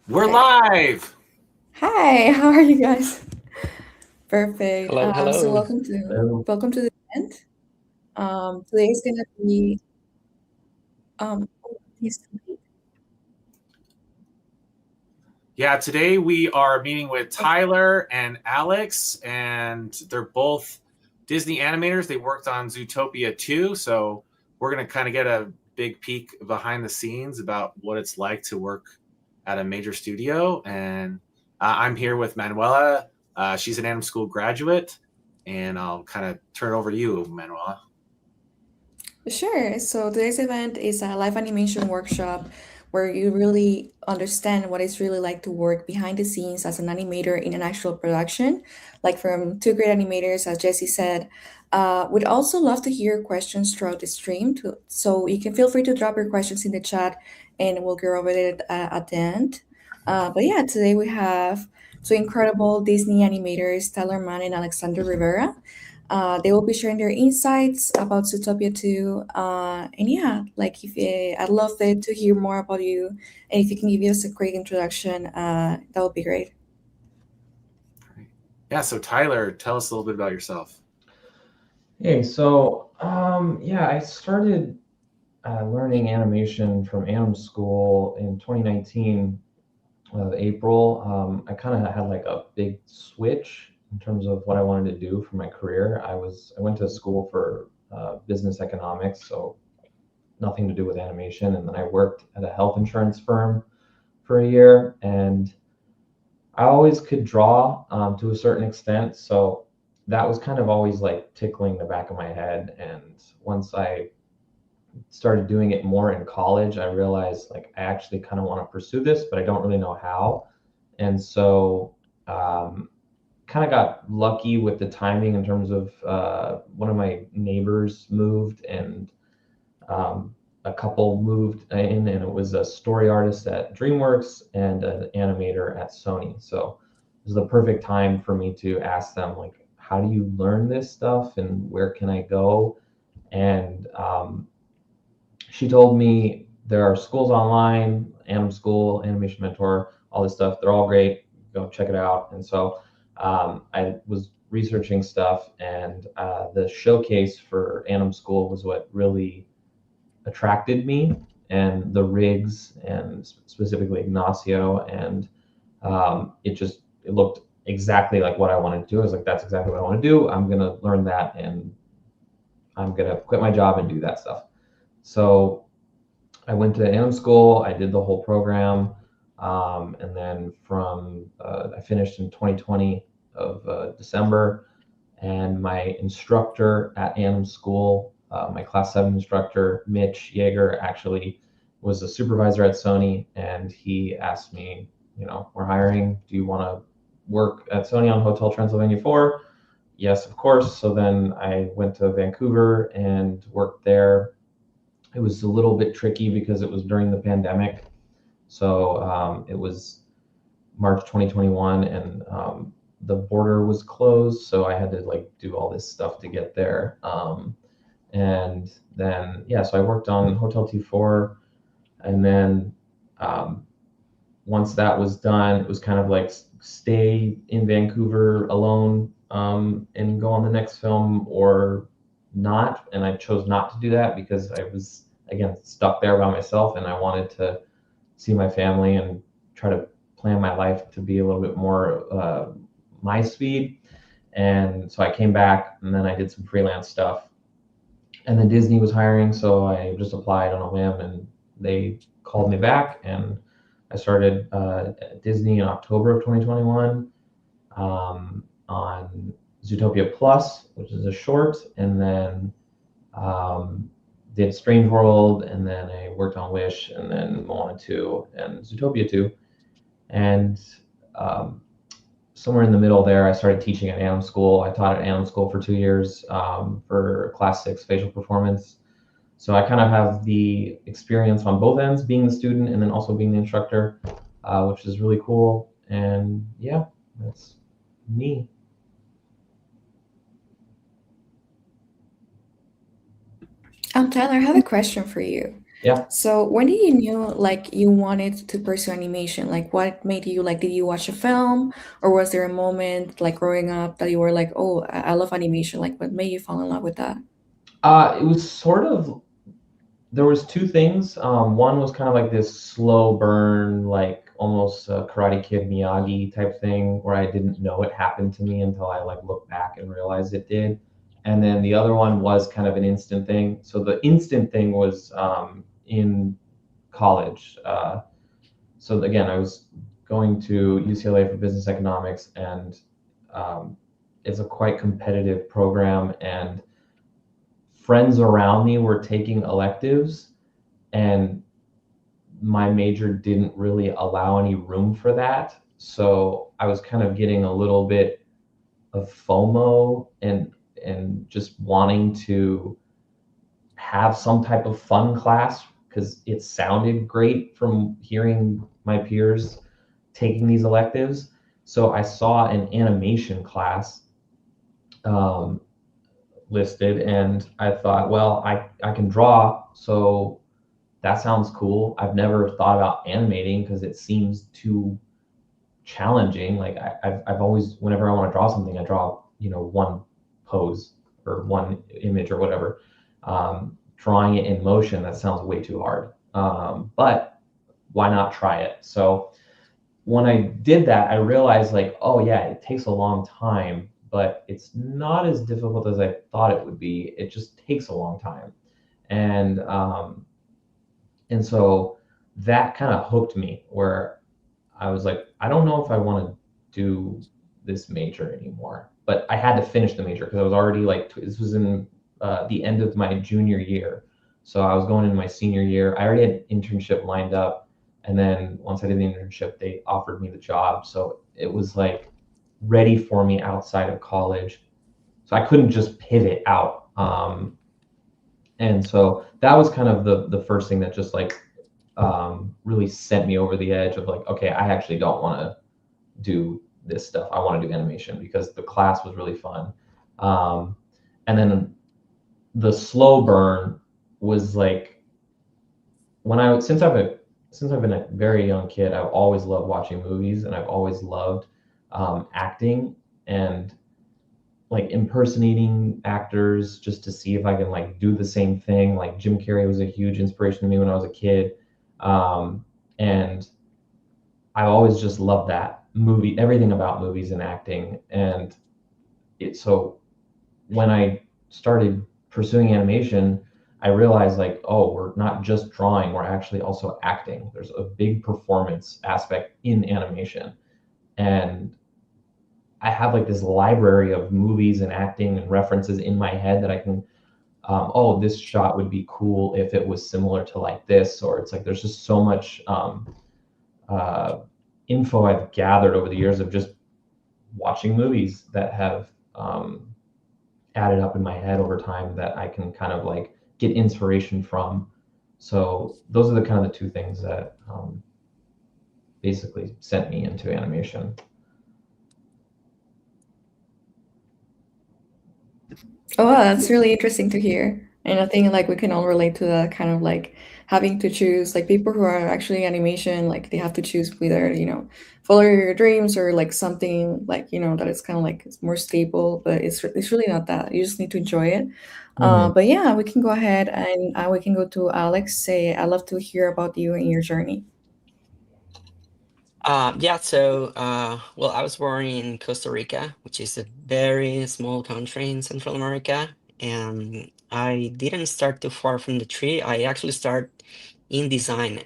We're Okay. live. Hi, how are you guys? Perfect. Hello, So hello. Hello. welcome to the event. Today is gonna be please complete. Yeah, today we are meeting with Okay. Tyler and Alex, and they're both Disney animators. They worked on Zootopia too, so we're going to kind of get a big peek behind the scenes about what it's like to work at a major studio. And I'm here with Manuela. She's an AnimSchool graduate, and I'll kind of turn it over to you, Manuela. Sure. So today's event is a live animation workshop where you really understand what it's really like to work behind the scenes as an animator in an actual production, like from two great animators, as Jesse said. We'd also love to hear questions throughout the stream, so you can feel free to drop your questions in the chat, and we'll go over it at the end. But yeah, today we have two incredible Disney animators, Tyler Mann and Alexander Rivera. They will be sharing their insights about Zootopia 2. And yeah, like if I'd love it to hear more about you, and if you can give us a quick introduction, that would be great. Yeah, so Tyler, tell us a little bit about yourself. Hey, yeah, I started learning animation from AnimSchool in 2019 of April. I kind of had like a big switch in terms of what I wanted to do for my career. I went to school for business economics, so nothing to do with animation, and then I worked at a health insurance firm for a year, and I always could draw to a certain extent, so that was kind of always like tickling the back of my head. And once I started doing it more in college, I realized like I actually kind of want to pursue this, but I don't really know how. And so, kind of got lucky with the timing in terms of one of my neighbors moved, and a couple moved in, and it was a story artist at DreamWorks and an animator at Sony. So it was the perfect time for me to ask them, like, how do you learn this stuff and where can I go? And she told me there are schools online, AnimSchool, Animation Mentor, all this stuff. They're all great. Go check it out. And so I was researching stuff, and the showcase for AnimSchool was what really attracted me, and the rigs, and specifically Ignacio, and it looked exactly like what I wanted to do. I was like, that's exactly what I want to do. I'm gonna learn that, and I'm gonna quit my job and do that stuff. So I went to Anim School. I did the whole program, and then I finished in 2020 of December, and my instructor at Anim School, my class 7 instructor, Mitch Yeager, actually was a supervisor at Sony, and he asked me, we're hiring. Do you want to work at Sony on Hotel Transylvania 4? Yes, of course. So then I went to Vancouver and worked there. It was a little bit tricky because it was during the pandemic. So it was March 2021, and the border was closed, so I had to like do all this stuff to get there. And then yeah, so I worked on Hotel T4, and then um, once that was done, it was kind of like stay in Vancouver alone and go on the next film or not. And I chose not to do that because I was again stuck there by myself, and I wanted to see my family and try to plan my life to be a little bit more my speed. And so I came back, and then I did some freelance stuff. And then Disney was hiring, so I just applied on a whim, and they called me back, and I started at Disney in October of 2021 on Zootopia Plus, which is a short, and then did Strange World, and then I worked on Wish, and then Moana 2 and Zootopia 2. And um, somewhere in the middle there, I started teaching at Anim School. I taught at Anim School for 2 years for class 6 facial performance. So I kind of have the experience on both ends, being the student and then also being the instructor, which is really cool. And yeah, that's me. Tyler, I have a question for you. Yeah. So when did you knew like you wanted to pursue animation? Like what made you like did you watch a film or was there a moment like growing up that you were like, "Oh, I love animation." Like what made you fall in love with that? It was sort of, there was two things. One was kind of like this slow burn, like almost Karate Kid Miyagi type thing, where I didn't know it happened to me until I like looked back and realized it did. And then the other one was kind of an instant thing. So the instant thing was in college. So again, I was going to UCLA for business economics, and um, it's a quite competitive program, and friends around me were taking electives, and my major didn't really allow any room for that. So I was kind of getting a little bit of FOMO, and just wanting to have some type of fun class because it sounded great from hearing my peers taking these electives. So I saw an animation class um, listed, and I thought, well, I can draw, so that sounds cool. I've never thought about animating because it seems too challenging. Like I've always, whenever I want to draw something, I draw, one pose or one image or whatever. Drawing it in motion, that sounds way too hard. But why not try it? So when I did that, I realized like, oh yeah, it takes a long time, but it's not as difficult as I thought it would be. It just takes a long time. And so that kind of hooked me where I was like, I don't know if I want to do this major anymore. But I had to finish the major because I was already like, this was in the end of my junior year. So I was going into my senior year. I already had internship lined up. And then once I did the internship, they offered me the job. So it was like ready for me outside of college. So I couldn't just pivot out. And so that was kind of the first thing that just like really sent me over the edge of like, okay, I actually don't want to do this stuff. I want to do animation because the class was really fun. Um, and then the slow burn was like when I since I've been a very young kid, I've always loved watching movies, and I've always loved acting and like impersonating actors just to see if I can like do the same thing. Like Jim Carrey was a huge inspiration to me when I was a kid. And I always just loved that movie, everything about movies and acting. And so when I started pursuing animation, I realized like, oh, we're not just drawing, we're actually also acting. There's a big performance aspect in animation. And I have like this library of movies and acting and references in my head that I can, oh, this shot would be cool if it was similar to like this, or it's like there's just so much uh, info I've gathered over the years of just watching movies that have added up in my head over time that I can kind of like get inspiration from. So those are the kind of the two things that basically sent me into animation. Oh, wow, that's really interesting to hear. And I think like we can all relate to that kind of like having to choose like people who are actually animation, like they have to choose whether, follow your dreams or like something like, that is kind of like it's more stable, but it's really not that. You just need to enjoy it. Mm-hmm. But yeah, we can go ahead and we can go to Alex. Say, I'd love to hear about you and your journey. Yeah, so well, I was born in Costa Rica, which is a very small country in Central America, and I didn't start too far from the tree. I actually start in design,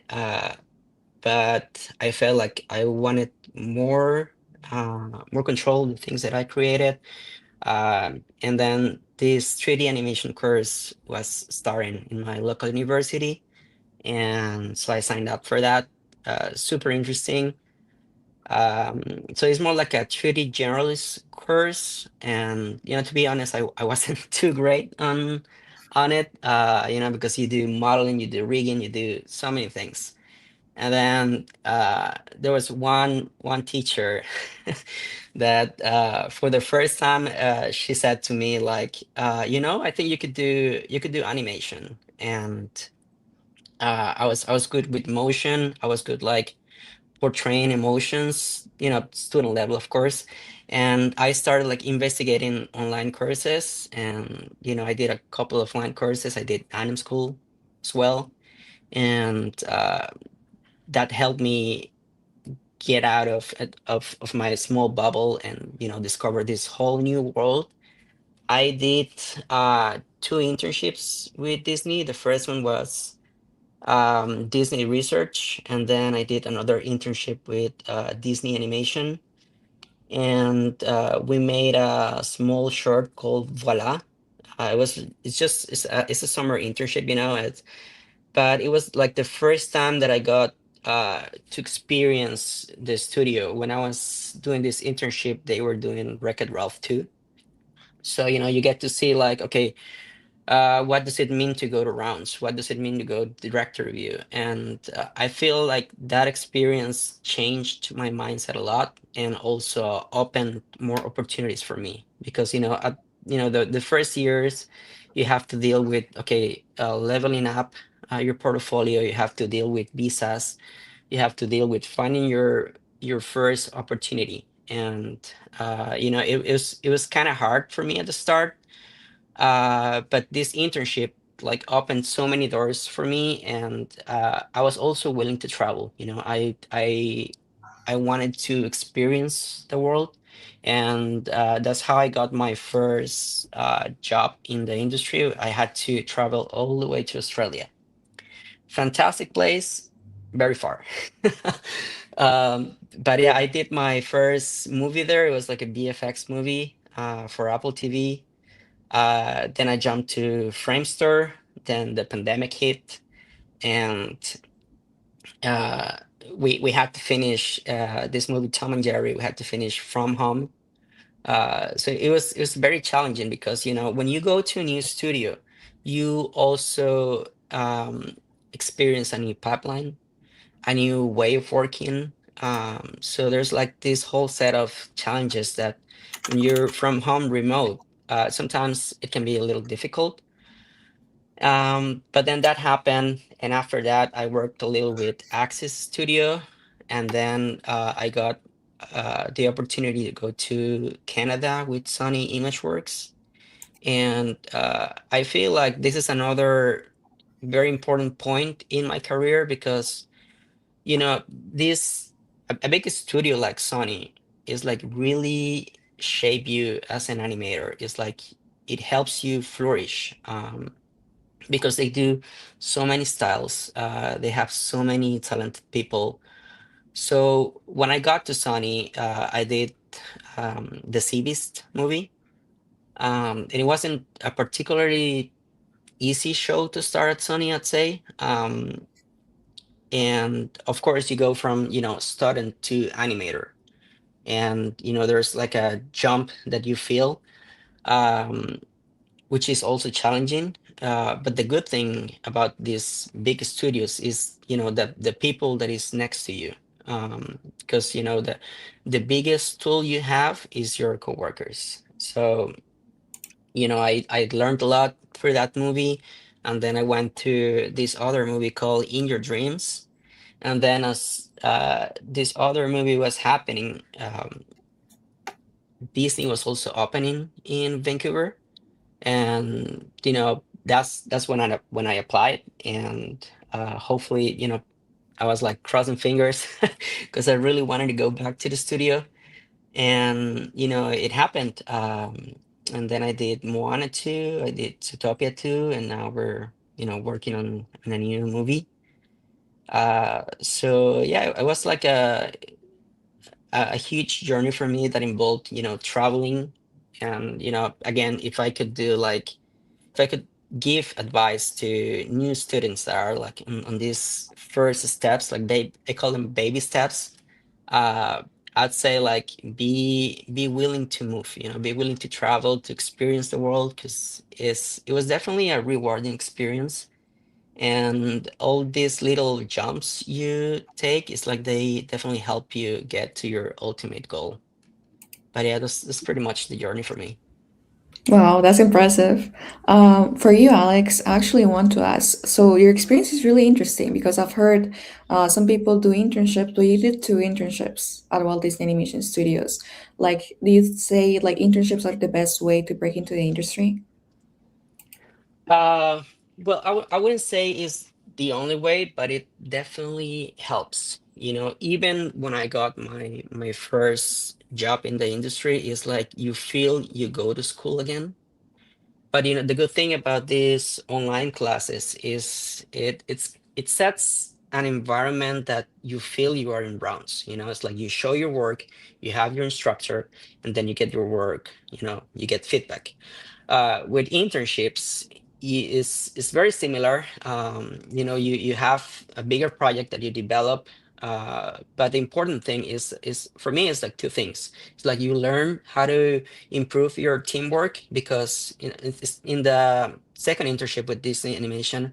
but I felt like I wanted more control of the things that I created. And then this 3D animation course was starting in my local university, and so I signed up for that. Super interesting. So it's more like a 3D generalist course, and to be honest, I wasn't too great on it. Because you do modeling, you do rigging, you do so many things. And then there was one teacher that for the first time she said to me like, I think you could do animation. And I was good with motion. I was good like portraying emotions, student level, of course. And I started like investigating online courses, and I did a couple of online courses. I did AnimSchool as well, and that helped me get out of my small bubble and discover this whole new world. I did two internships with Disney. The first one was Disney Research, and then I did another internship with Disney Animation, and we made a small short called Voila. It's a summer internship, but it was like the first time that I got to experience the studio. When I was doing this internship, they were doing Wreck-It Ralph 2. So, you get to see like, okay, what does it mean to go to rounds? What does it mean to go director review? And I feel like that experience changed my mindset a lot, and also opened more opportunities for me, because the first years you have to deal with, okay, leveling up your portfolio. You have to deal with visas. You have to deal with finding your first opportunity. And it was kind of hard for me at the start, but this internship like opened so many doors for me, and I was also willing to travel. I wanted to experience the world, and that's how I got my first job in the industry. I had to travel all the way to Australia. Fantastic place, very far. But yeah, I did my first movie there. It was like a BFX movie for Apple TV. Then I jumped to Framestore. Then the pandemic hit, and uh, we had to finish this movie Tom and Jerry. We had to finish from home. So it was very challenging, because when you go to a new studio, you also experience a new pipeline, a new way of working. So there's like this whole set of challenges that when you're from home remote, sometimes it can be a little difficult. But then that happened, and after that, I worked a little with Axis Studio, and then I got the opportunity to go to Canada with Sony ImageWorks, and I feel like this is another very important point in my career, because this a big studio like Sony is like really shape you as an animator. It's like it helps you flourish. Because they do so many styles. They have so many talented people. So when I got to Sony, I did the Sea Beast movie. And it wasn't a particularly easy show to start at Sony, I'd say. And of course, you go from, student to animator. And, there's like a jump that you feel. Um, which is also challenging. But the good thing about these big studios is, the people that is next to you. Because the biggest tool you have is your coworkers. So I learned a lot through that movie, and then I went to this other movie called In Your Dreams, and then as this other movie was happening, Disney was also opening in Vancouver, and that's when I applied, and hopefully I was like crossing fingers because I really wanted to go back to the studio, and it happened. And then I did Moana 2, I did Zootopia 2, and now we're working on a new movie. So yeah, it was like a huge journey for me that involved traveling, and again, if I could give advice to new students that are like on these first steps, like I call them baby steps, uh, I'd say like be willing to move, be willing to travel, to experience the world, because it was definitely a rewarding experience. And all these little jumps you take is like they definitely help you get to your ultimate goal. But yeah, that's pretty much the journey for me. Wow, that's impressive. For you, Alex, I actually want to ask. So your experience is really interesting because I've heard some people do internships. But you did two internships at Walt Disney Animation Studios. Like, do you say like internships are the best way to break into the industry? Uh, well, I wouldn't say is the only way, but it definitely helps. You know, even when I got my first job in the industry, it's like you feel you go to school again. But you know, the good thing about these online classes is it sets an environment that you feel you are in rounds. You know, it's like you show your work, you have your instructor, and then you get your work, you know, you get feedback. With internships, is very similar. You know, you have a bigger project that you develop. But the important thing is for me is like two things. It's like you learn how to improve your teamwork because in the second internship with Disney Animation,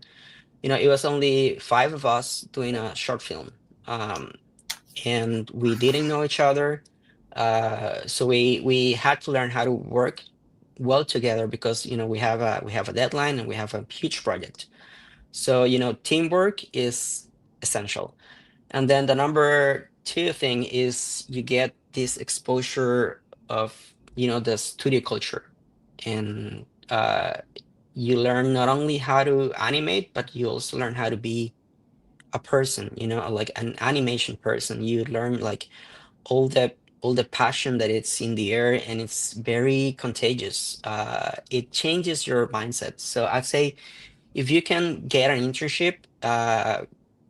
you know, it was only five of us doing a short film, um, and we didn't know each other, so we had to learn how to work well together because you know we have a deadline and we have a huge project. So you know, teamwork is essential. And then the number two thing is you get this exposure of, you know, the studio culture. And you learn not only how to animate, but you also learn how to be a person, you know, like an animation person. You learn like all the all the passion that it's in the air, and it's very contagious. It changes your mindset. So I'd say if you can get an internship,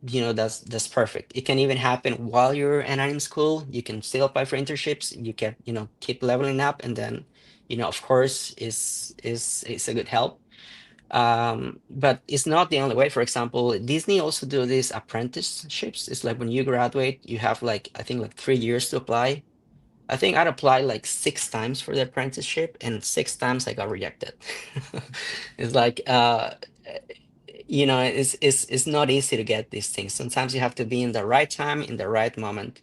you know, that's perfect. It can even happen while you're in anim school. You can still apply for internships. You can, you know, keep leveling up, and then, you know, of course, is a good help. But it's not the only way. For example, Disney also do these apprenticeships. It's like when you graduate, you have like I think like 3 years to apply. I think I'd applied like 6 times for the apprenticeship, and 6 times I got rejected. It's like you know, it's not easy to get these things. Sometimes you have to be in the right time, in the right moment.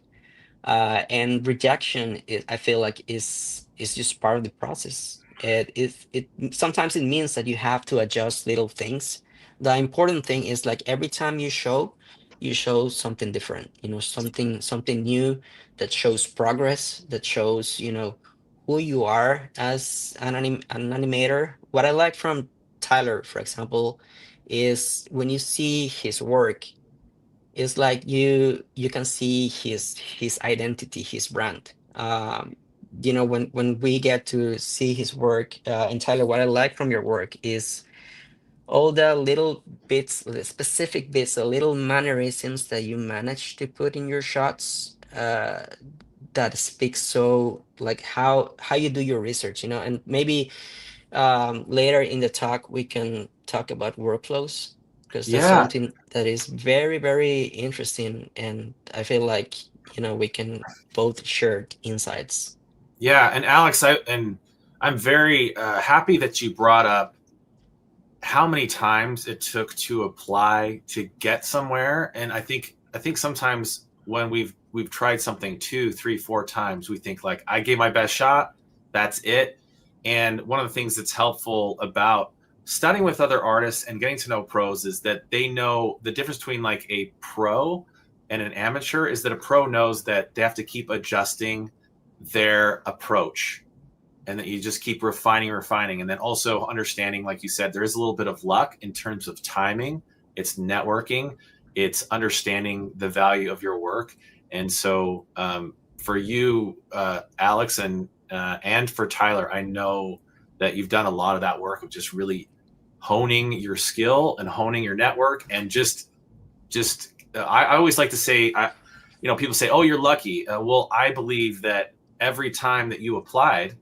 And rejection I feel like is just part of the process. It sometimes it means that you have to adjust little things. The important thing is like every time you show something different, you know, something new that shows progress, that shows, you know, who you are as an animator. What I like from Tyler, for example, is when you see his work, it's like you can see his identity, his brand. You know, when we get to see his work, and Tyler, what I like from your work is all the little bits, the specific bits, the little mannerisms that you manage to put in your shots, that speaks so like how you do your research, you know. And maybe later in the talk, we can talk about workflows because that's Yeah, something that is very, very interesting. And I feel like, you know, we can both share insights. yeah, and Alex, I'm very happy that you brought up how many times it took to apply to get somewhere. And I think sometimes when we've tried something two, three, four times, we think like I gave my best shot, that's it. And one of the things that's helpful about studying with other artists and getting to know pros is that they know the difference between like a pro and an amateur is that a pro knows that they have to keep adjusting their approach and that you just keep refining, and then also understanding, like you said, there is a little bit of luck in terms of timing. It's networking, it's understanding the value of your work. And so for you, Alex, and for Tyler, I know that you've done a lot of that work of just really honing your skill and honing your network, and just I always like to say, people say, oh, you're lucky. Well, I believe that every time that you applied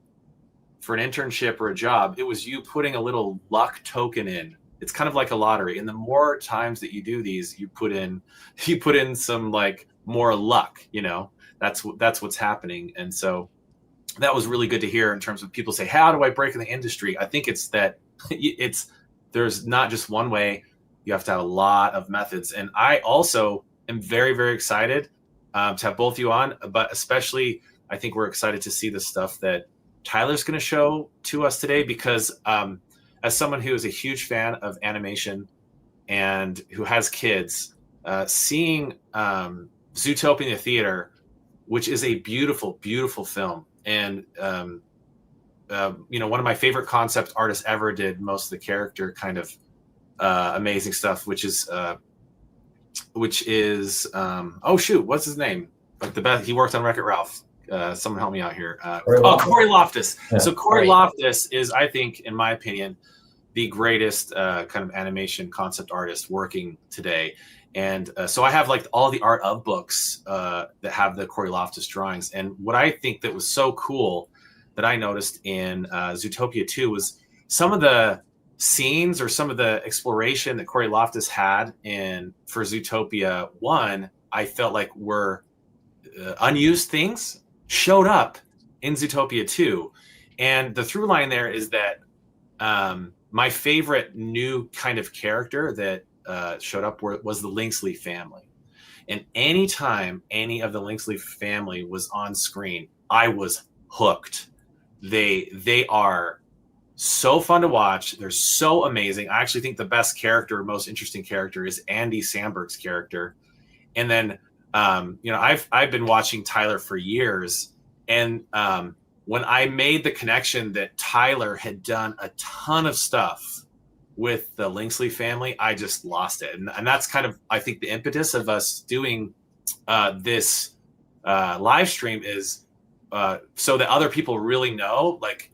for an internship or a job, it was you putting a little luck token in. It's kind of like a lottery. And the more times that you do these, you put in some like more luck, that's what's happening. And so that was really good to hear in terms of people say, how do I break in the industry? I think it's that there's not just one way. You have to have a lot of methods. And I also am very, very excited to have both of you on, but especially I think we're excited to see the stuff that Tyler's going to show to us today, because as someone who is a huge fan of animation and who has kids, seeing Zootopia in the theater, which is a beautiful, beautiful film, and one of my favorite concept artists ever did most of the character kind of amazing stuff, which is oh shoot, what's his name? Like the best, he worked on Wreck-It Ralph. Someone help me out here. Corey Loftus. Yeah. So Corey Loftus is, I think, in my opinion, the greatest kind of animation concept artist working today. And so I have like all the art of books that have the Corey Loftus drawings. And what I think that was so cool that I noticed in Zootopia 2 was some of the scenes or some of the exploration that Corey Loftus had for Zootopia 1, I felt like were unused things showed up in Zootopia 2. And the through line there is that my favorite new kind of character that showed up was the Lynxley family. And anytime any of the Lynxley family was on screen, I was hooked. They are so fun to watch. They're so amazing. I actually think the best character, most interesting character, is Andy Samberg's character. And then I've been watching Tyler for years, and when I made the connection that Tyler had done a ton of stuff with the Lynxley family, I just lost it. And that's kind of, I think, the impetus of us doing this live stream is so that other people really know, like,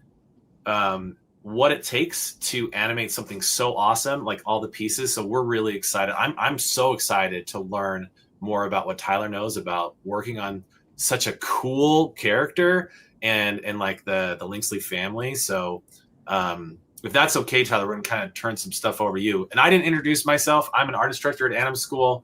what it takes to animate something so awesome, like all the pieces. So we're really excited. I'm so excited to learn more about what Tyler knows about working on such a cool character and like the Lynxley family. So if that's okay, Tyler, we're gonna kind of turn some stuff over to you. And I didn't introduce myself. I'm an artist director at AnimSchool.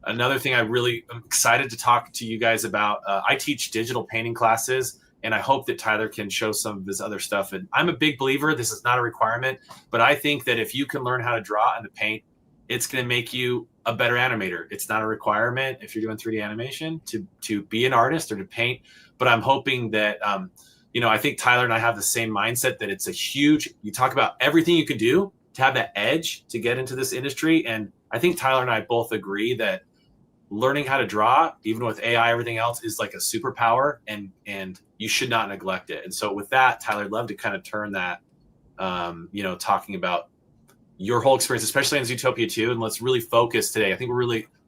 Another thing I really am excited to talk to you guys about, I teach digital painting classes, and I hope that Tyler can show some of his other stuff. And I'm a big believer, this is not a requirement, but I think that if you can learn how to draw and to paint, it's going to make you a better animator. It's not a requirement if you're doing 3D animation to be an artist or to paint. But I'm hoping that, I think Tyler and I have the same mindset, that it's a huge, you talk about everything you can do to have that edge to get into this industry. And I think Tyler and I both agree that learning how to draw, even with AI, everything else, is like a superpower, and you should not neglect it. And so with that, Tyler, I'd love to kind of turn that, talking about your whole experience, especially in Zootopia 2. And let's really focus today. I think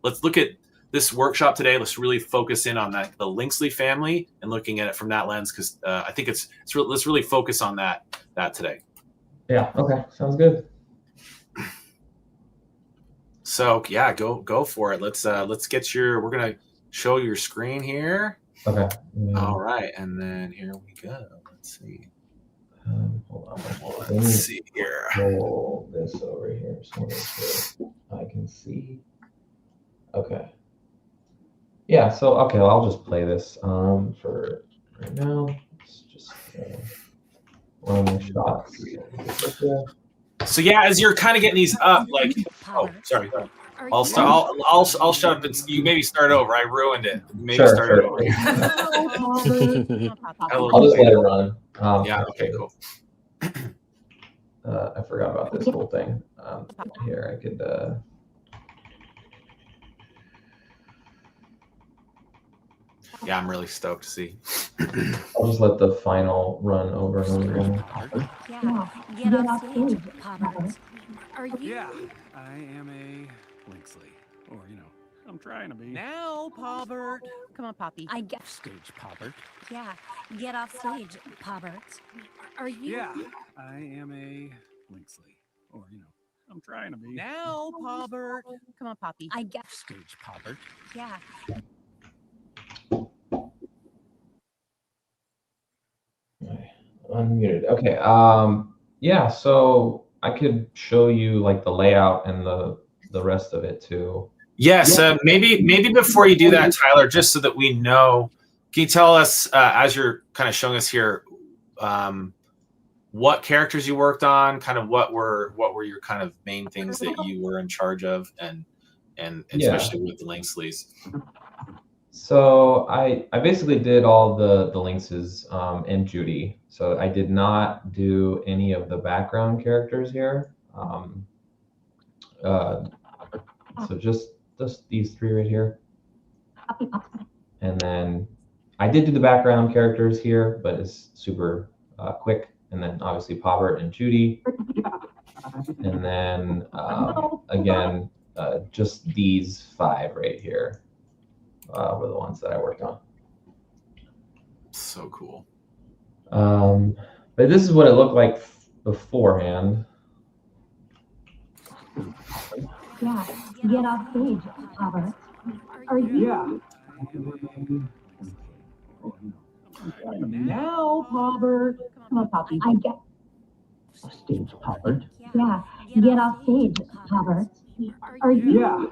let's look at this workshop today. Let's really focus in on the Lynxley family and looking at it from that lens, because I think let's really focus on that today. Yeah. Okay. Sounds good. So yeah, go for it. Let's get we're gonna show your screen here. Okay. All right, and then here we go. Let's see. Hold on. Let's see here. Pull this over here so I can see. Okay. Yeah. So okay, I'll just play this for right now. It's just one of my shots. So yeah, as you're kind of getting these up, like, oh, sorry. I'll start. I'll shut up and you maybe start over. I ruined it. Maybe start it over. I'll just let it run. Yeah. Okay. Cool. I forgot about this whole thing. Here I could. Yeah, I'm really stoked to see. I'll just let the final run over and over again. Yeah, get off stage, Poppers. Are you? Yeah, I am a Lynxley, or I'm trying to be. Now, Pobbert. Come on, Poppy. I get. Stage Pobbert. Yeah, get off stage, Poppers. Are you? Yeah, I am a Lynxley, or I'm trying to be. Now, Pobbert. Come on, Poppy. I get. Stage Pobbert. Yeah. Unmuted. Okay. Yeah. So I could show you like the layout and the rest of it too. Yes. Maybe before you do that, Tyler, just so that we know, can you tell us as you're kind of showing us here, what characters you worked on, kind of what were your kind of main things that you were in charge of, and especially with the Lynxleys? So I basically did all the Lynxes and Judy. So I did not do any of the background characters here. So just these three right here. And then I did do the background characters here, but it's super quick. And then obviously Pobert and Judy. And then again, just these 5 right here were the ones that I worked on. So cool. But this is what it looked like beforehand. Yeah, get off stage, Robert. Are you? Yeah. Now, Robert. Come on, Poppy. I get. Stage, Robert. Yeah, get off stage, Robert. Are you? Yeah.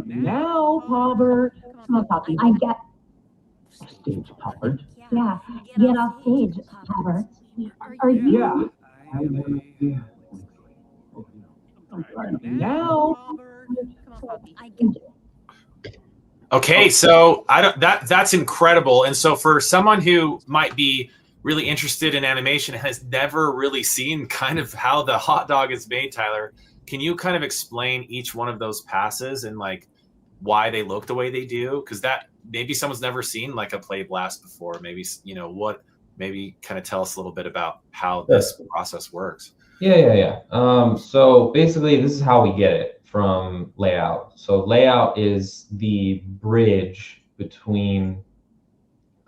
Now, Robert. Come on, Poppy. I get. Stage, Robert. Yeah, get off stage, Robert. Are you? Yeah. Now, Okay, so that's incredible. And so for someone who might be really interested in animation and has never really seen kind of how the hot dog is made, Tyler, can you kind of explain each one of those passes and like why they look the way they do? Because that maybe someone's never seen like a play blast before. Maybe maybe kind of tell us a little bit about how this process works. Yeah. So basically, this is how we get it from layout. So layout is the bridge between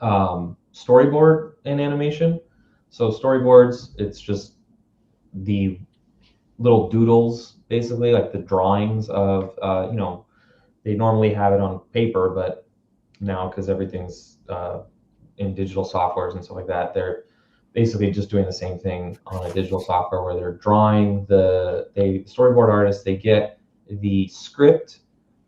storyboard and animation. So storyboards, it's just the little doodles, basically, like the drawings of, they normally have it on paper, but now because everything's in digital softwares and stuff like that, they're basically just doing the same thing on a digital software where they're drawing the storyboard artists, they get the script,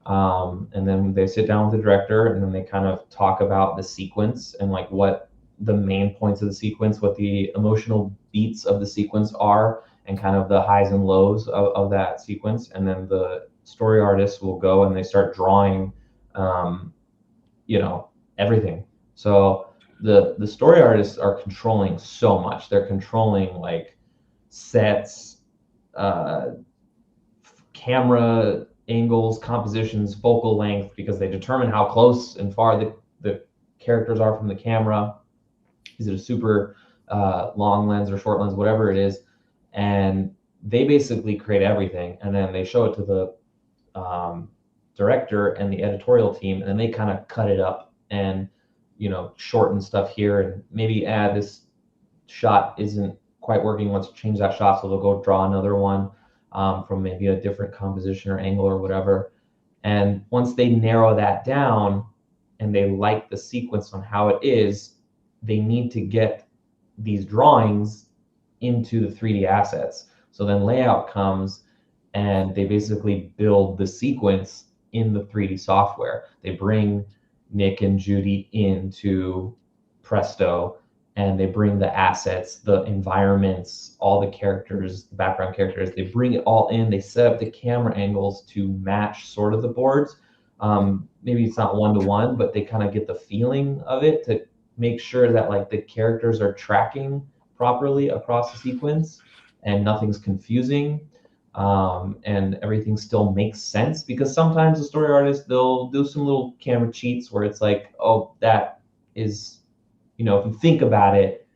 and then they sit down with the director and then they kind of talk about the sequence and like what the main points of the sequence, what the emotional beats of the sequence are, and kind of the highs and lows of that sequence. And then the story artists will go and they start drawing, everything. So the story artists are controlling so much. They're controlling like sets, camera angles, compositions, focal length, because they determine how close and far the characters are from the camera. Is it a super long lens or short lens, whatever it is? And they basically create everything, and then they show it to the director and the editorial team, and then they kind of cut it up and shorten stuff here and maybe add this shot isn't quite working. Let's change that shot. So they'll go draw another one from maybe a different composition or angle or whatever. And once they narrow that down and they like the sequence on how it is, they need to get these drawings into the 3D assets. So then layout comes and they basically build the sequence in the 3D software. They bring Nick and Judy into Presto and they bring the assets, the environments, all the characters, the background characters, they bring it all in. They set up the camera angles to match sort of the boards. Maybe it's not one-to-one, but they kind of get the feeling of it to make sure that like the characters are tracking properly across the sequence and nothing's confusing, and everything still makes sense. Because sometimes the story artists, they'll do some little camera cheats where it's like, oh, that is, if you think about it,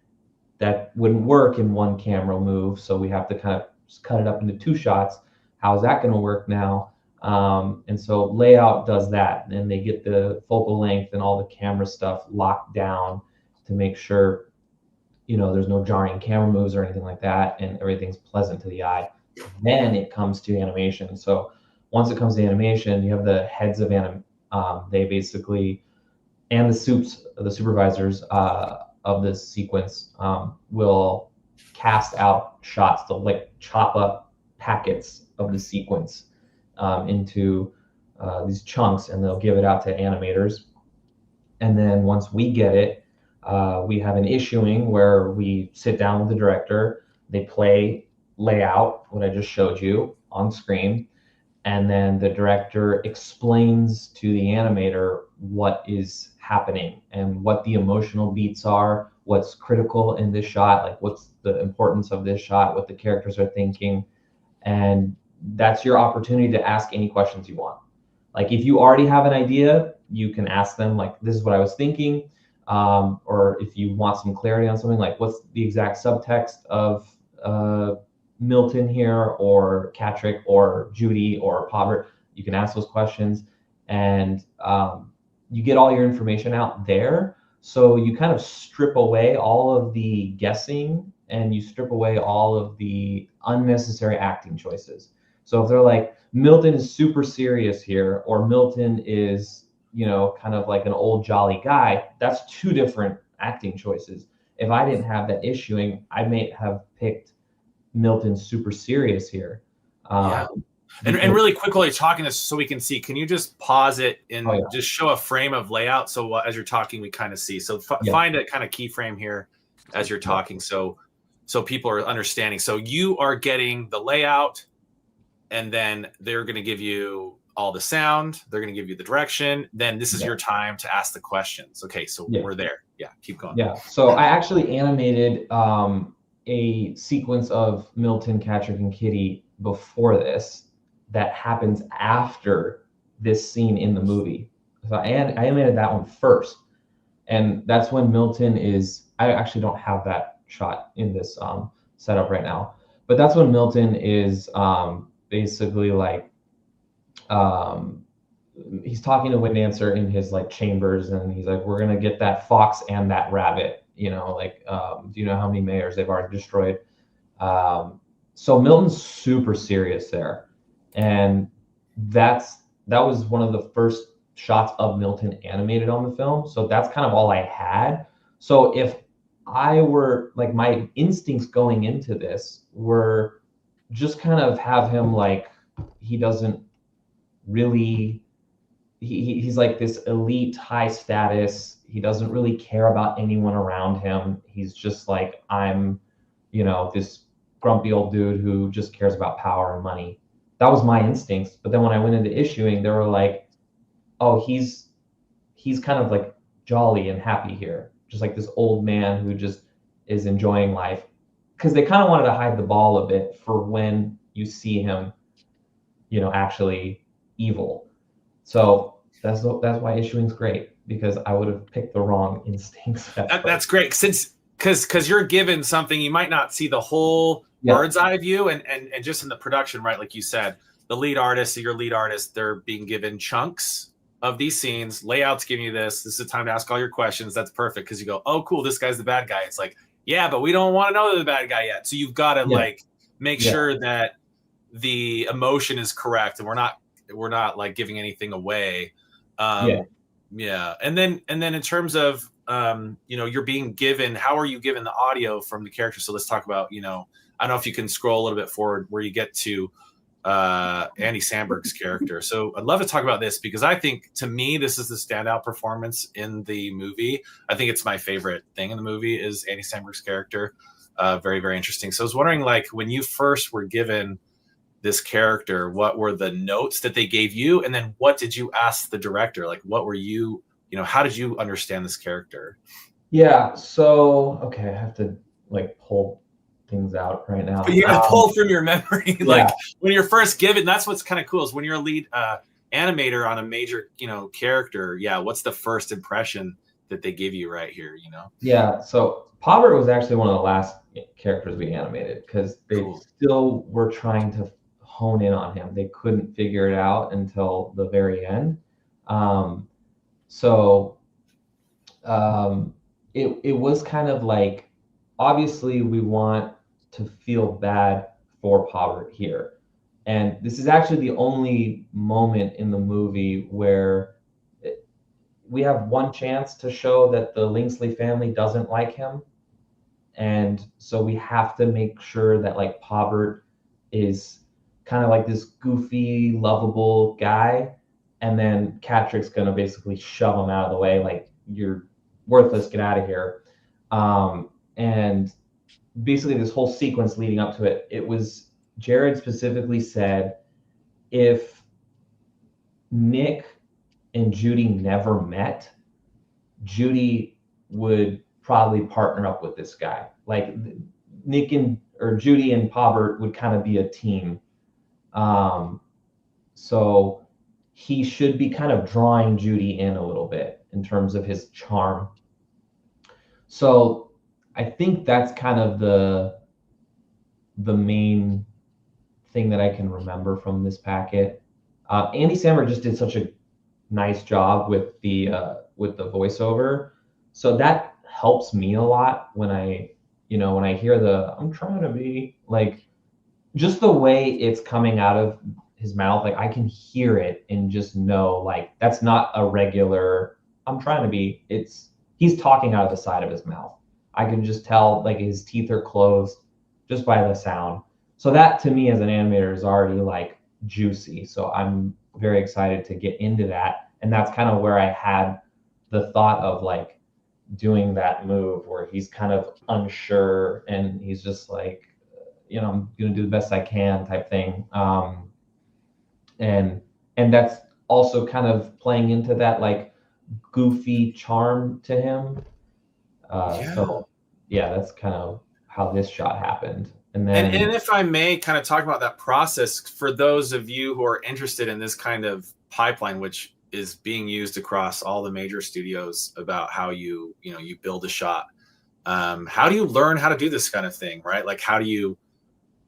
that wouldn't work in one camera move, so we have to kind of cut it up into 2 shots. How's that going to work now? And so layout does that, and they get the focal length and all the camera stuff locked down to make sure there's no jarring camera moves or anything like that, and everything's pleasant to the eye. Then it comes to animation. So once it comes to animation, you have the heads of they basically, and the supervisors of this sequence will cast out shots. They'll like chop up packets of the sequence into these chunks, and they'll give it out to animators. And then once we get it, we have an issuing where we sit down with the director, they play layout, what I just showed you on screen, and then the director explains to the animator what is happening and what the emotional beats are, what's critical in this shot, like what's the importance of this shot, what the characters are thinking. And that's your opportunity to ask any questions you want. Like if you already have an idea, you can ask them like, this is what I was thinking. Or if you want some clarity on something, like what's the exact subtext of Milton here, or Catrick, or Judy, or Pobbert, you can ask those questions, and you get all your information out there. So you kind of strip away all of the guessing, and you strip away all of the unnecessary acting choices. So if they're like, Milton is super serious here, or Milton is, you know, kind of like an old jolly guy, that's two different acting choices. If I didn't have that issuing, I may have picked Milton super serious here. Yeah. And really quick while you're talking this, so we can see, can you just pause it and just show a frame of layout? So as you're talking, we kind of see. So find a kind of keyframe here as you're talking. So people are understanding. So you are getting the layout, and then they're going to give you all the sound. They're going to give you the direction. Then this is your time to ask the questions. Okay. So we're there. Yeah. Keep going. Yeah. So I actually animated a sequence of Milton, Catrick, and Kitty before this that happens after this scene in the movie. So I animated that one first. And that's when Milton is, I actually don't have that shot in this setup right now, but that's when Milton is basically like, he's talking to Windancer in his like chambers, and he's like, we're gonna get that fox and that rabbit, you know, like, do you know how many mayors they've already destroyed? So Milton's super serious there. And that was one of the first shots of Milton animated on the film. So that's kind of all I had. So if I were like, my instincts going into this were just kind of have him like, he doesn't really, he's like this elite high status. He doesn't really care about anyone around him. He's just like, I'm, you know, this grumpy old dude who just cares about power and money. That was my instincts. But then when I went into issuing, they were like, oh, he's kind of like jolly and happy here. Just like this old man who just is enjoying life. Because they kind of wanted to hide the ball a bit for when you see him, you know, actually evil. So that's why issuing's great, because I would have picked the wrong instincts. That's great, because you're given something, you might not see the whole bird's eye view, and just in the production, right? Like you said, the lead artist, your lead artist, they're being given chunks of these scenes, layouts giving you this. This is the time to ask all your questions. That's perfect, because you go, oh, cool, this guy's the bad guy. It's like, yeah, but we don't want to know they're the bad guy yet. So you've got to like make sure that the emotion is correct, and we're not like giving anything away. And then in terms of you know, you're being given, how are you given the audio from the character? So let's talk about, you know, I don't know if you can scroll a little bit forward where you get to Andy Samberg's character. So I'd love to talk about this, because I think, to me, this is the standout performance in the movie. I think it's my favorite thing in the movie is Andy Samberg's character. Very, very interesting. So I was wondering, like, when you first were given this character, what were the notes that they gave you? And then what did you ask the director? Like, what were you know, how did you understand this character? Yeah. So, okay, I have to like pull things out right now. But you got to pull from your memory. Like when you're first given, that's what's kind of cool, is when you're a lead animator on a major, you know, character. Yeah. What's the first impression that they give you right here, you know? Yeah. So Pobbert was actually one of the last characters we animated, because they still were trying to hone in on him. They couldn't figure it out until the very end. It was kind of like, obviously we want to feel bad for Pobbert here. And this is actually the only moment in the movie where we have one chance to show that the Lynxley family doesn't like him. And so we have to make sure that like Pobbert is kind of like this goofy, lovable guy. And then Catrick's going to basically shove him out of the way. Like, you're worthless, get out of here. And basically this whole sequence leading up to it, it was, Jared specifically said, if Nick and Judy never met, Judy would probably partner up with this guy. Like Judy and Pobert would kind of be a team. So he should be kind of drawing Judy in a little bit in terms of his charm. So I think that's kind of the main thing that I can remember from this packet. Andy Samberg just did such a nice job with the voiceover, so that helps me a lot when I hear I'm trying to be, like, just the way it's coming out of his mouth, like I can hear it and just know, like, that's not a regular I'm trying to be. He's talking out of the side of his mouth. I can just tell, like, his teeth are closed just by the sound. So that to me as an animator is already like juicy. So I'm very excited to get into that. And that's kind of where I had the thought of, like, doing that move where he's kind of unsure and he's just like, I'm going to do the best I can type thing. And that's also kind of playing into that, like, goofy charm to him. So yeah, that's kind of how this shot happened. And then, and if I may kind of talk about that process for those of you who are interested in this kind of pipeline, which is being used across all the major studios, about how you build a shot. How do you learn how to do this kind of thing, right? Like, how do you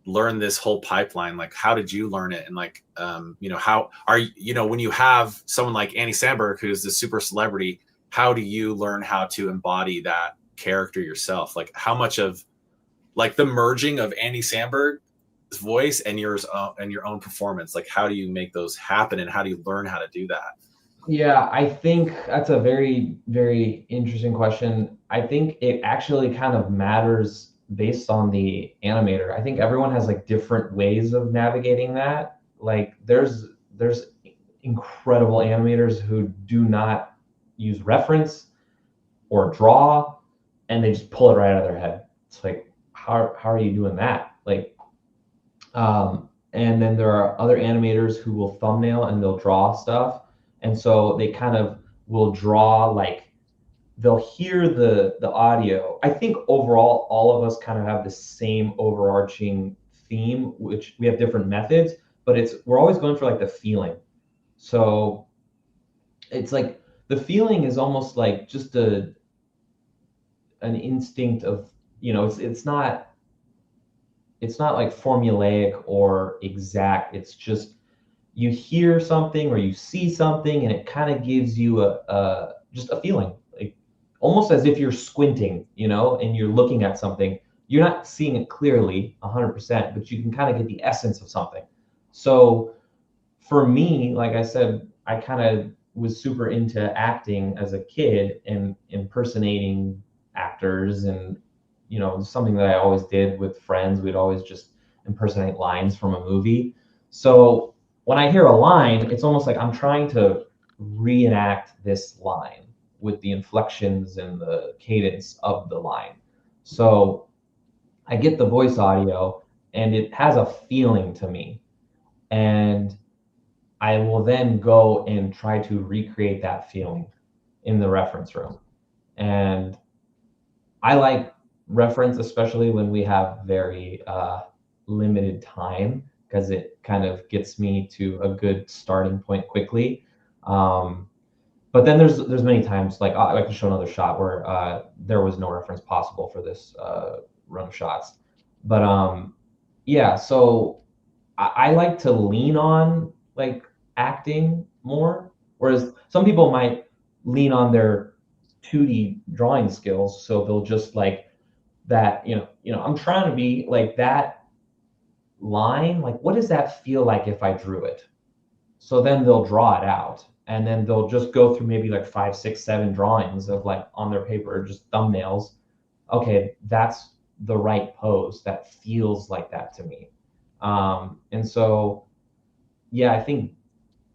learn this whole pipeline? Like, how did you learn it? And like, how are when you have someone like Andy Samberg, who's the super celebrity, how do you learn how to embody that character yourself? Like, how much of, like, the merging of Andy Samberg's voice and your own performance, like, how do you make those happen, and how do you learn how to do that? Yeah, I think that's a very, very interesting question. I think it actually kind of matters based on the animator. I think everyone has, like, different ways of navigating that. Like, there's incredible animators who do not use reference or draw, and they just pull it right out of their head. It's like, how are you doing that? Like, and then there are other animators who will thumbnail and they'll draw stuff. And so they kind of will draw, like, they'll hear the audio. I think overall, all of us kind of have the same overarching theme, which we have different methods, but we're always going for, like, the feeling. So it's like the feeling is almost like just an instinct of, it's not like formulaic or exact. It's just, you hear something or you see something and it kind of gives you just a feeling, like almost as if you're squinting, and you're looking at something. You're not seeing it clearly 100%, but you can kind of get the essence of something. So for me, like I said, I kind of was super into acting as a kid and impersonating actors, and something that I always did with friends. We'd always just impersonate lines from a movie. So when I hear a line, it's almost like I'm trying to reenact this line with the inflections and the cadence of the line. So I get the voice audio and it has a feeling to me. And I will then go and try to recreate that feeling in the reference room. And I like reference, especially when we have very limited time, because it kind of gets me to a good starting point quickly. But then there's many times, like, I can show another shot where there was no reference possible for this run of shots. But yeah, so I like to lean on, like, acting more, whereas some people might lean on their 2D drawing skills. So they'll just, like, that, I'm trying to be like that line, like, what does that feel like if I drew it? So then they'll draw it out, and then they'll just go through maybe like 5, 6, 7 drawings of, like, on their paper, just thumbnails. Okay, that's the right pose. That feels like that to me. And so, yeah, I think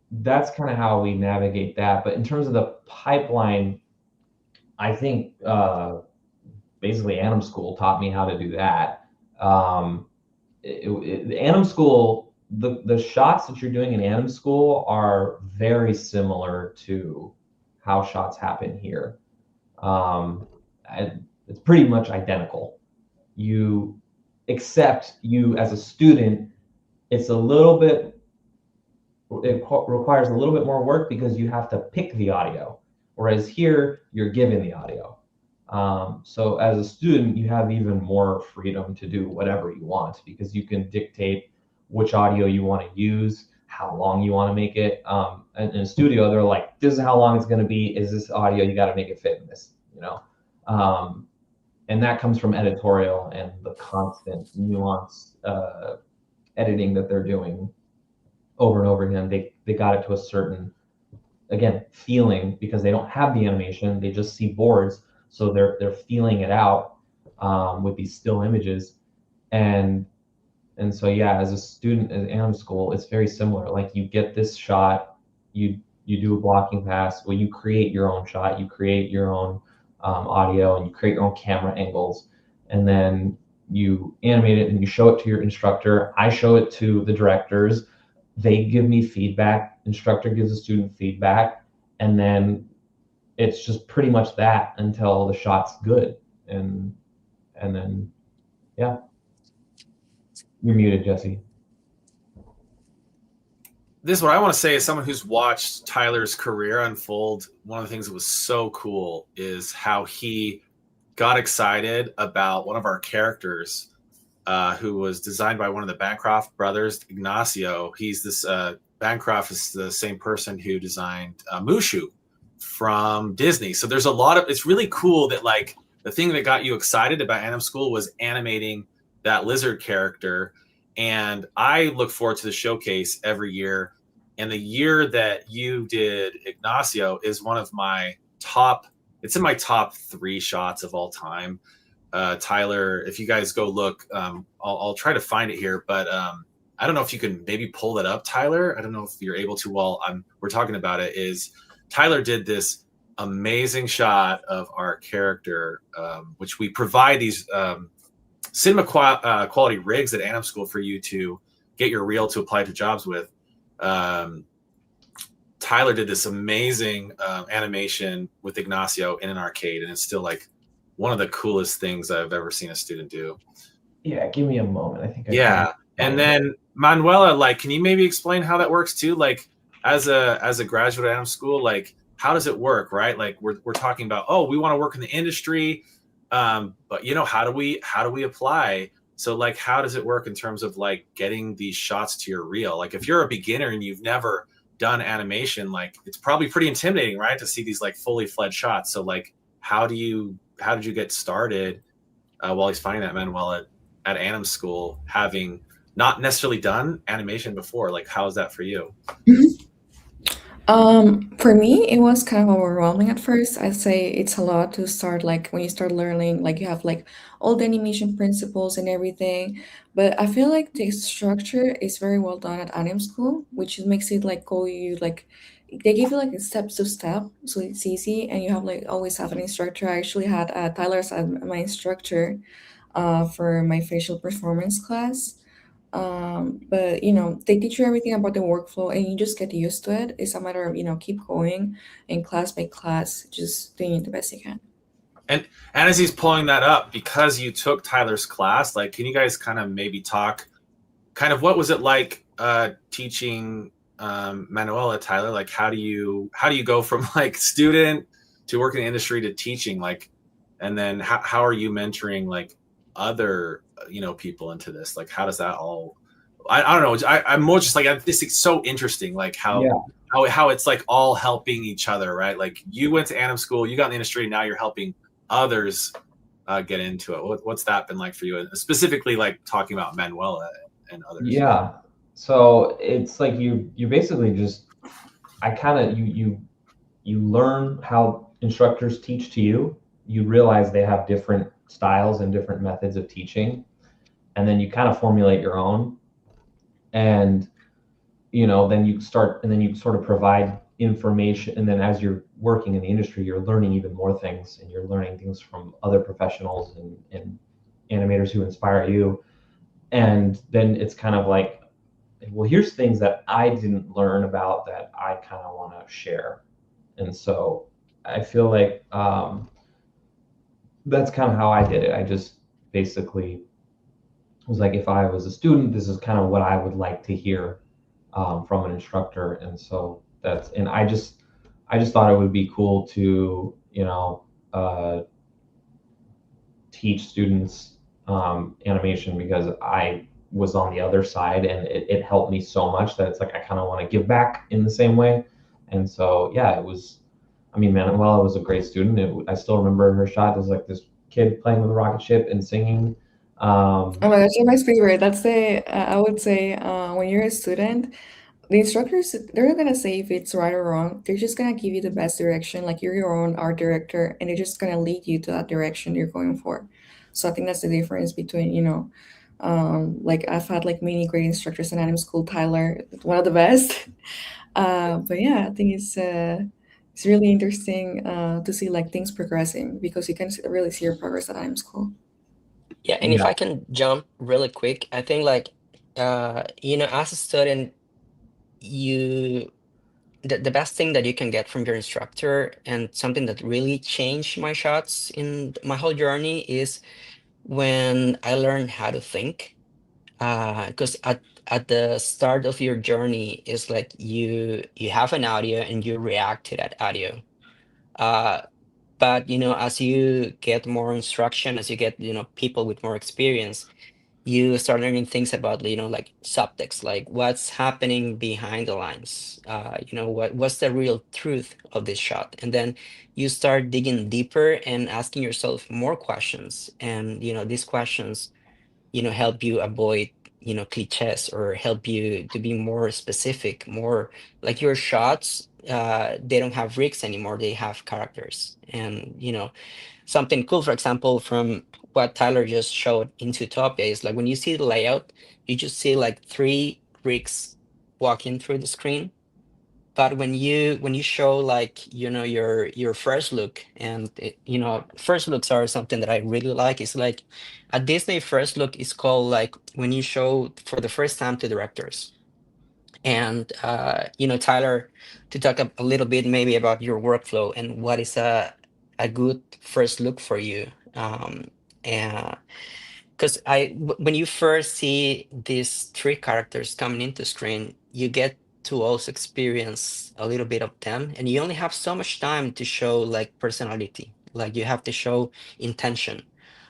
that's kind of how we navigate that. But in terms of the pipeline, I think basically AnimSchool taught me how to do that. The AnimSchool the shots that you're doing in AnimSchool are very similar to how shots happen here. It's pretty much identical. Except you as a student, it's a little bit, it requires a little bit more work because you have to pick the audio, whereas here you're given the audio. So as a student, you have even more freedom to do whatever you want because you can dictate which audio you want to use, how long you want to make it. In a studio, they're like, this is how long it's going to be. Is this audio? You got to make it fit in this, you know? And that comes from editorial and the constant nuance editing that they're doing over and over again. They got it to a certain, again, feeling because they don't have the animation. They just see boards. So they're feeling it out with these still images. And so, yeah, as a student at AnimSchool, it's very similar. Like you get this shot, you do a blocking pass, well, you create your own shot, you create your own audio, and you create your own camera angles. And then you animate it and you show it to your instructor. I show it to the directors. They give me feedback. Instructor gives the student feedback. And then it's just pretty much that until the shot's good. And then, yeah. You're muted, Jesse. This is what I want to say as someone who's watched Tyler's career unfold. One of the things that was so cool is how he got excited about one of our characters who was designed by one of the Bancroft brothers, Ignacio. He's this, Bancroft is the same person who designed Mushu from Disney. So there's a lot of, it's really cool that like the thing that got you excited about AnimSchool was animating that lizard character. And I look forward to the showcase every year. And the year that you did Ignacio is one of my top, it's in my top 3 shots of all time. Tyler, if you guys go look, I'll try to find it here, but I don't know if you can maybe pull that up, Tyler. I don't know if you're able to while we're talking about it. Is Tyler did this amazing shot of our character, which we provide these cinema quality rigs at AnimSchool for you to get your reel to apply to jobs with. Tyler did this amazing animation with Ignacio in an arcade, and it's still like one of the coolest things I've ever seen a student do. Yeah, give me a moment. I think. Yeah, and then Manuela, like, can you maybe explain how that works too? Like, as a graduate at AnimSchool, like, how does it work, right? Like, we're talking about, oh, we want to work in the industry. But you know, how do we apply? So like, how does it work in terms of like getting these shots to your reel? Like if you're a beginner and you've never done animation, like it's probably pretty intimidating, right? To see these like fully fledged shots. So like, how did you get started while he's finding that Manuel at AnimSchool, having not necessarily done animation before? Like, how is that for you? For me, it was kind of overwhelming at first. I'd say it's a lot to start, like when you start learning, like you have like all the animation principles and everything. But I feel like the structure is very well done at AnimSchool, which makes it like they give you like a step to step, so it's easy, and you have like always have an instructor. I actually had Tyler as my instructor for my facial performance class. But they teach you everything about the workflow and you just get used to it. It's a matter of keep going and class by class, just doing it the best you can. And as he's pulling that up, because you took Tyler's class, like, can you guys kind of maybe talk kind of what was it like teaching Manuela, Tyler? Like, how do you go from like student to work in the industry to teaching, like, and then how are you mentoring like other people into this? Like, how does that all, I don't know, I'm more just like, this is so interesting, like how it's like all helping each other, right? Like you went to AnimSchool, you got in the industry, now you're helping others get into it. What's that been like for you, and specifically like talking about Manuela and others? Yeah, so it's like you basically just, you learn how instructors teach to you. You realize they have different styles and different methods of teaching, and then you kind of formulate your own, and then you sort of provide information, and then as you're working in the industry, you're learning even more things, and you're learning things from other professionals and animators who inspire you, and then it's kind of like well, here's things that I didn't learn about that I kind of want to share. And so I feel like that's kind of how I did it. I just basically was like, if I was a student, this is kind of what I would like to hear from an instructor. And so and I just thought it would be cool to, teach students animation, because I was on the other side, and it helped me so much that it's like I kind of want to give back in the same way. And so yeah, it was. I mean, Manuela was a great student. I still remember her shot. There's like this kid playing with a rocket ship and singing. Oh my gosh, that's my favorite. That's I would say, when you're a student, the instructors, they're not gonna say if it's right or wrong. They're just gonna give you the best direction. Like, you're your own art director, and they're just gonna lead you to that direction you're going for. So I think that's the difference between, like, I've had like many great instructors in AnimSchool. Tyler, one of the best. But yeah, I think it's really interesting to see like things progressing, because you can really see your progress at AnimSchool. Yeah, and if Yeah, I can jump really quick, I think like as a student, you the best thing that you can get from your instructor, and something that really changed my shots in my whole journey, is when I learned how to think. Because at the start of your journey is like you have an audio and you react to that audio. Uh, but as you get more instruction, as you get people with more experience, you start learning things about like subtext, like what's happening behind the lines. What's the real truth of this shot, and then you start digging deeper and asking yourself more questions, and these questions help you avoid cliches, or help you to be more specific, more like your shots. They don't have rigs anymore, they have characters. And something cool, for example, from what Tyler just showed in Zootopia, is like when you see the layout, you just see like three rigs walking through the screen. But when you show like your first look, and first looks are something that I really like. It's like a Disney first look is called like when you show for the first time to directors. And Tyler, to talk a little bit maybe about your workflow and what is a good first look for you. And because when you first see these three characters coming into screen, you get to also experience a little bit of them, and you only have so much time to show like personality, like you have to show intention.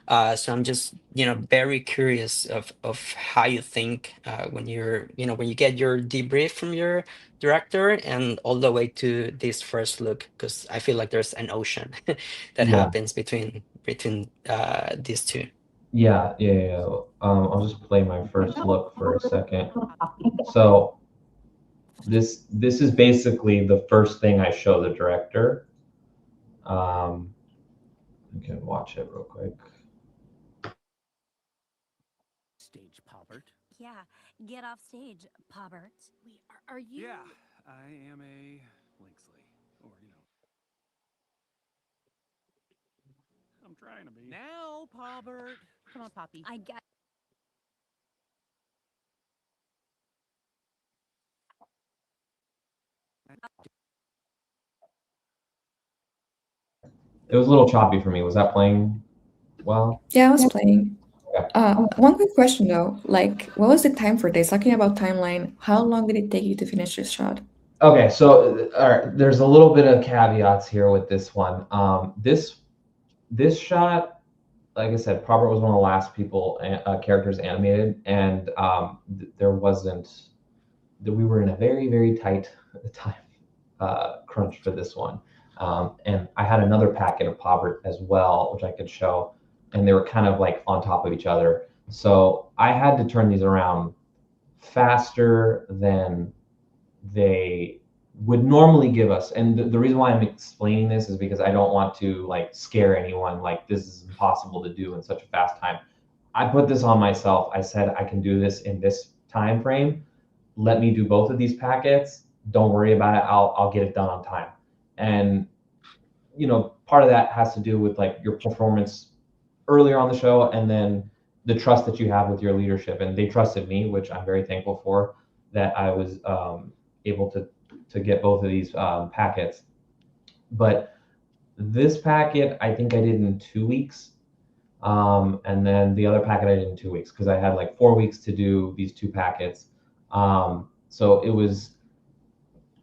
So I'm just very curious of how you think when when you get your debrief from your director and all the way to this first look, because I feel like there's an ocean that yeah, happens between these two. yeah. I'll just play my first look for a second. So this is basically the first thing I show the director. You can watch it real quick. Stage Poppert. Yeah, get off stage, Pobbert. Wait, are you? Yeah, I am a Lynxley, or I'm trying to be. Now, Pobbert. Come on, Poppy. I got. It was a little choppy for me. Was that playing well? Yeah, I was playing. Okay. One quick question though, like, what was the time for this? Talking about timeline, how long did it take you to finish this shot? Okay, so all right, there's a little bit of caveats here with this one. This shot, like I said, Robert was one of the last people characters animated, and there wasn't. We were in a very tight time crunch for this one, and I had another packet of Pobbert as well, which I could show, and they were kind of like on top of each other. So I had to turn these around faster than they would normally give us. And the reason why I'm explaining this is because I don't want to like scare anyone, like this is impossible to do in such a fast time. I put this on myself. I said I can do this in this time frame. Let me do both of these packets. Don't worry about it. I'll get it done on time. And part of that has to do with like your performance earlier on the show, and then the trust that you have with your leadership. And they trusted me, which I'm very thankful for. that I was able to get both of these packets. But this packet, I think I did in 2 weeks. And then the other packet I did in 2 weeks because I had like 4 weeks to do these two packets. So it was,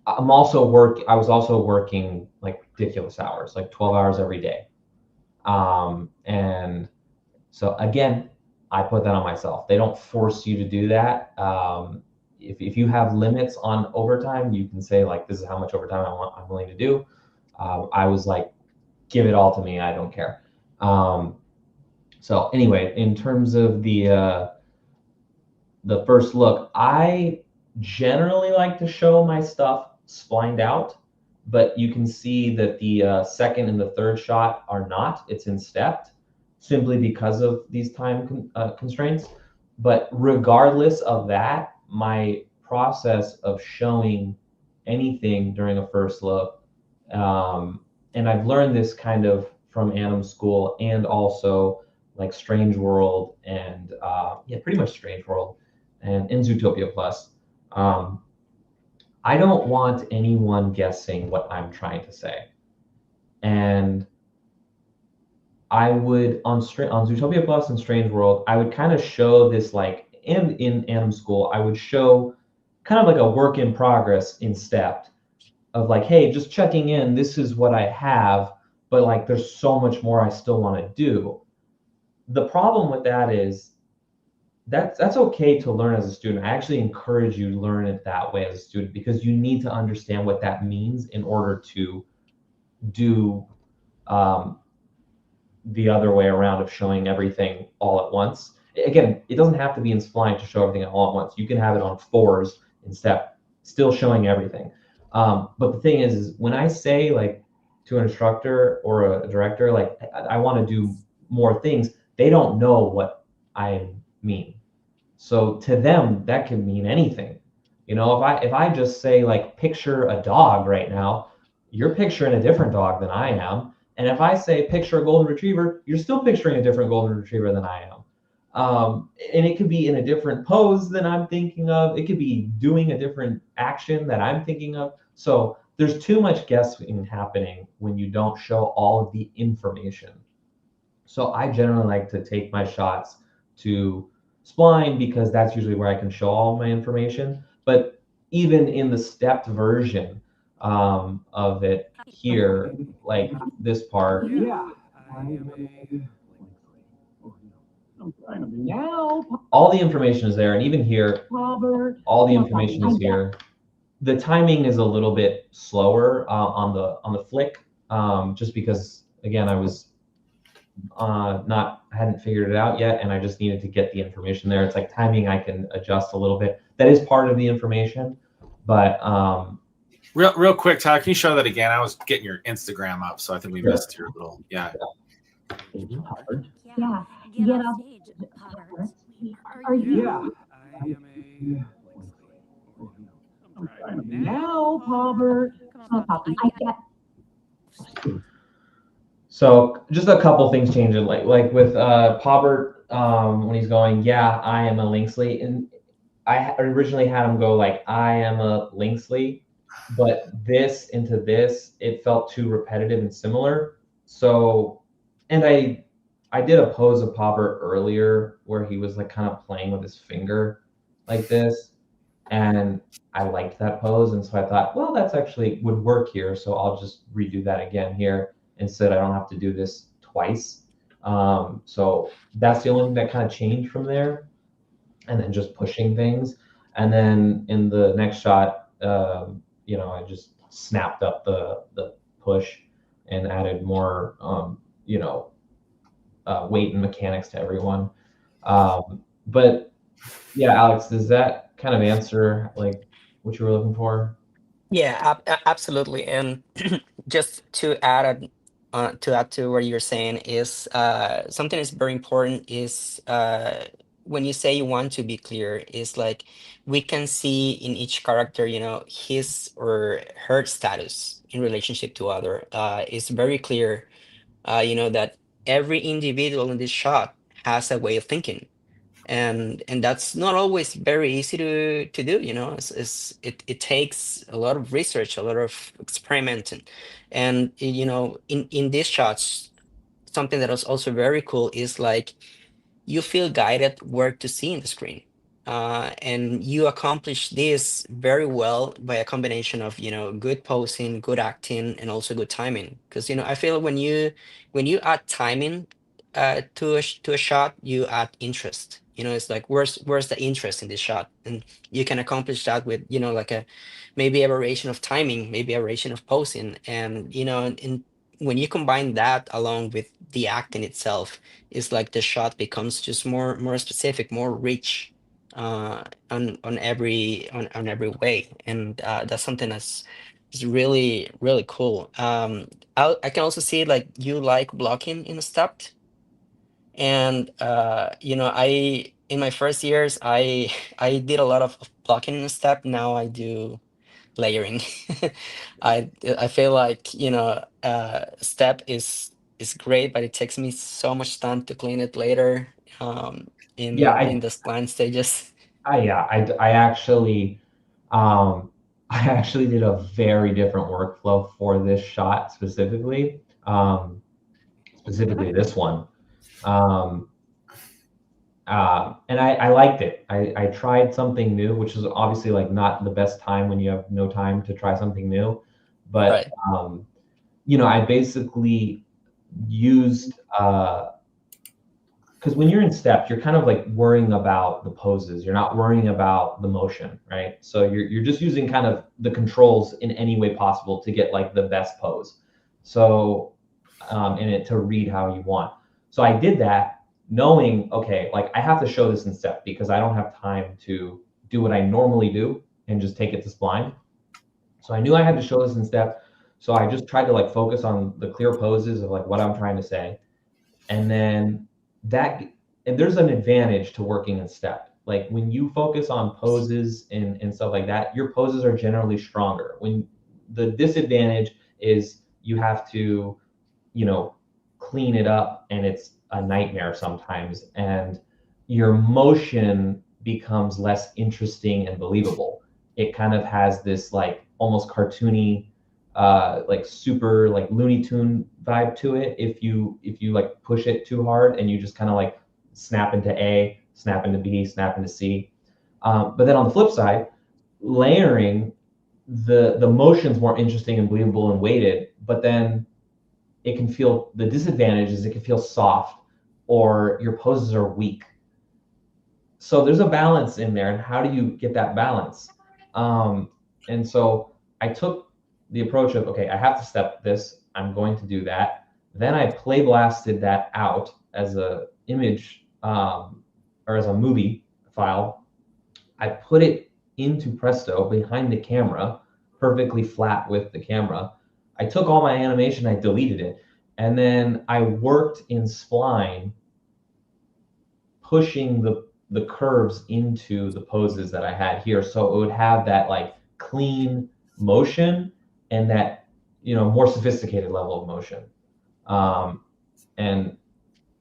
I was also working like ridiculous hours, like 12 hours every day. And so again, I put that on myself. They don't force you to do that. If you have limits on overtime, you can say like, this is how much overtime I'm willing to do. I was like, give it all to me. I don't care. So anyway, in terms of the first look, I generally like to show my stuff splined out, but you can see that the second and the third shot are not. It's in stepped, simply because of these time constraints. But regardless of that, my process of showing anything during a first look, and I've learned this kind of from AnimSchool and also like Strange World and yeah, pretty much Strange World and in Zootopia Plus. I don't want anyone guessing what I'm trying to say. And I would on Zootopia Plus and Strange World, I would kind of show this like, and in AnimSchool, I would show kind of like a work in progress in stepped of like, hey, just checking in, this is what I have, but like there's so much more I still want to do. The problem with that is that's okay to learn as a student. I actually encourage you to learn it that way as a student because you need to understand what that means in order to do the other way around of showing everything all at once. Again, it doesn't have to be in spline to show everything all at once. You can have it on fours in step, still showing everything. But the thing is when I say like to an instructor or a director, like I want to do more things, they don't know what I mean. So to them, that could mean anything. You know, if I just say like picture a dog right now, you're picturing a different dog than I am. And if I say picture a golden retriever, you're still picturing a different golden retriever than I am. And it could be in a different pose than I'm thinking of. It could be doing a different action that I'm thinking of. So there's too much guessing happening when you don't show all of the information. So I generally like to take my shots to spline because that's usually where I can show all my information. But even in the stepped version of it here, like this part, Yeah, I am a. I'm trying to be. Now, all the information is there. And even here, Robert. all the information is here. The timing is a little bit slower on the flick, just because again I hadn't figured it out yet, and I just needed to get the information there. It's like timing I can adjust a little bit. That is part of the information, but real quick, Todd, can you show that again? I was getting your Instagram up, so I think we missed your little Yeah, get off stage, Robert. Are you? Yeah, I am a. I'm trying to be. Now, Robert. I get. so just a couple things changing, like with Pobbert, when he's going, yeah, I am a Lynxley, and I originally had him go like, I am a Lynxley, but this into this, it felt too repetitive and similar. So, and I did a pose of Pobbert earlier where he was like kind of playing with his finger like this, and I liked that pose, and so I thought, well, that's actually would work here, so I'll just redo that again here. Instead, I don't have to do this twice. So that's the only thing that kind of changed from there. And then just pushing things. And then in the next shot, you know, I just snapped up the push and added more, you know, weight and mechanics to everyone. But yeah, Alex, does that kind of answer like what you were looking for? Yeah, absolutely. And just to add to what you're saying is something that's very important is when you say you want to be clear, is like we can see in each character, you know, his or her status in relationship to other. It's very clear, you know, that every individual in this shot has a way of thinking. and that's not always very easy to do. It takes a lot of research, a lot of experimenting, and in these shots, something that was also very cool is like you feel guided where to see in the screen. And you accomplish this very well by a combination of, good posing, good acting, and also good timing. Because, I feel when you add timing to a shot, you add interest. It's like where's the interest in this shot? And you can accomplish that with, like maybe a variation of timing, maybe a variation of posing. And, and when you combine that along with the acting itself, it's like the shot becomes just more specific, more rich on every way, and that's something that's is really really cool. I can also see like you like blocking in stepped, and I in my first years I did a lot of blocking in step. Now I do layering. I feel like step is great, but it takes me so much time to clean it later Yeah, in the spline stages. I actually um, I actually did a very different workflow for this shot specifically, specifically this one. Um, and I liked it. I tried something new, which is obviously like not the best time when you have no time to try something new. But Right. I basically used because when you're in step, you're kind of like worrying about the poses. You're not worrying about the motion, right? So you're just using kind of the controls in any way possible to get like the best pose. So in it to read how you want. So I did that knowing, okay, like I have to show this in step because I don't have time to do what I normally do and just take it to spline. So I knew I had to show this in step. So I just tried to like focus on the clear poses of like what I'm trying to say. And then that, and there's an advantage to working in step. Like when you focus on poses and stuff like that, your poses are generally stronger. When the disadvantage is you have to, clean it up and it's a nightmare sometimes. And your motion becomes less interesting and believable. It kind of has this like almost cartoony, like super like Looney Tune vibe to it. If you like push it too hard and you just kind of like snap into A, snap into B, snap into C. But then on the flip side, layering the motion's more interesting and believable and weighted, but then the disadvantage is it can feel soft or your poses are weak. So there's a balance in there, and how do you get that balance? And so I took the approach of, okay, I have to step this, I'm going to do that. Then I play blasted that out as a image or as a movie file. I put it into Presto behind the camera, perfectly flat with the camera. I took all my animation, I deleted it, and then I worked in Spline, pushing the curves into the poses that I had here, so it would have that like clean motion and that more sophisticated level of motion. And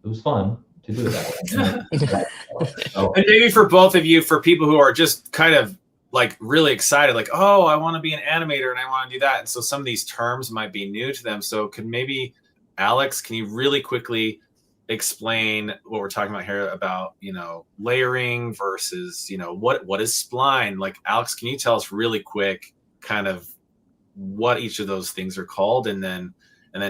it was fun to do it that way. So, And maybe for both of you, for people who are just kind of like really excited, like, oh, I want to be an animator and I want to do that. And so some of these terms might be new to them. So could maybe, Alex, can you really quickly explain what we're talking about here about, layering versus, what is spline? Like, Alex, can you tell us really quick kind of what each of those things are called? And then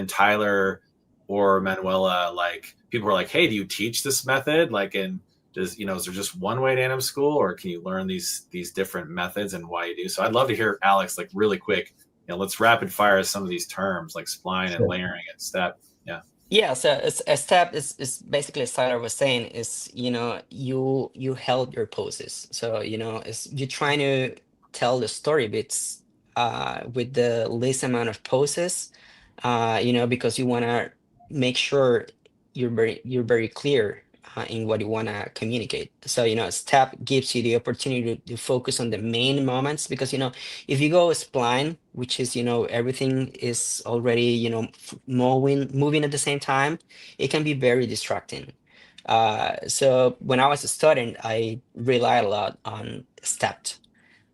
Tyler or Manuela, like, people are like, hey, do you teach this method? Like, is there just one way to AnimSchool, or can you learn these different methods and why you do? So I'd love to hear, Alex, like really quick, let's rapid fire some of these terms like spline and layering and step. Yeah. Yeah, so a step is basically, as Tyler was saying, is you held your poses. So is you're trying to tell the story bits with the least amount of poses, because you want to make sure you're very clear in what you want to communicate. So step gives you the opportunity to focus on the main moments, because if you go spline, which is everything is already moving at the same time, it can be very distracting. So when I was a student, I relied a lot on stepped.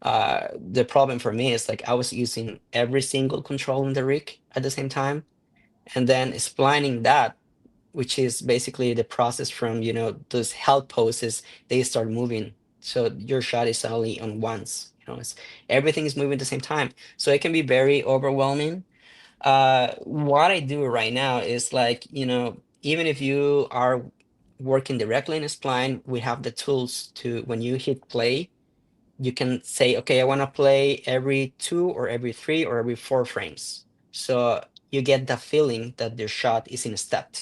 The problem for me is like I was using every single control in the rig at the same time, and then splining that, which is basically the process from, you know, those held poses, they start moving. So your shot is only on once, you know, everything is moving at the same time. So it can be very overwhelming. What I do right now is like, you know, even if you are working directly in a spline, we have the tools to, when you hit play, you can say, okay, I want to play every 2 or every 3 or every 4 frames. So you get the feeling that the shot is in a step.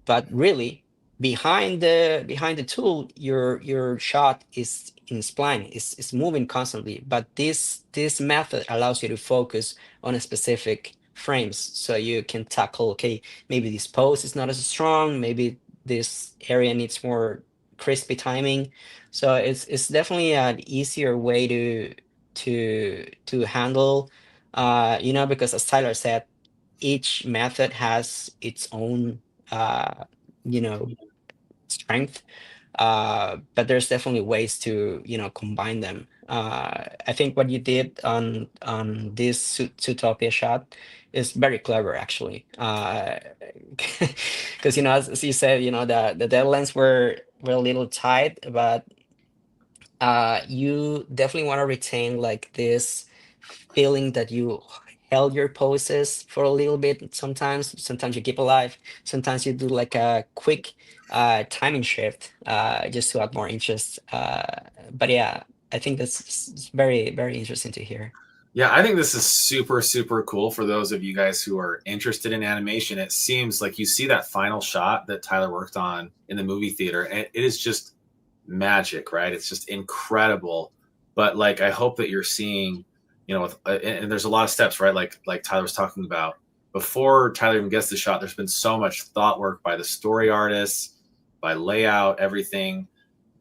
But really, behind the tool, your shot is in spline, is moving constantly. But this method allows you to focus on a specific frames, so you can tackle, okay, maybe this pose is not as strong, maybe this area needs more crispy timing. So it's definitely an easier way to handle, you know, because as Tyler said, each method has its own you know, strength, but there's definitely ways to, you know, combine them. I think what you did on this Zootopia shot is very clever, actually, because you know, as you said, you know, the deadlines were a little tight, but you definitely want to retain like this feeling that you held your poses for a little bit. Sometimes you keep alive, sometimes you do like a quick timing shift just to add more interest. But yeah, I think that's very, very interesting to hear. Yeah, I think this is super, super cool for those of you guys who are interested in animation. It seems like you see that final shot that Tyler worked on in the movie theater, and it is just magic, right? It's just incredible. But like, I hope that you're seeing, you know, and there's a lot of steps, right? Like Tyler was talking about before Tyler even gets the shot. There's been so much thought work by the story artists, by layout, everything.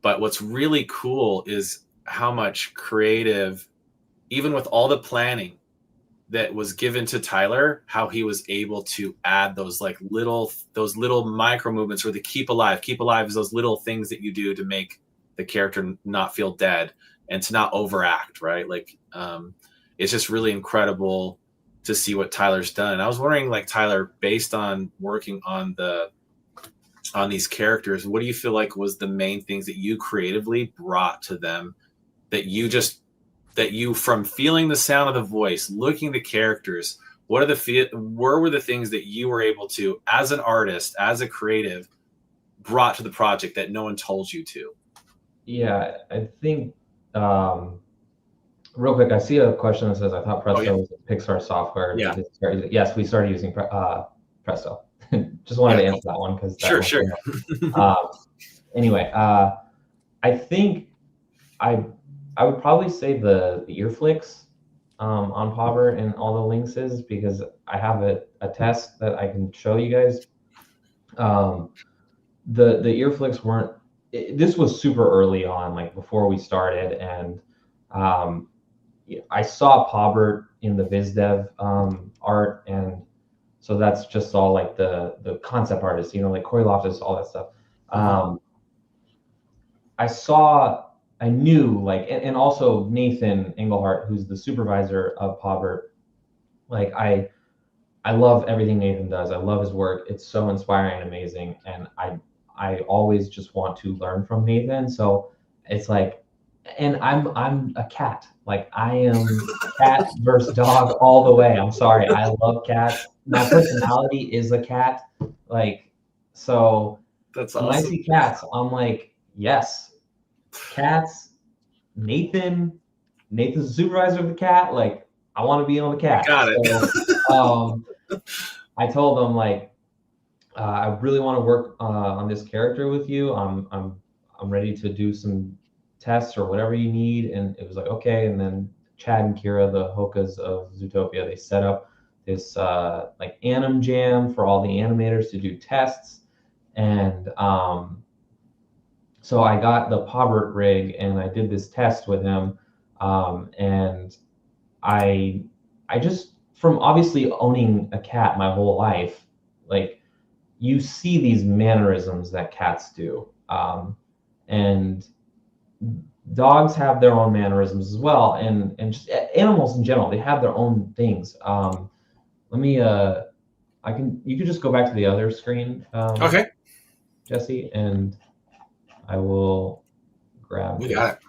But what's really cool is how much creative, even with all the planning that was given to Tyler, how he was able to add those little micro movements, or the keep alive. Keep alive is those little things that you do to make the character not feel dead and to not overact, right? Like, it's just really incredible to see what Tyler's done. And I was wondering, like, Tyler, based on working on these characters, what do you feel like was the main things that you creatively brought to them, that you, from feeling the sound of the voice, looking at the characters, where were the things that you were able to, as an artist, as a creative, brought to the project that no one told you to? Yeah, I think real quick, I see a question that says, I thought Presto was a Pixar software. Yeah. Did they start using? Yes, we started using Presto. Just wanted to answer that one because Sure. Anyway, I think I would probably say the ear flicks on Pobber and all the Lynxes, because I have a test that I can show you guys. The ear flicks weren't. This was super early on, like before we started, and I saw Pobber in the VizDev art, and so that's just all like the concept artists, you know, like Corey Loftus, all that stuff. I knew, like, and also Nathan Engelhart, who's the supervisor of Pobber. Like, I love everything Nathan does. I love his work. It's so inspiring and amazing, and I always just want to learn from Nathan. So it's like, and I'm a cat. Like, I am cat versus dog all the way. I'm sorry. I love cats. My personality is a cat. Like, so That's when I awesome. see cats, I'm like, yes, cats. Nathan's the supervisor of the cat. Like, I want to be on the cat. Got it. So, I told them, like, I really want to work on this character with you. I'm ready to do some tests or whatever you need. And it was like, okay. And then Chad and Kira, the Hokas of Zootopia, they set up this like Anim Jam for all the animators to do tests. And so I got the Pobert rig and I did this test with him. And I just, from obviously owning a cat my whole life, like, you see these mannerisms that cats do, and dogs have their own mannerisms as well, and just animals in general, they have their own things. Let me you can just go back to the other screen, Okay. Jesse, and I will grab We this got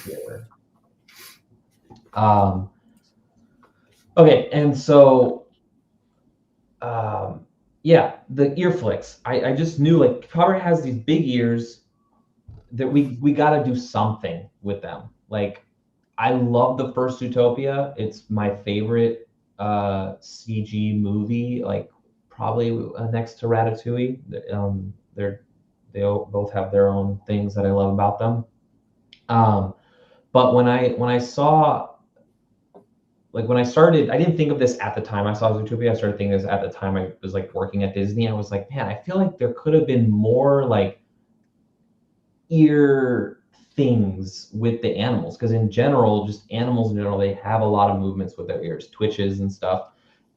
here. Okay, and so yeah, the ear flicks. I just knew, like, Robert has these big ears that we got to do something with them. Like, I love the first Zootopia. It's my favorite CG movie, like probably next to Ratatouille. Both have their own things that I love about them. But when I saw, like, when I started, I didn't think of this at the time I saw Zootopia. I started thinking this at the time I was like working at Disney. I was like, man, I feel like there could have been more like ear things with the animals, because in general, just animals in general, they have a lot of movements with their ears, twitches and stuff.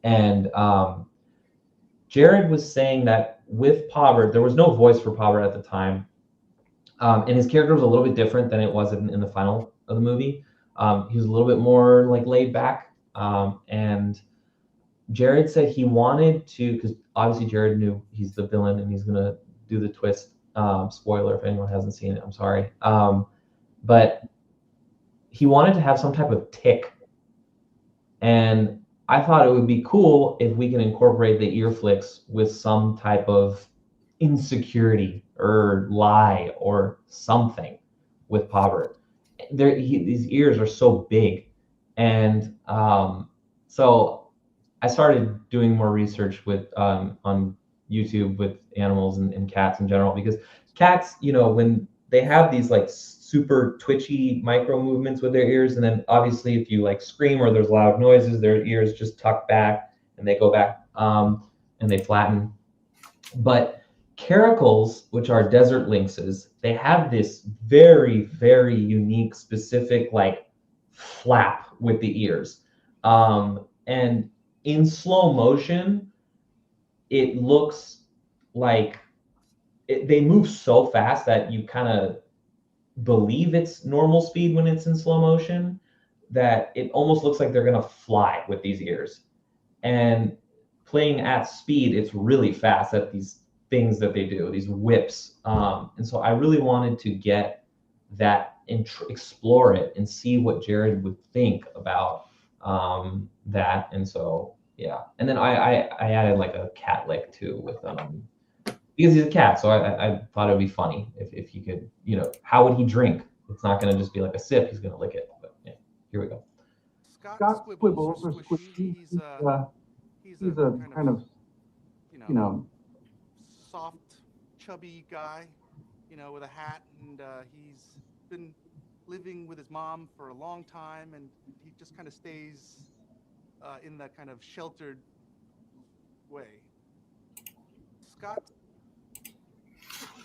And Jared was saying that with Pobbert, there was no voice for Pobbert at the time, and his character was a little bit different than it was in the final of the movie. He was a little bit more like laid back, and Jared said he wanted to, because obviously Jared knew he's the villain and he's gonna do the twist. Spoiler if anyone hasn't seen it, I'm sorry. But he wanted to have some type of tick, and I thought it would be cool if we can incorporate the ear flicks with some type of insecurity or lie or something with Pobbert. These ears are so big, and so I started doing more research with on YouTube with animals and cats in general, because cats, when they have these like super twitchy micro movements with their ears, and then obviously if you like scream or there's loud noises, their ears just tuck back and they go back, and they flatten. But caracals, which are desert lynxes, they have this very, very unique, specific like flap with the ears, and in slow motion, it looks like they move so fast that you kind of believe it's normal speed when it's in slow motion, that it almost looks like they're going to fly with these ears. And playing at speed, it's really fast at these things that they do, these whips. And so I really wanted to get that and explore it and see what Jared would think about that. And so, yeah. And then I added like a cat lick too with because he's a cat, so I thought it would be funny if you could, how would he drink? It's not going to just be like a sip; he's going to lick it. But yeah, here we go. Scott Squibbles or Squishy, he's a kind of, soft, chubby guy, with a hat, and he's been living with his mom for a long time, and he just kind of stays in that kind of sheltered way. Scott.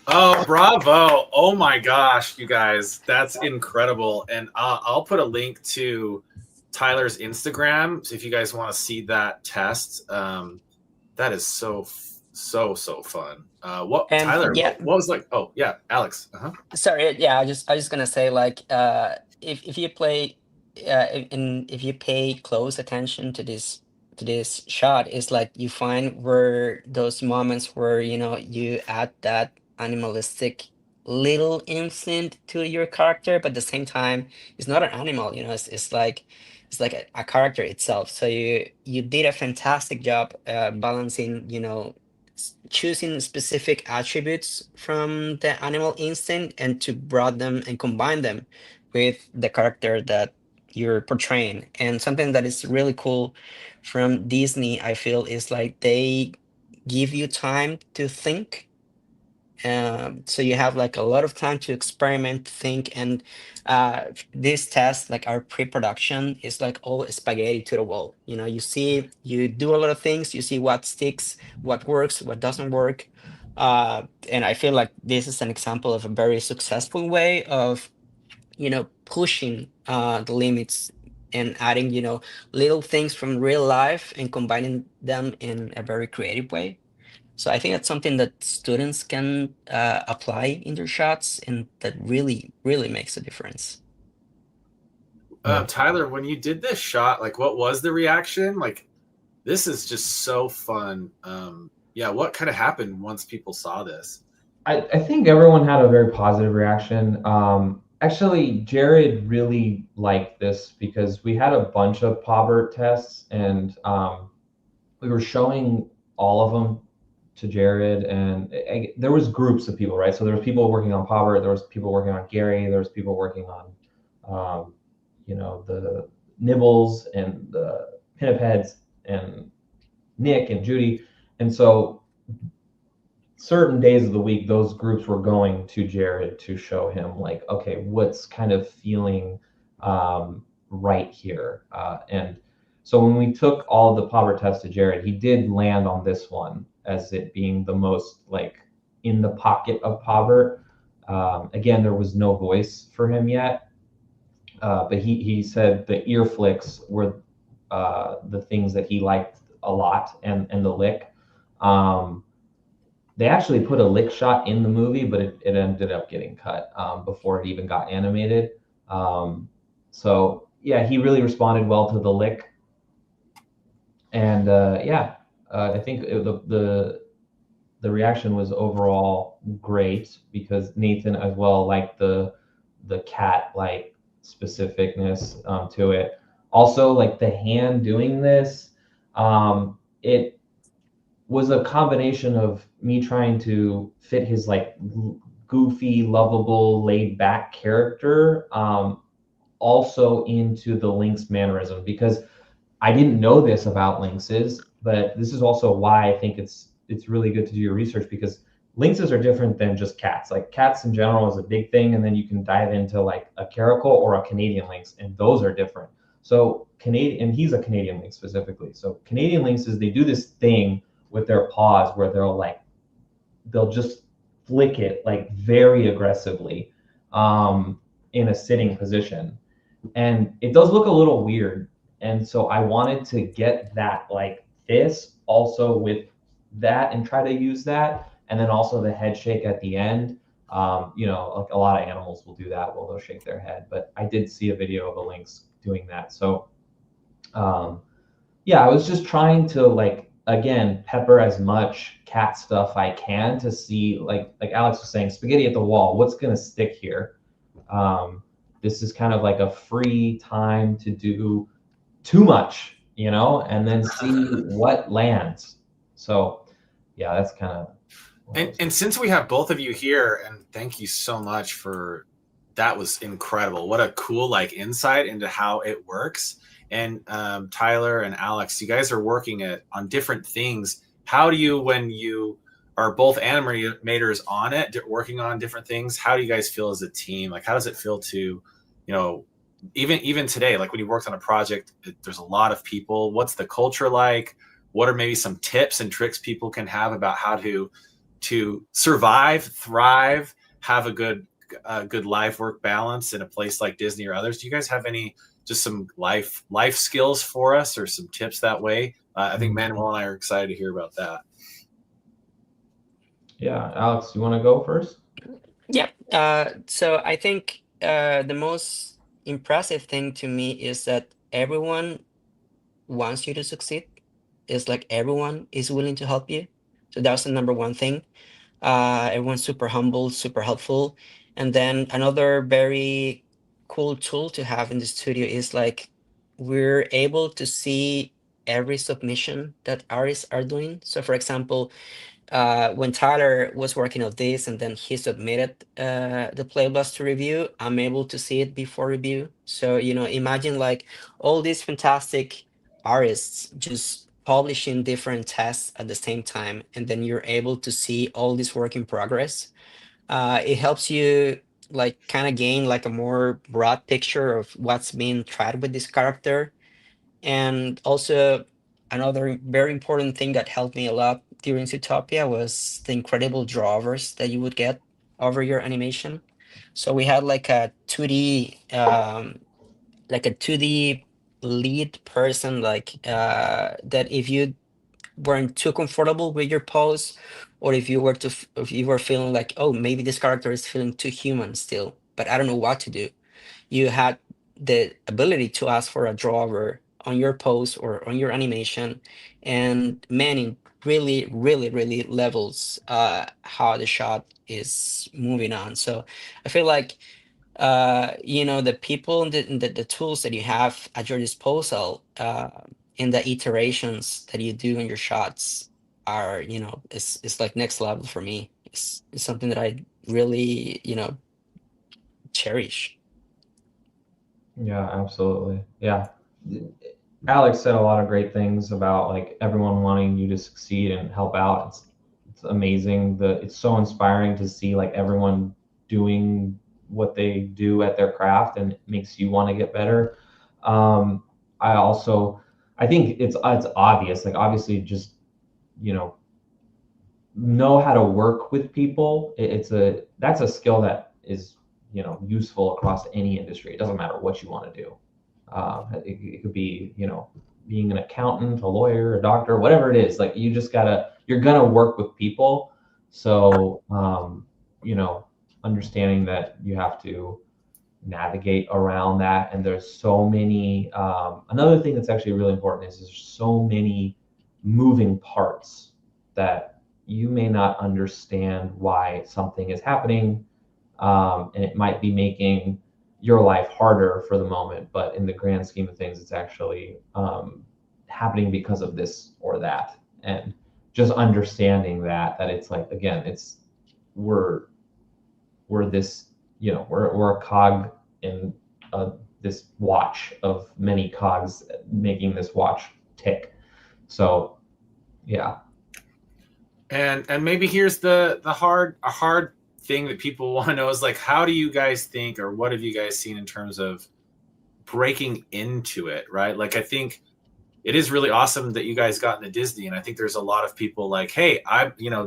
Oh, bravo. Oh my gosh, you guys. That's incredible. And I'll put a link to Tyler's Instagram. So if you guys want to see that test, that is so fun. Tyler, Yeah. what was like? Oh yeah, Alex. Sorry, yeah, I was gonna say, like, if you play, if you pay close attention to this shot, it's like you find where those moments where you add that animalistic little instinct to your character, but at the same time, it's not an animal. It's like a character itself. So you did a fantastic job balancing, choosing specific attributes from the animal instinct and to brought them and combine them with the character that you're portraying. And something that is really cool from Disney, I feel, is like they give you time to think. So you have like a lot of time to experiment, think, and this test, like our pre-production, is like all spaghetti to the wall. You do a lot of things, you see what sticks, what works, what doesn't work. And I feel like this is an example of a very successful way of, pushing the limits and adding, little things from real life and combining them in a very creative way. So I think that's something that students can apply in their shots, and that really, really makes a difference. Tyler, when you did this shot, like, what was the reaction? Like, this is just so fun. Yeah, what kind of happened once people saw this? I think everyone had a very positive reaction. Actually, Jared really liked this because we had a bunch of Pobert tests, and we were showing all of them to Jared, and there was groups of people, right? So there was people working on Pobert, there was people working on Gary, there was people working on, the Nibbles and the Pinnipeds and Nick and Judy, and so certain days of the week, those groups were going to Jared to show him, like, okay, what's kind of feeling right here. And so when we took all the Pobert tests to Jared, he did land on this one as it being the most like in the pocket of Pobert. Again, there was no voice for him yet, but he said the ear flicks were the things that he liked a lot, and the lick. They actually put a lick shot in the movie, but it ended up getting cut before it even got animated. So yeah, he really responded well to the lick, and I think the reaction was overall great because Nathan as well liked the cat like specificness to it. Also, like the hand doing this, it was a combination of me trying to fit his like goofy, lovable, laid back character also into the Lynx mannerism, because I didn't know this about lynxes, but this is also why I think it's really good to do your research, because lynxes are different than just cats. Like cats in general is a big thing, and then you can dive into like a caracal or a Canadian lynx, and those are different. So Canadian, and he's a Canadian lynx specifically. So Canadian lynxes, they do this thing with their paws where they'll just flick it like very aggressively in a sitting position, and it does look a little weird. And so I wanted to get that like this also with that and try to use that, and then also the head shake at the end. Like a lot of animals will do that, they'll shake their head, but I did see a video of a lynx doing that. So I was just trying to like again pepper as much cat stuff I can to see, like Alex was saying, spaghetti at the wall, what's gonna stick here. This is kind of like a free time to do too much, and then see what lands. So yeah, that's kind of and since we have both of you here, and thank you so much for that, was incredible. What a cool like insight into how it works. And Tyler and Alex, you guys are working on different things. How do you, when you are both animators on it, working on different things, how do you guys feel as a team? Like, how does it feel to, even today, like when you worked on a project, there's a lot of people. What's the culture like? What are maybe some tips and tricks people can have about how to survive, thrive, have a good life work balance in a place like Disney or others? Do you guys have any just some life skills for us, or some tips that way? I think Manuel and I are excited to hear about that. Yeah, Alex, you want to go first? Yep. So I think the most impressive thing to me is that everyone wants you to succeed. It's like everyone is willing to help you. So that's the number one thing. Everyone's super humble, super helpful. And then another very cool tool to have in the studio is like we're able to see every submission that artists are doing. So for example, when Tyler was working on this and then he submitted the playlist to review, I'm able to see it before review. So, imagine like all these fantastic artists just publishing different tests at the same time, and then you're able to see all this work in progress. It helps you like kind of gain like a more broad picture of what's being tried with this character. And also, another very important thing that helped me a lot during Zootopia was the incredible drawovers that you would get over your animation. So we had like a 2D, lead person, like that if you weren't too comfortable with your pose, or if you were if you were feeling like, oh, maybe this character is feeling too human still, but I don't know what to do, you had the ability to ask for a drawer on your pose or on your animation, and man, it really, really, really levels how the shot is moving on. So I feel like the people and the tools that you have at your disposal, in the iterations that you do in your shots are, it's like next level for me. It's something that I really, cherish. Yeah, absolutely. Yeah. Alex said a lot of great things about like everyone wanting you to succeed and help out. It's amazing. It's so inspiring to see like everyone doing what they do at their craft, and it makes you want to get better. Um, I think it's obvious. Like obviously, just you know how to work with people. That's a skill that is useful across any industry. It doesn't matter what you want to do. It could be being an accountant, a lawyer, a doctor, whatever it is. Like you're gonna work with people. So understanding that you have to navigate around that, and there's so many. Another thing that's actually really important is there's so many moving parts that you may not understand why something is happening, and it might be making your life harder for the moment, but in the grand scheme of things, it's actually happening because of this or that. And just understanding that it's like, again, we're this, we're a cog in this watch of many cogs making this watch tick. So yeah. And maybe here's the hard thing that people want to know is like, how do you guys think, or what have you guys seen in terms of breaking into it, right? Like, I think it is really awesome that you guys got into Disney, and I think there's a lot of people like, hey,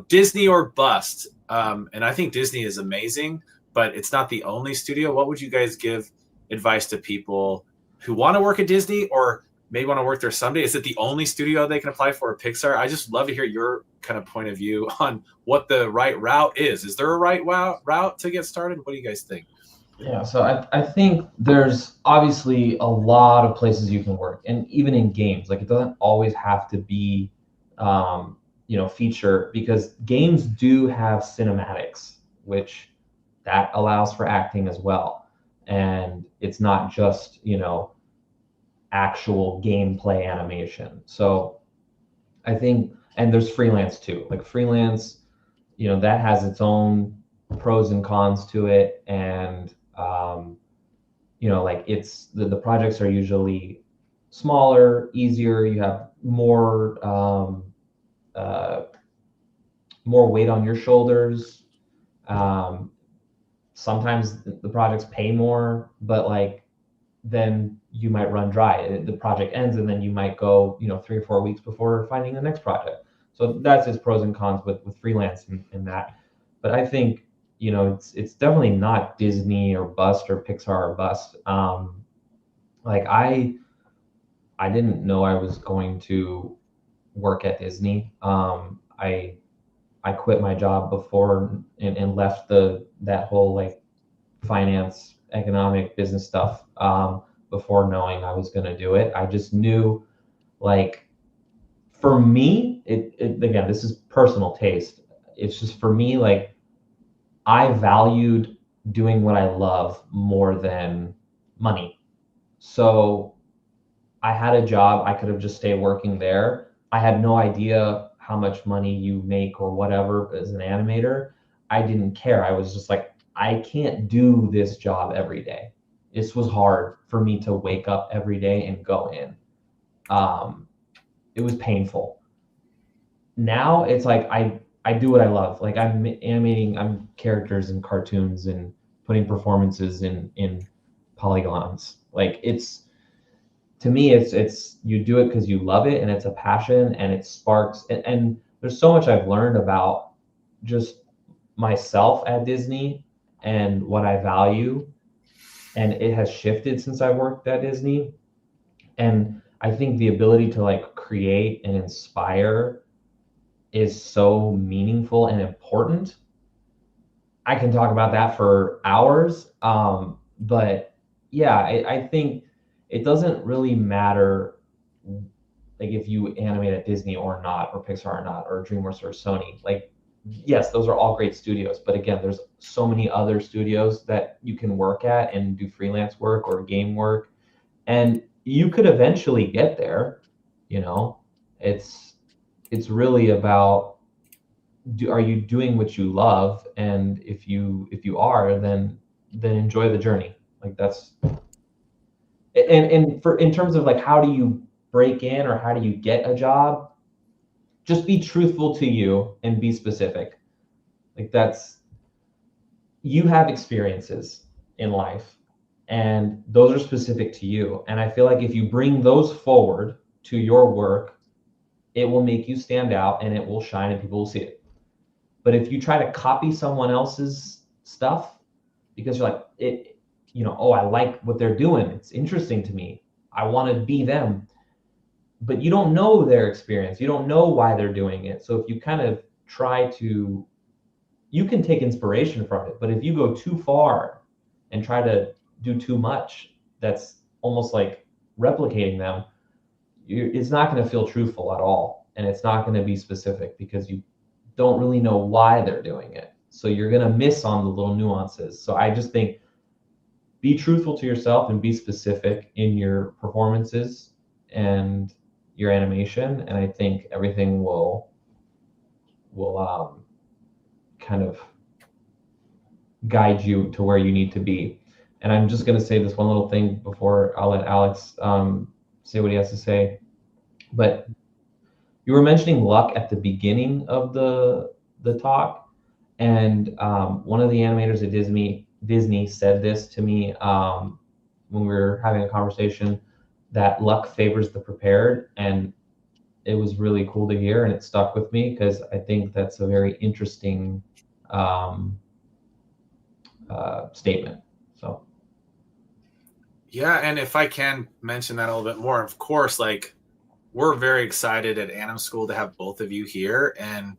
Disney or bust. And I think Disney is amazing, but it's not the only studio. What would you guys give advice to people who want to work at Disney or maybe want to work there someday? Is it the only studio they can apply for at Pixar? I just love to hear your kind of point of view on what the right route is. Is there a right route to get started? What do you guys think? Yeah, so I think there's obviously a lot of places you can work, and even in games, like it doesn't always have to be, feature, because games do have cinematics, which that allows for acting as well, and it's not just actual gameplay animation. So I think, and there's freelance too. Like freelance, that has its own pros and cons to it, and like it's the projects are usually smaller, easier. You have more weight on your shoulders. Sometimes the projects pay more, but like then you might run dry. The project ends, and then you might go 3 or 4 weeks before finding the next project. So that's its pros and cons with freelance and that. But I think it's definitely not Disney or bust or Pixar or bust. Like I didn't know I was going to work at Disney. I quit my job before and left that whole like finance, economic, business stuff before knowing I was going to do it. I just knew, like, for me, it again, this is personal taste. It's just for me, like, I valued doing what I love more than money. So I had a job. I could have just stayed working there. I had no idea how much money you make or whatever as an animator. I didn't care. I was just like, I can't do this job every day. This was hard for me to wake up every day and go in. It was painful. Now it's like I do what I love. Like I'm animating, I'm characters in cartoons and putting performances in polygons. Like to me, it's you do it because you love it and it's a passion and it sparks. And there's so much I've learned about just myself at Disney and what I value, and it has shifted since I worked at Disney. And I think the ability to like create and inspire is so meaningful and important. I can talk about that for hours. But yeah, I think it doesn't really matter like if you animate at Disney or not, or Pixar or not, or DreamWorks or Sony. Like, yes, those are all great studios, but again, there's so many other studios that you can work at and do freelance work or game work, and you could eventually get there. You know, it's really about, are you doing what you love? And if you are, then enjoy the journey. Like that's, and for in terms of like how do you break in or how do you get a job, just be truthful to you and be specific. Like that's, you have experiences in life and those are specific to you. And I feel like if you bring those forward to your work, it will make you stand out and it will shine and people will see it. But if you try to copy someone else's stuff because you're like, it, you know, oh, I like what they're doing, it's interesting to me, I want to be them, but you don't know their experience, you don't know why they're doing it. So if you kind of try to, you can take inspiration from it, but if you go too far and try to do too much, that's almost like replicating them, it's not going to feel truthful at all, and it's not going to be specific because you don't really know why they're doing it. So you're going to miss on the little nuances. So I just think be truthful to yourself and be specific in your performances and your animation, and I think everything will kind of guide you to where you need to be. And I'm just going to say this one little thing before I'll let Alex say what he has to say. But you were mentioning luck at the beginning of the talk, and one of the animators at Disney said this to me when we were having a conversation, that luck favors the prepared, and it was really cool to hear, and it stuck with me because I think that's a very interesting statement. So yeah, and if I can mention that a little bit more, of course, like we're very excited at AnimSchool to have both of you here, and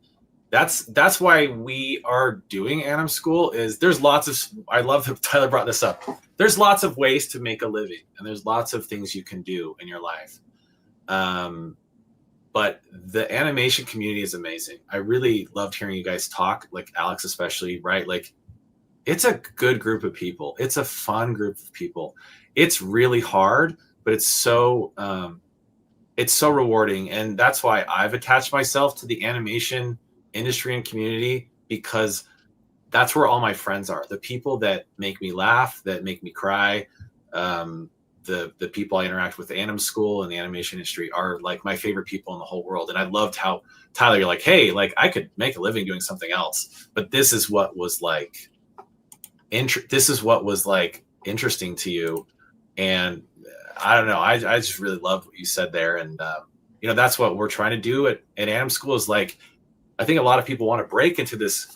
that's why we are doing AnimSchool. Is there's lots of, I love that Tyler brought this up, there's lots of ways to make a living and there's lots of things you can do in your life, but the animation community is amazing. I really loved hearing you guys talk, like Alex especially, right? Like it's a good group of people, it's a fun group of people, it's really hard, but it's so rewarding. And that's why I've attached myself to the animation industry and community, because that's where all my friends are. The people that make me laugh, that make me cry, the people I interact with, the AnimSchool and the animation industry are like my favorite people in the whole world. And I loved how, Tyler, you're like, hey, like I could make a living doing something else, but this is what was like, interesting to you. And I don't know, I just really love what you said there. And you know, that's what we're trying to do at AnimSchool, is like, I think a lot of people want to break into this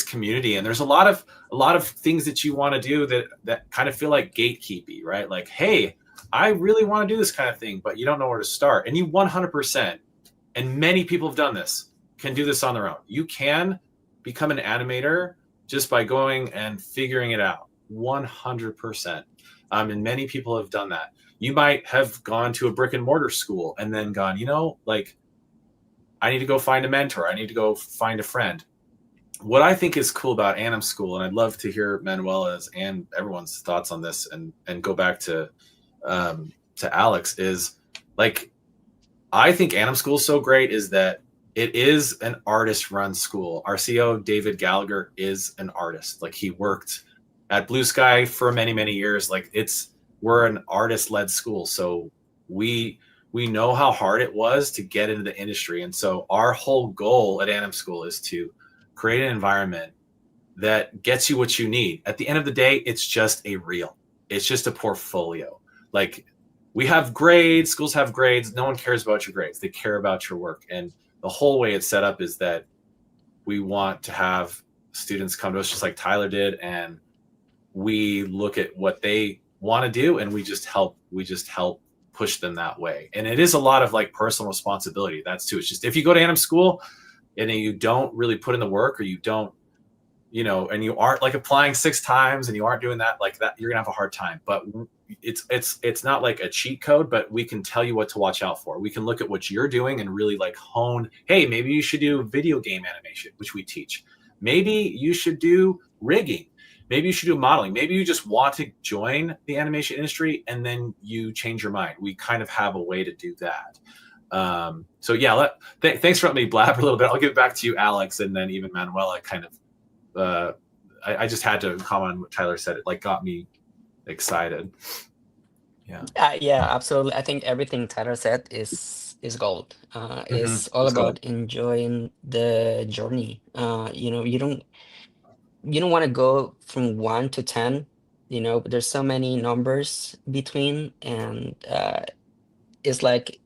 community, and there's a lot of things that you want to do that kind of feel like gatekeepy, right? Like, hey, I really want to do this kind of thing, but you don't know where to start. And you 100%, and many people have done this, can do this on their own. You can become an animator just by going and figuring it out, 100%. And many people have done that. You might have gone to a brick and mortar school and then gone, you know, like, I need to go find a mentor, I need to go find a friend. What I think is cool about AnimSchool, and I'd love to hear Manuela's and everyone's thoughts on this, and go back to Alex, is like, I think AnimSchool is so great is that it is an artist-run school. Our CEO, David Gallagher, is an artist. Like, he worked at Blue Sky for many, many years. Like, we're an artist-led school. So we know how hard it was to get into the industry. And so our whole goal at AnimSchool is to create an environment that gets you what you need. At the end of the day, it's just a reel. It's just a portfolio. Like, we have grades, schools have grades. No one cares about your grades. They care about your work. And the whole way it's set up is that we want to have students come to us just like Tyler did, and we look at what they want to do, and we just help push them that way. And it is a lot of like personal responsibility. That's too. It's just if you go to AnimSchool and you don't really put in the work, or you don't, and you aren't like applying 6 times and you aren't doing that like that, you're gonna have a hard time. But it's not like a cheat code, but we can tell you what to watch out for. We can look at what you're doing and really like hone, hey, maybe you should do video game animation, which we teach. Maybe you should do rigging. Maybe you should do modeling. Maybe you just want to join the animation industry and then you change your mind. We kind of have a way to do that. So yeah, thanks for letting me blabber a little bit. I'll give it back to you, Alex, and then even Manuela. Kind of, I just had to comment on what Tyler said. It like got me excited. Yeah. Yeah, absolutely. I think everything Tyler said is gold. It's all Let's go. about enjoying the journey. You don't want to go from 1 to 10. There's so many numbers between, and it's like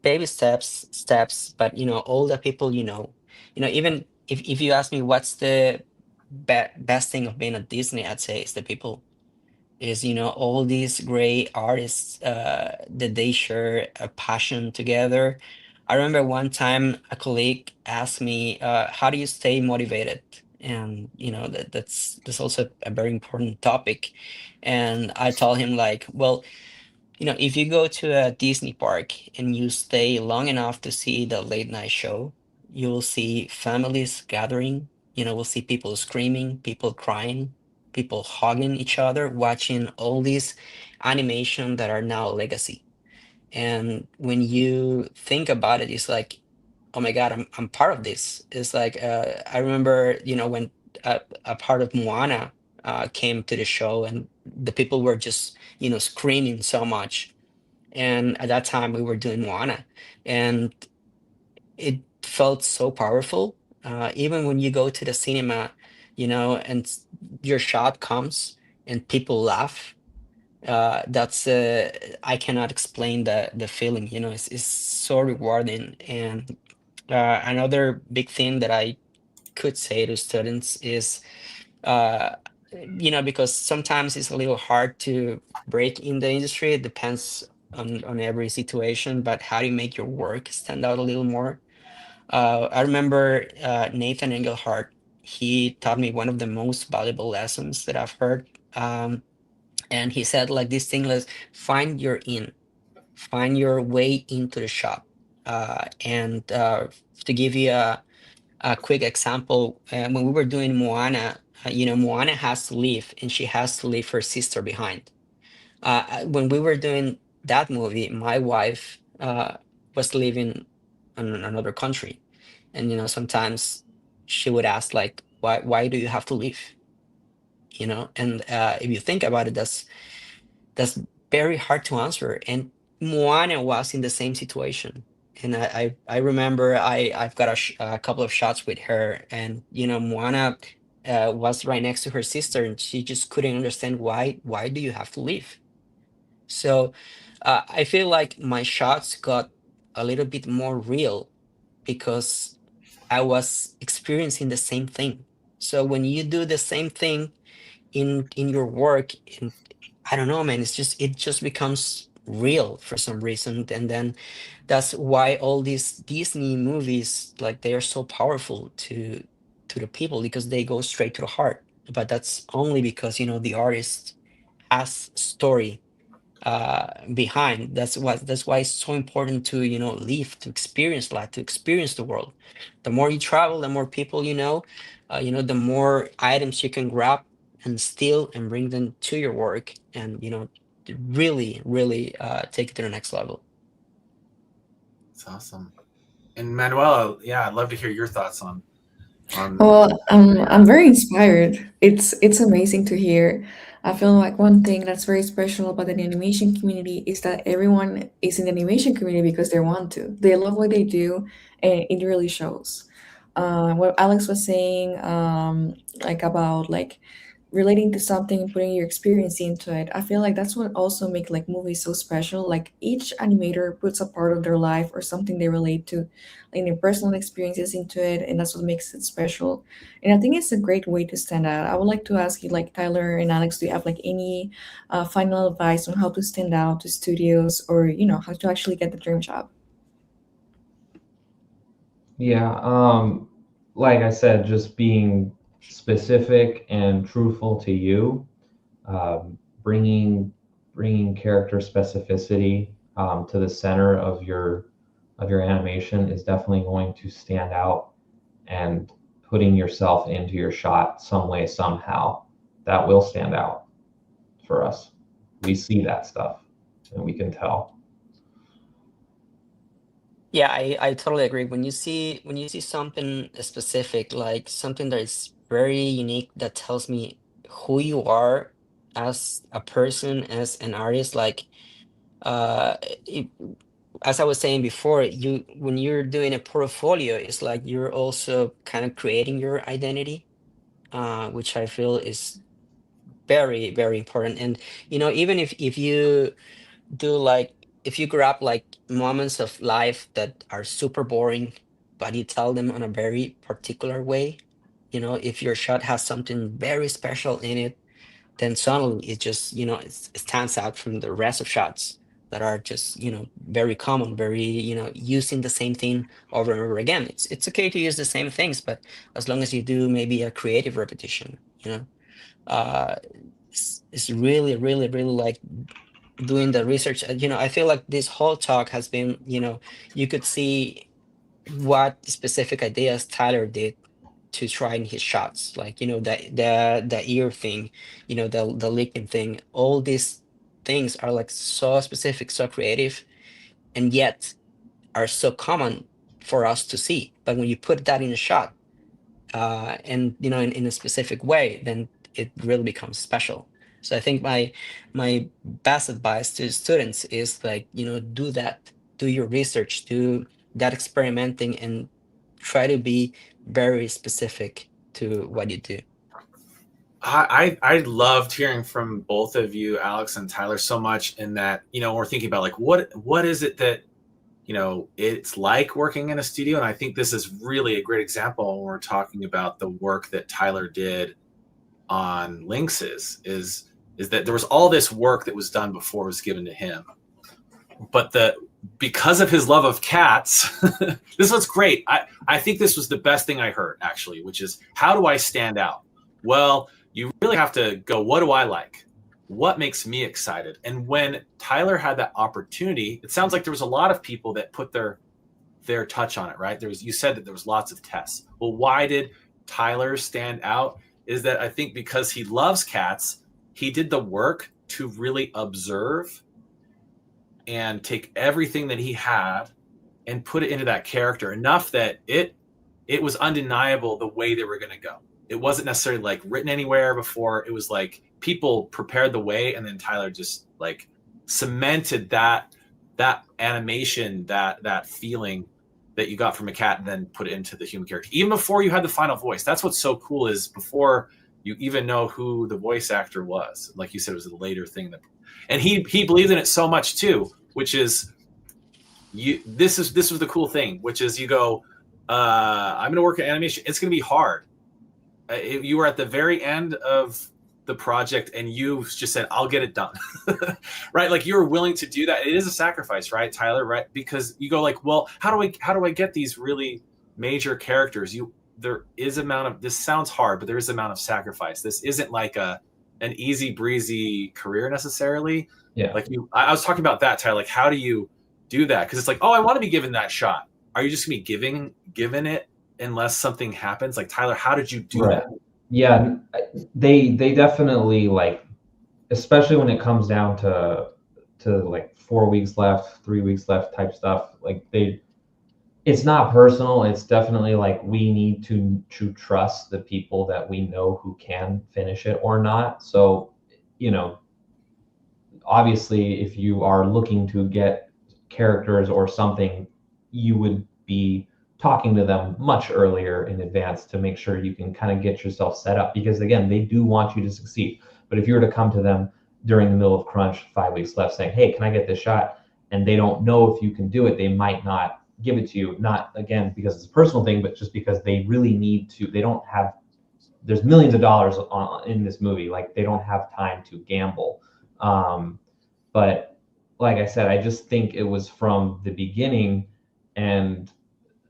baby steps. But all the people even if you ask me what's the best thing of being at Disney, I'd say it's the people. Is all these great artists that they share a passion together. I remember one time a colleague asked me, how do you stay motivated? And that's also a very important topic. And I told him, like, well, if you go to a Disney park and you stay long enough to see the late night show, you will see families gathering. We'll see people screaming, people crying, people hugging each other, watching all these animation that are now legacy. And when you think about it, it's like, oh my God, I'm part of this. It's like I remember, when a part of Moana came to the show, and the people were just screaming so much. And at that time, we were doing Moana, and it felt so powerful. Even when you go to the cinema, and your shot comes and people laugh. That's I cannot explain the feeling. It's so rewarding. And another big thing that I could say to students is, uh, because sometimes it's a little hard to break in the industry. It depends on every situation, but how do you make your work stand out a little more? I remember Nathan Engelhart. He taught me one of the most valuable lessons that I've heard. And he said, like, this thing, let's find find your way into the shop. And to give you a quick example, when we were doing Moana, Moana has to leave, and she has to leave her sister behind. When we were doing that movie, my wife was living in another country, and sometimes she would ask, like, why do you have to leave? And if you think about it, that's very hard to answer. And Moana was in the same situation. And I remember I've got a couple of shots with her, and Moana was right next to her sister, and she just couldn't understand why do you have to leave. So I feel like my shots got a little bit more real because I was experiencing the same thing. So when you do the same thing in your work, in I don't know, man, it just becomes real for some reason. And then that's why all these Disney movies, like, they are so powerful to the people, because they go straight to the heart. But that's only because the artist has story behind. That's why it's so important to live, to experience life, to experience the world. The more you travel, the more people the more items you can grab and steal and bring them to your work, and to really take it to the next level. It's awesome. And Manuela, yeah, I'd love to hear your thoughts on Well, I'm very inspired. It's amazing to hear. I feel like one thing that's very special about the animation community is that everyone is in the animation community because they want to. They love what they do, and it really shows. What Alex was saying, like about like relating to something and putting your experience into it. I feel like that's what also make like movies so special. Like each animator puts a part of their life or something they relate to, like their personal experiences into it, and that's what makes it special. And I think it's a great way to stand out. I would like to ask you, like Tyler and Alex, do you have like any final advice on how to stand out to studios, or how to actually get the dream job? Yeah, like I said, just being specific and truthful to you, bringing character specificity to the center of your animation is definitely going to stand out, and putting yourself into your shot some way, somehow, that will stand out for us. We see that stuff and we can tell. Yeah, I totally agree. When you see something specific, like something that is very unique, that tells me who you are as a person, as an artist, like uh it, as I was saying before, when you're doing a portfolio, it's like you're also kind of creating your identity, which I feel is very, very important. And even if you do like, if you grab like moments of life that are super boring, but you tell them in a very particular way, if your shot has something very special in it, then suddenly it just it stands out from the rest of shots that are just very common, very using the same thing over and over again. It's okay to use the same things, but as long as you do maybe a creative repetition, uh it's really, really, really like doing the research. I feel like this whole talk has been, you could see what specific ideas Tyler did to try in his shots, like the ear thing, the licking thing. All these things are like so specific, so creative, and yet are so common for us to see. But when you put that in a shot, and in a specific way, then it really becomes special. So I think my best advice to students is like, do that, do your research, do that experimenting, and try to be very specific to what you do. I loved hearing from both of you, Alex and Tyler, so much in that, we're thinking about like what is it that it's like working in a studio. And I think this is really a great example when we're talking about the work that Tyler did on Lynx's, is that there was all this work that was done before it was given to him. But because of his love of cats, this was great. I think this was the best thing I heard, actually, which is, how do I stand out? Well, you really have to go, what do I like? What makes me excited? And when Tyler had that opportunity, it sounds like there was a lot of people that put their touch on it, right? You said that there was lots of tests. Well, why did Tyler stand out? Is that I think because he loves cats, he did the work to really observe and take everything that he had and put it into that character enough that it was undeniable the way they were going to go. It wasn't necessarily like written anywhere before. It was like people prepared the way, and then Tyler just like cemented that animation, that feeling that you got from a cat, and then put it into the human character. Even before you had the final voice. That's what's so cool, is before you even know who the voice actor was. Like you said, it was a later thing and he believed in it so much too, which is this was the cool thing, which is you go, I'm going to work in animation. It's going to be hard. You were at the very end of the project and you just said, I'll get it done. Right? Like you were willing to do that. It is a sacrifice, right, Tyler? Right? Because you go like, well, how do I get these really major characters? There is this sounds hard, but there is amount of sacrifice. This isn't like an easy breezy career necessarily. Yeah. Like I was talking about that, Tyler. Like, how do you do that? Because it's like, oh, I want to be given that shot. Are you just gonna be given it unless something happens? Like, Tyler, how did you do that? Yeah, they definitely, like, especially when it comes down to like 4 weeks left, 3 weeks left type stuff. Like it's not personal. It's definitely like we need to trust the people that we know who can finish it or not. So, obviously, if you are looking to get characters or something, you would be talking to them much earlier in advance to make sure you can kind of get yourself set up, because again, they do want you to succeed. But if you were to come to them during the middle of crunch, 5 weeks left, saying, hey, can I get this shot? And they don't know if you can do it, they might not give it to you. Not, again, because it's a personal thing, but just because they really need to, they don't have, there's millions of dollars in this movie. Like, they don't have time to gamble. But like I said, I just think it was from the beginning and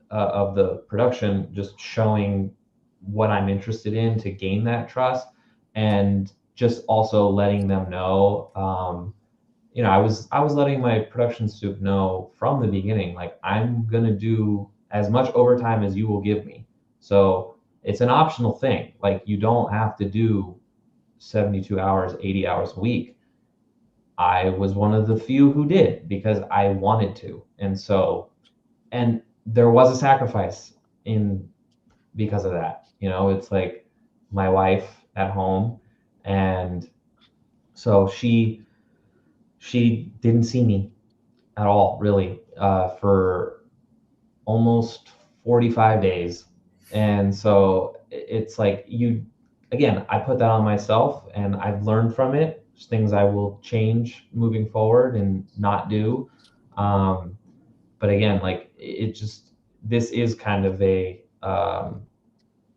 of the production, just showing what I'm interested in to gain that trust, and just also letting them know, I was letting my production soup know from the beginning, like, I'm gonna do as much overtime as you will give me. So it's an optional thing. Like, you don't have to do 72 hours, 80 hours a week. I was one of the few who did because I wanted to. And there was a sacrifice because of that. It's like my wife at home, and so she didn't see me at all, really, for almost 45 days. And so it's like, again, I put that on myself, and I've learned from it. There's things I will change moving forward and not do. But again, like, this is kind of a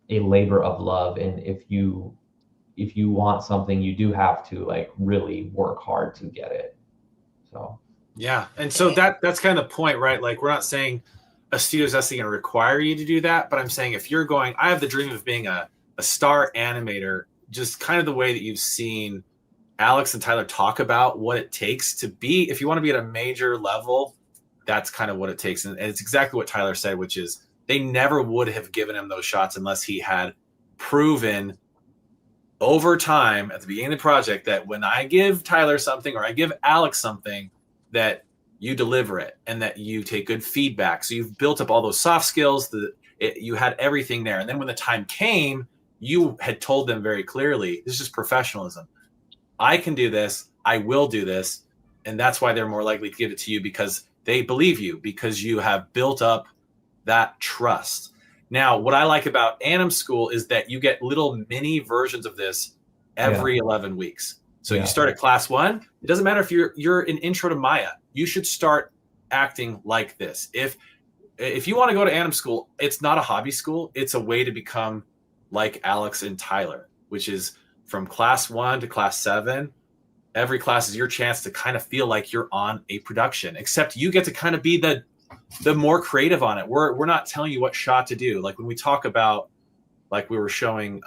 labor of love. And if you want something, you do have to, like, really work hard to get it. So yeah, and so that's kind of the point, right? Like, we're not saying a studio's necessarily going to require you to do that, but I'm saying if you're going, I have the dream of being a star animator, just kind of the way that you've seen Alex and Tyler talk about what it takes to be, if you want to be at a major level, that's kind of what it takes. And it's exactly what Tyler said, which is they never would have given him those shots unless he had proven over time at the beginning of the project that when I give Tyler something or I give Alex something, that you deliver it and that you take good feedback. So you've built up all those soft skills, you had everything there. And then when the time came, you had told them very clearly, this is professionalism. I can do this. I will do this. And that's why they're more likely to give it to you, because they believe you, because you have built up that trust. Now, what I like about AnimSchool is that you get little mini versions of this every 11 weeks. So you start at class 1. It doesn't matter if you're an intro to Maya. You should start acting like this. If you want to go to AnimSchool, it's not a hobby school. It's a way to become like Alex and Tyler, which is from class 1 to class 7. Every class is your chance to kind of feel like you're on a production, except you get to kind of be the more creative on it. We're not telling you what shot to do. Like, when we talk about, like, we were showing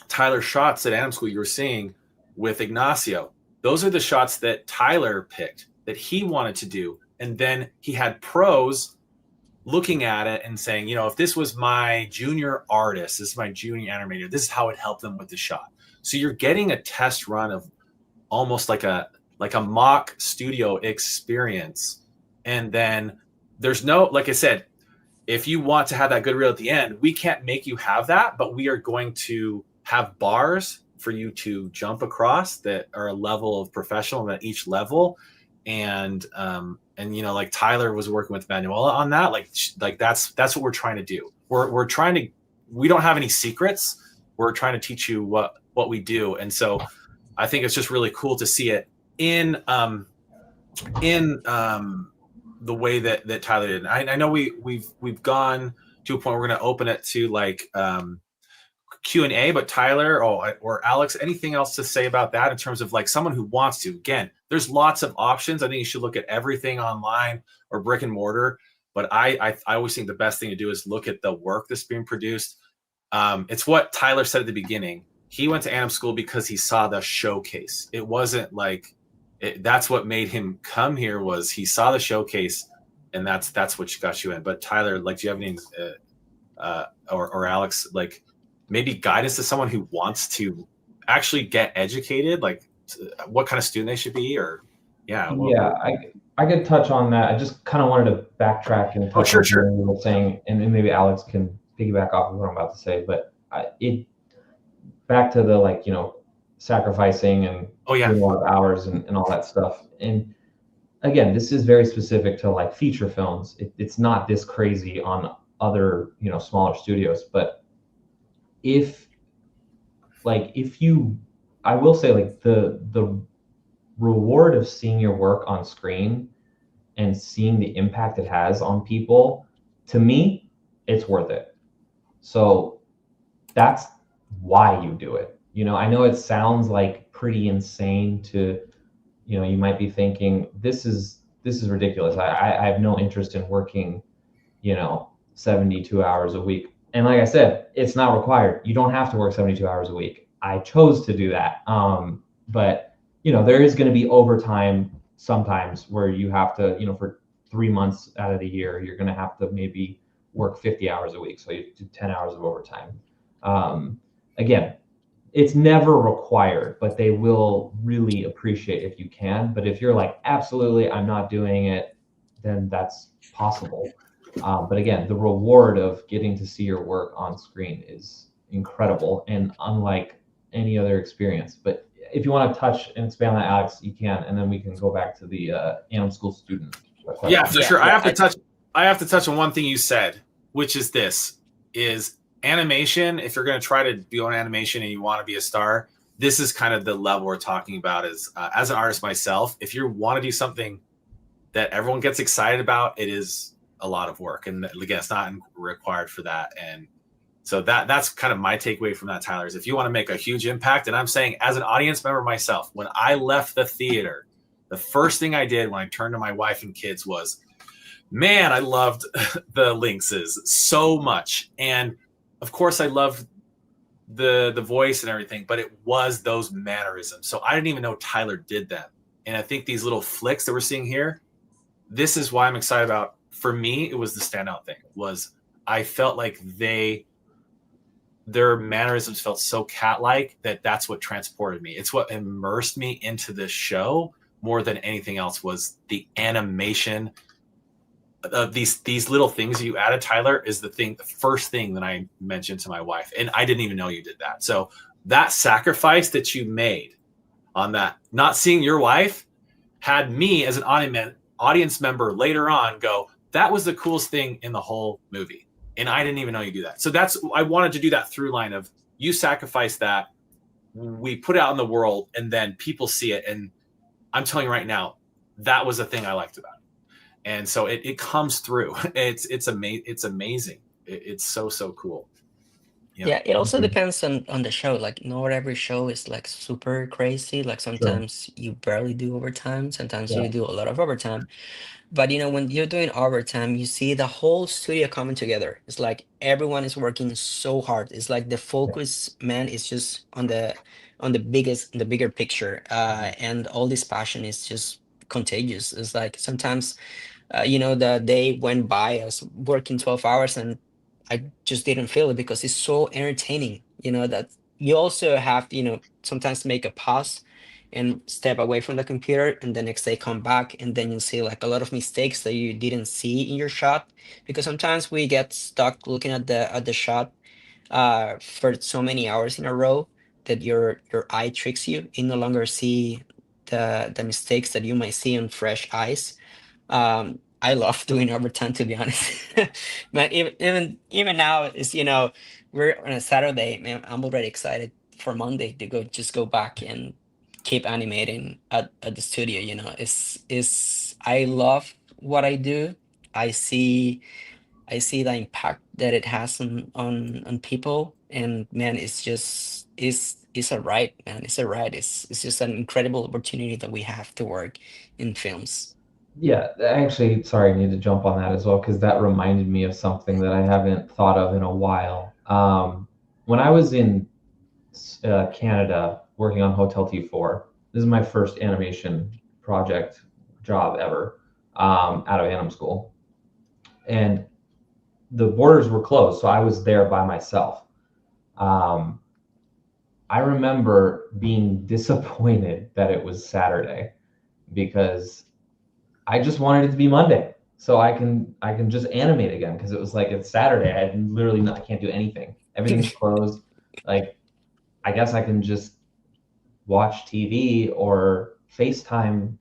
Tyler's shots at AnimSchool, you were seeing with Ignacio, those are the shots that Tyler picked that he wanted to do. And then he had pros looking at it and saying, if this was my junior artist, this is my junior animator, this is how it helped them with the shot. So you're getting a test run of almost like a mock studio experience. And then there's no, like I said, if you want to have that good reel at the end, we can't make you have that, but we are going to have bars for you to jump across that are a level of professional at each level. And like Tyler was working with Manuela on that. Like that's what we're trying to do. We're trying to, we don't have any secrets. We're trying to teach you what we do. And so I think it's just really cool to see it in the way that Tyler did. I know we've gone to a point where we're going to open it to like Q&A, but Tyler or Alex, anything else to say about that in terms of like someone who wants to? Again, there's lots of options. I think you should look at everything online or brick and mortar, but I always think the best thing to do is look at the work that's being produced. It's what Tyler said at the beginning. He went to AnimSchool because he saw the showcase. It wasn't like that's what made him come here, was he saw the showcase, and that's what got you in. But Tyler, like, do you have any or Alex, like, maybe guidance to someone who wants to actually get educated, like what kind of student they should be? Or I could touch on that. I just kind of wanted to backtrack and touch on what you were saying, and maybe Alex can piggyback off of what I'm about to say. But back to the sacrificing and doing a lot of hours and all that stuff. And again, this is very specific to like feature films. It's not this crazy on other, smaller studios. But if you, I will say, like, the reward of seeing your work on screen and seeing the impact it has on people, to me, it's worth it. So that's why you do it. I know it sounds like pretty insane to, you might be thinking, this is ridiculous. I have no interest in working, 72 hours a week. And like I said, it's not required. You don't have to work 72 hours a week. I chose to do that. But there is going to be overtime sometimes where you have to, for 3 months out of the year, you're going to have to maybe work 50 hours a week. So you do 10 hours of overtime. Again, it's never required, but they will really appreciate if you can. But if you're like, absolutely, I'm not doing it, then that's possible. But again, the reward of getting to see your work on screen is incredible and unlike any other experience. But if you want to touch and expand on that, Alex, you can, and then we can go back to the AnimSchool student question. Yeah, for sure. I have to touch on one thing you said, which is this: is animation. If you're going to try to do an animation and you want to be a star, this is kind of the level we're talking about. Is as an artist myself, if you want to do something that everyone gets excited about, it is a lot of work, and again, it's not required for that. And so that's kind of my takeaway from that, Tyler, is if you want to make a huge impact, and I'm saying as an audience member myself, when I left the theater, the first thing I did when I turned to my wife and kids was, man, I loved the Lynxes so much. And of course I loved the voice and everything, but it was those mannerisms. So I didn't even know Tyler did them. And I think these little flicks that we're seeing here, this is why I'm excited about. For me, it was the standout thing, was I felt like their mannerisms felt so cat-like that's what transported me. It's what immersed me into this show more than anything else, was the animation. These little things you added, Tyler, is the first thing that I mentioned to my wife, and I didn't even know you did that. So that sacrifice that you made on that, not seeing your wife, had me as an audience member later on go, that was the coolest thing in the whole movie. And I didn't even know you do that. So I wanted to do that through line of, you sacrifice that, we put it out in the world, and then people see it. And I'm telling you right now, that was the thing I liked about it. And so it comes through. It's amazing. It's so cool. Yeah, it also depends on the show. Like, not every show is like super crazy. Like sometimes you barely do overtime, sometimes you do a lot of overtime. But when you're doing overtime, you see the whole studio coming together. It's like everyone is working so hard. It's like the focus, man, is just on the bigger picture. And all this passion is just contagious. It's like sometimes the day went by, I was working 12 hours and I just didn't feel it because it's so entertaining, that you also have, sometimes make a pause and step away from the computer, and the next day come back, and then you see like a lot of mistakes that you didn't see in your shot, because sometimes we get stuck looking at the shot for so many hours in a row that your eye tricks you. You no longer see the mistakes that you might see on fresh eyes. I love doing overtime, to be honest. But even now, it's we're on a Saturday, man. I'm already excited for Monday to go back and keep animating at the studio. It's I love what I do. I see the impact that it has on people, and man, it's a ride, man. It's a ride. It's just an incredible opportunity that we have to work in films. Yeah, actually, sorry, I need to jump on that as well, because that reminded me of something that I haven't thought of in a while. When I was in Canada working on Hotel T4, this is my first animation project job ever, out of AnimSchool. And the borders were closed, so I was there by myself. I remember being disappointed that it was Saturday, because I just wanted it to be Monday so I can just animate again, because it was like, it's Saturday. I can't do anything. Everything's closed. Like, I guess I can just watch TV or FaceTime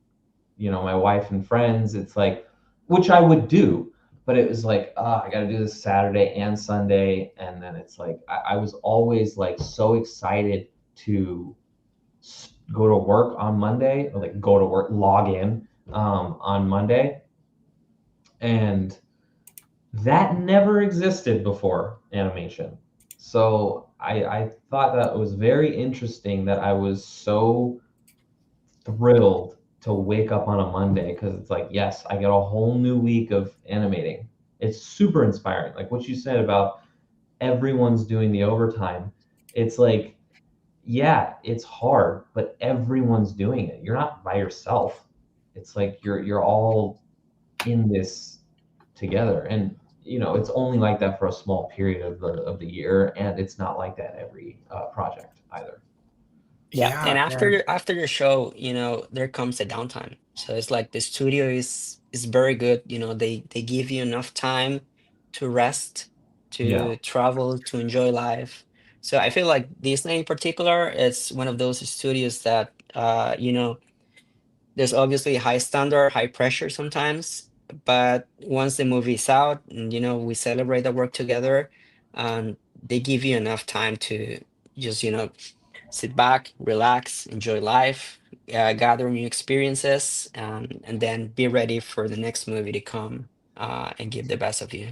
my wife and friends. It's like, which I would do, but it was like, I got to do this Saturday and Sunday. And then it's like, I was always like so excited to go to work on Monday, or like go to work, log in on Monday. And that never existed before animation. So I thought that was very interesting that I was so thrilled to wake up on a Monday, because it's like, yes, I get a whole new week of animating. It's super inspiring. Like what you said about everyone's doing the overtime. It's like, yeah, it's hard, but everyone's doing it. You're not by yourself. It's like you're all in this together. And it's only like that for a small period of the year, and it's not like that every project either. Yeah, and after the show, there comes a downtime. So it's like the studio is very good. They give you enough time to rest, Yeah. to travel, to enjoy life. So I feel like Disney in particular is one of those studios that there's obviously high standard, high pressure sometimes, but once the movie is out and we celebrate the work together, they give you enough time to just sit back, relax, enjoy life, gather new experiences, and then be ready for the next movie to come and give the best of you.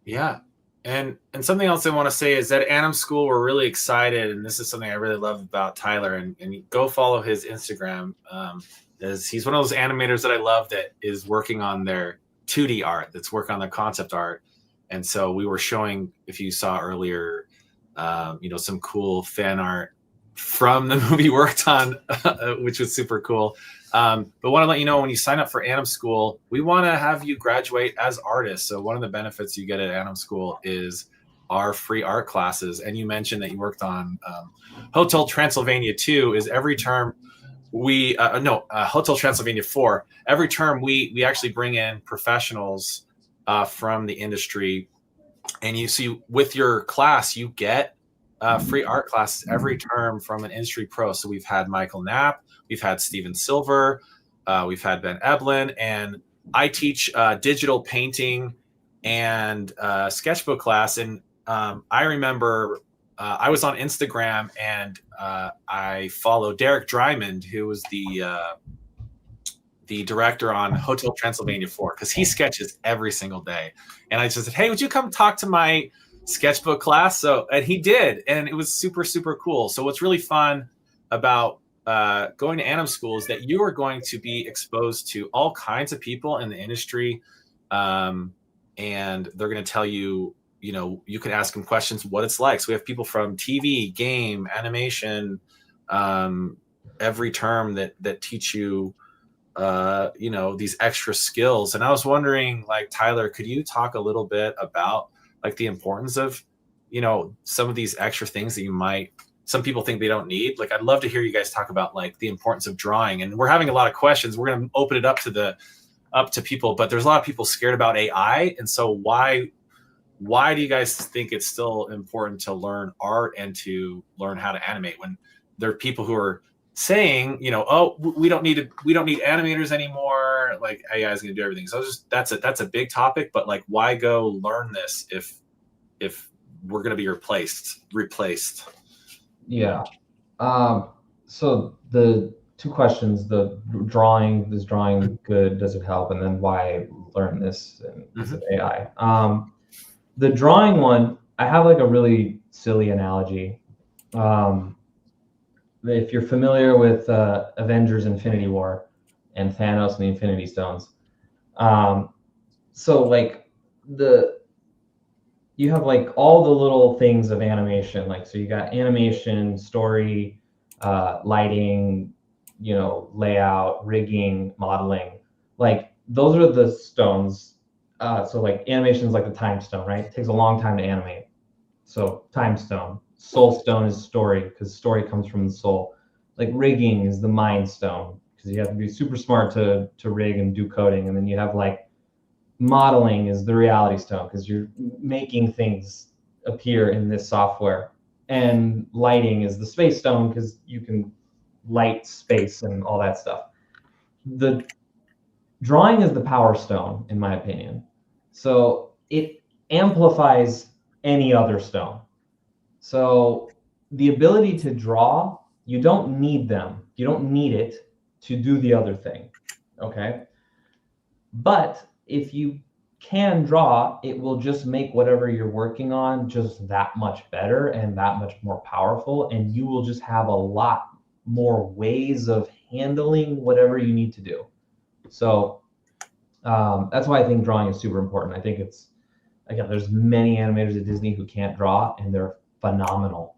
Yeah. And something else I want to say is that AnimSchool, we're really excited, and this is something I really love about Tyler, and go follow his Instagram. As he's one of those animators that I love that is working on their 2D art, that's working on their concept art. And so we were showing, if you saw earlier, some cool fan art from the movie worked on, which was super cool. But want to let you know, when you sign up for AnimSchool, we want to have you graduate as artists. So one of the benefits you get at AnimSchool is our free art classes. And you mentioned that you worked on Hotel Transylvania 2. Is every term we Hotel Transylvania 4. Every term we actually bring in professionals from the industry, and you see with your class you get free art classes every term from an industry pro. So we've had Michael Knapp, we've had Steven Silver, we've had Ben Eblin, and I teach digital painting and sketchbook class. And I remember I was on Instagram, and I followed Derek Drymond, who was the director on Hotel Transylvania 4, because he sketches every single day. And I just said, hey, would you come talk to my sketchbook class? And he did, and it was super, super cool. So what's really fun about going to AnimSchool is that you are going to be exposed to all kinds of people in the industry, and they're going to tell you, you can ask them questions, what it's like. So we have people from TV, game, animation, every term that teach you these extra skills. And I was wondering, like, Tyler, could you talk a little bit about like the importance of some of these extra things that some people think they don't need? Like, I'd love to hear you guys talk about like the importance of drawing. And we're having a lot of questions. We're going to open it up to people, but there's a lot of people scared about AI. And so why do you guys think it's still important to learn art and to learn how to animate, when there are people who are saying, oh, we don't need animators anymore, like AI is going to do everything? So that's a big topic, but like, why go learn this if we're going to be replaced? Yeah. So the two questions: the drawing, is drawing good, does it help, and then why learn this because of AI. The drawing one, I have like a really silly analogy. If you're familiar with Avengers Infinity War and Thanos and the Infinity Stones, so like you have like all the little things of animation, like, so you got animation, story, lighting, layout, rigging, modeling, like those are the stones. So like animation is like the time stone, right? It takes a long time to animate. So time stone. Soul stone is story, because story comes from the soul. Like rigging is the mind stone, because you have to be super smart to rig and do coding. And then you have like modeling is the reality stone, because you're making things appear in this software. And lighting is the space stone, because you can light space and all that stuff. the drawing is the power stone, in my opinion. So it amplifies any other stone. So the ability to draw, you don't need them. You don't need it to do the other thing. Okay. But if you can draw, it will just make whatever you're working on just that much better and that much more powerful. And you will just have a lot more ways of handling whatever you need to do. So that's why I think drawing is super important. I think it's, again, there's many animators at Disney who can't draw and they're phenomenal.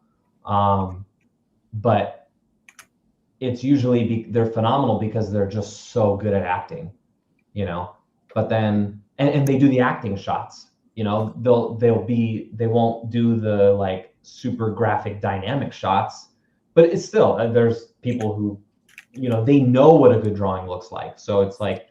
But it's usually they're phenomenal because they're just so good at acting, you know. But then and they do the acting shots, you know. They won't do the like super graphic dynamic shots, but it's still there's people who, you know, they know what a good drawing looks like. So it's like,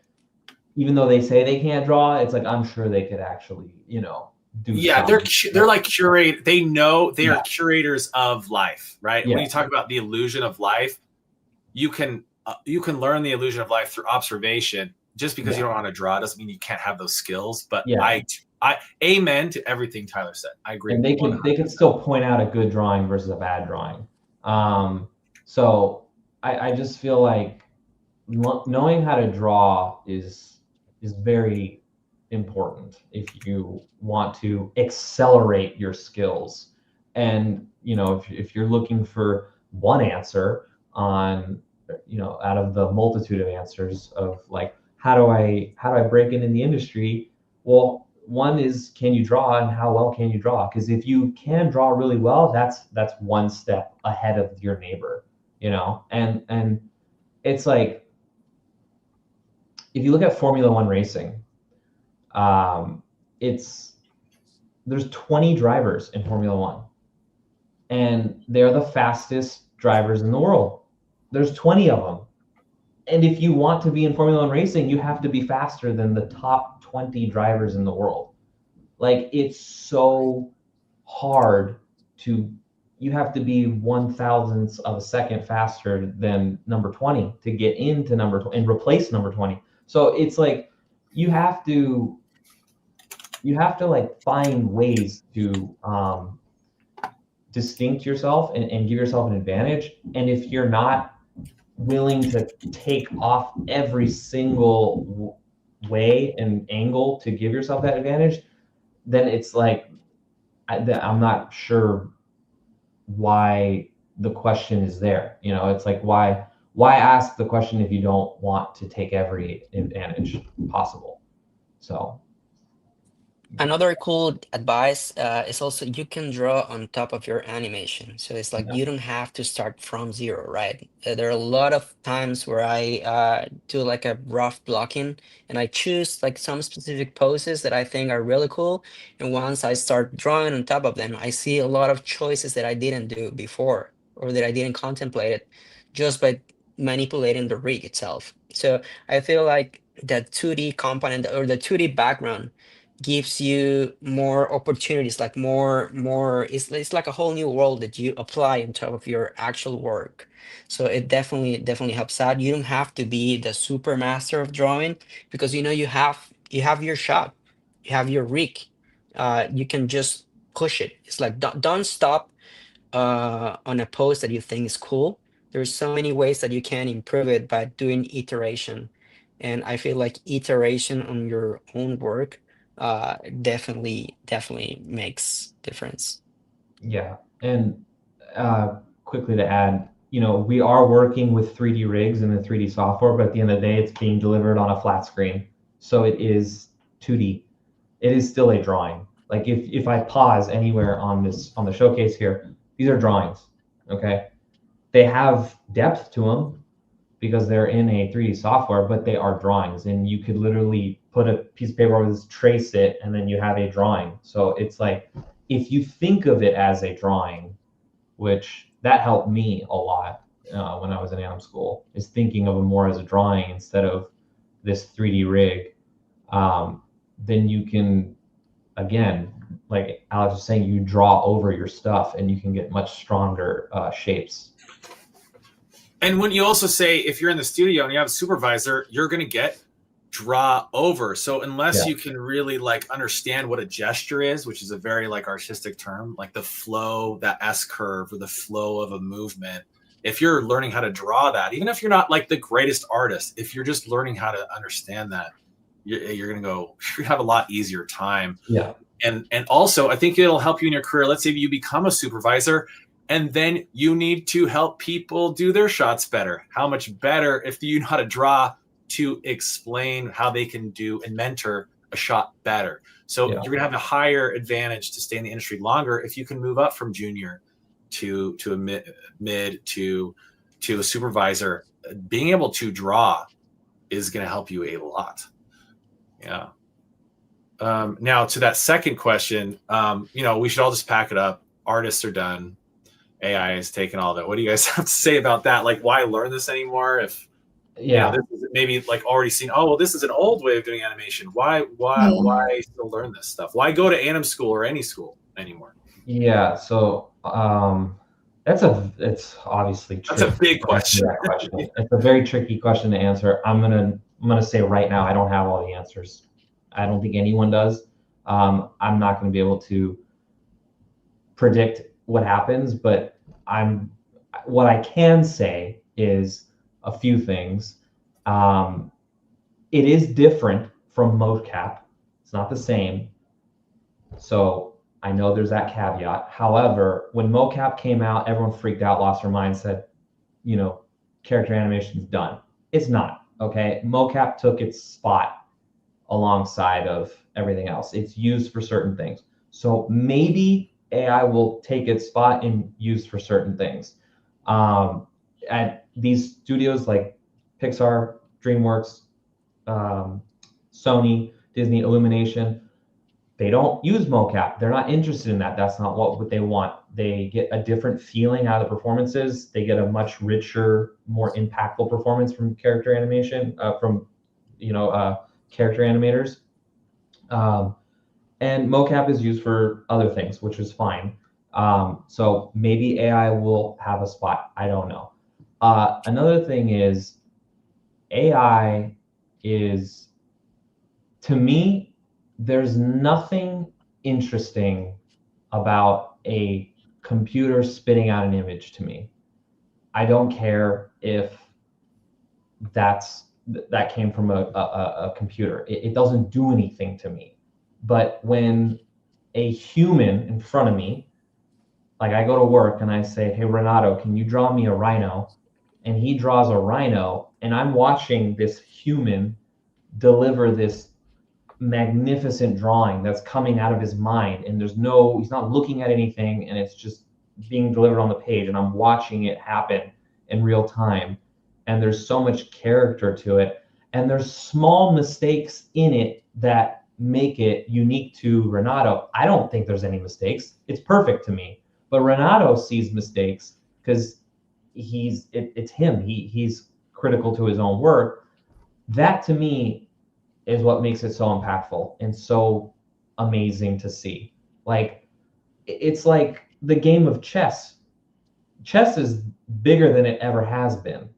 even though they say they can't draw, it's like I'm sure they could actually, you know, do. Yeah, they're like curate. They know they are curators of life, right? Yeah. When you talk about the illusion of life, you can learn the illusion of life through observation. Just because you don't want to draw doesn't mean you can't have those skills. But I amen to everything Tyler said. I agree. And they can still point out a good drawing versus a bad drawing. So I just feel like knowing how to draw is very important if you want to accelerate your skills. And, you know, if you're looking for one answer on, you know, out of the multitude of answers of like, how do I break into the industry? Well, one is, can you draw, and how well can you draw? Because if you can draw really well, that's one step ahead of your neighbor, you know. And it's like, if you look at Formula One racing, there's 20 drivers in Formula One, and they're the fastest drivers in the world. There's 20 of them. And if you want to be in Formula One racing, you have to be faster than the top 20 drivers in the world. Like, it's so hard you have to be 1/1000th of a second faster than number 20 to get into number 20 and replace number 20. So it's like, you have to like find ways to distinct yourself and give yourself an advantage. And if you're not willing to take off every single way and angle to give yourself that advantage, then it's like, I'm not sure why the question is there. You know, it's like, why ask the question if you don't want to take every advantage possible? So another cool advice is also, you can draw on top of your animation. So it's like, you don't have to start from zero, right? There are a lot of times where I do like a rough blocking, and I choose like some specific poses that I think are really cool. And once I start drawing on top of them, I see a lot of choices that I didn't do before, or that I didn't contemplate it, just by manipulating the rig itself. So I feel like that 2D component, or the 2D background, gives you more opportunities, like more it's like a whole new world that you apply on top of your actual work. So it definitely helps out. You don't have to be the super master of drawing, because you know, you have your shot, you have your rig. You can just push it. It's like, don't stop on a post that you think is cool. There's so many ways that you can improve it by doing iteration. And I feel like iteration on your own work definitely makes difference. Yeah. And quickly to add, you know, we are working with 3D rigs and the 3D software, but at the end of the day, it's being delivered on a flat screen. So it is 2D. It is still a drawing. Like, if I pause anywhere on the showcase here, these are drawings. Okay. They have depth to them because they're in a 3D software, but they are drawings, and you could literally put a piece of paper with, trace it, and then you have a drawing. So it's like, if you think of it as a drawing, which that helped me a lot when I was in AnimSchool, is thinking of it more as a drawing instead of this 3D rig, then you can, again, like Alex was saying, you draw over your stuff and you can get much stronger shapes. And when you also say, if you're in the studio and you have a supervisor, you're going to get draw over. So unless you can really like understand what a gesture is, which is a very like artistic term, like the flow, that S curve or the flow of a movement, if you're learning how to draw that, even if you're not like the greatest artist, if you're just learning how to understand that, you're going to have a lot easier time. Yeah. And also, I think it'll help you in your career. Let's say you become a supervisor, and then you need to help people do their shots better. How much better if you know how to draw to explain how they can do and mentor a shot better. So you're going to have a higher advantage to stay in the industry longer if you can move up from junior to a mid to a supervisor. Being able to draw is going to help you a lot. Yeah. Now to that second question, we should all just pack it up. Artists are done. AI is taking all that. What do you guys have to say about that? Like, why learn this anymore? If this is maybe like already seen. Oh well, this is an old way of doing animation. Why still learn this stuff? Why go to AnimSchool or any school anymore? Yeah. So it's obviously that's a big question. It's a very tricky question to answer. I'm gonna say right now I don't have all the answers. I don't think anyone does. I'm not going to be able to predict what happens, but what I can say is a few things. It is different from mocap. It's not the same. So I know there's that caveat. However, when mocap came out, everyone freaked out, lost their mind, said, character animation is done. It's not, okay? Mocap took its spot alongside of everything else. It's used for certain things. So maybe AI will take its spot and used for certain things. At these studios like Pixar, DreamWorks, Sony, Disney, Illumination, they don't use mocap. They're not interested in that. That's not what they want. They get a different feeling out of the performances. They get a much richer, more impactful performance from character animation, character animators. And mocap is used for other things, which is fine. So maybe AI will have a spot. I don't know. Another thing is AI is, to me, there's nothing interesting about a computer spitting out an image to me. I don't care if that came from a computer. It doesn't do anything to me. But when a human in front of me, like I go to work and I say, hey, Renato, can you draw me a rhino? And he draws a rhino, and I'm watching this human deliver this magnificent drawing that's coming out of his mind, and he's not looking at anything, and it's just being delivered on the page, and I'm watching it happen in real time. And there's so much character to it, and there's small mistakes in it that make it unique to Renato. I don't think there's any mistakes. It's perfect to me. But Renato sees mistakes because it's him. He's critical to his own work. That to me is what makes it so impactful and so amazing to see. Like, it's like the game of chess. Chess is bigger than it ever has been.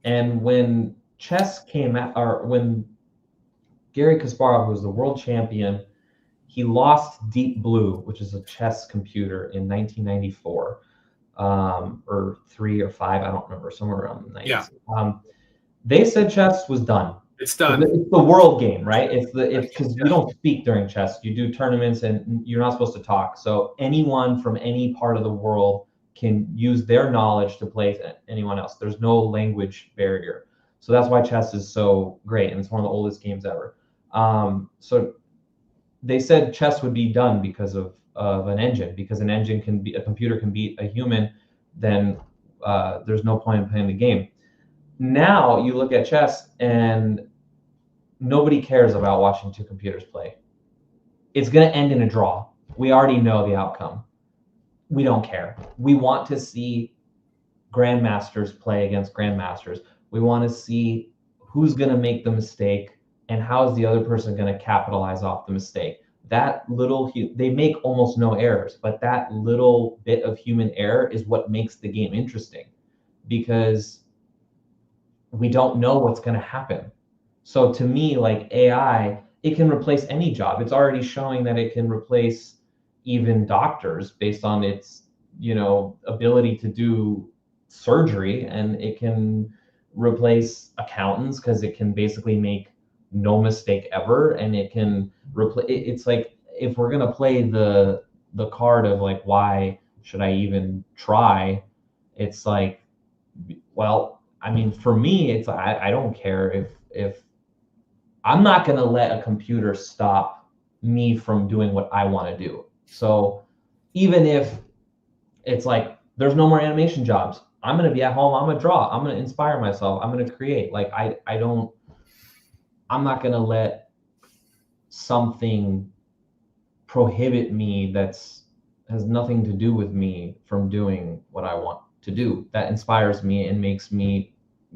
And when chess came out, or when Garry Kasparov was the world champion, he lost Deep Blue, which is a chess computer, in 1994, or 3 or 5, I don't remember, somewhere around the 90s. Yeah. They said chess was done. It's done. It's the world game, right? It's because you don't speak during chess. You do tournaments, and you're not supposed to talk. So anyone from any part of the world can use their knowledge to play anyone else. There's no language barrier. So that's why chess is so great, and it's one of the oldest games ever. So they said chess would be done because of an engine, because a computer can beat a human, then there's no point in playing the game. Now you look at chess and nobody cares about watching two computers play. It's going to end in a draw. We already know the outcome. We don't care. We want to see grandmasters play against grandmasters. We want to see who's going to make the mistake and how is the other person going to capitalize off the mistake. They make almost no errors, but that little bit of human error is what makes the game interesting, because we don't know what's going to happen. So to me, like AI, it can replace any job. It's already showing that it can replace even doctors based on its, ability to do surgery, and it can replace accountants because it can basically make no mistake ever, and it can replace. It's like, if we're gonna play the card of like, why should I even try? It's like, well, I mean, for me, it's I don't care if I'm not going to let a computer stop me from doing what I want to do. So even if it's like there's no more animation jobs, I'm going to be at home, I'm going to draw, I'm going to inspire myself, I'm going to create. Like I'm not going to let something prohibit me has nothing to do with me from doing what I want to do. That inspires me and makes me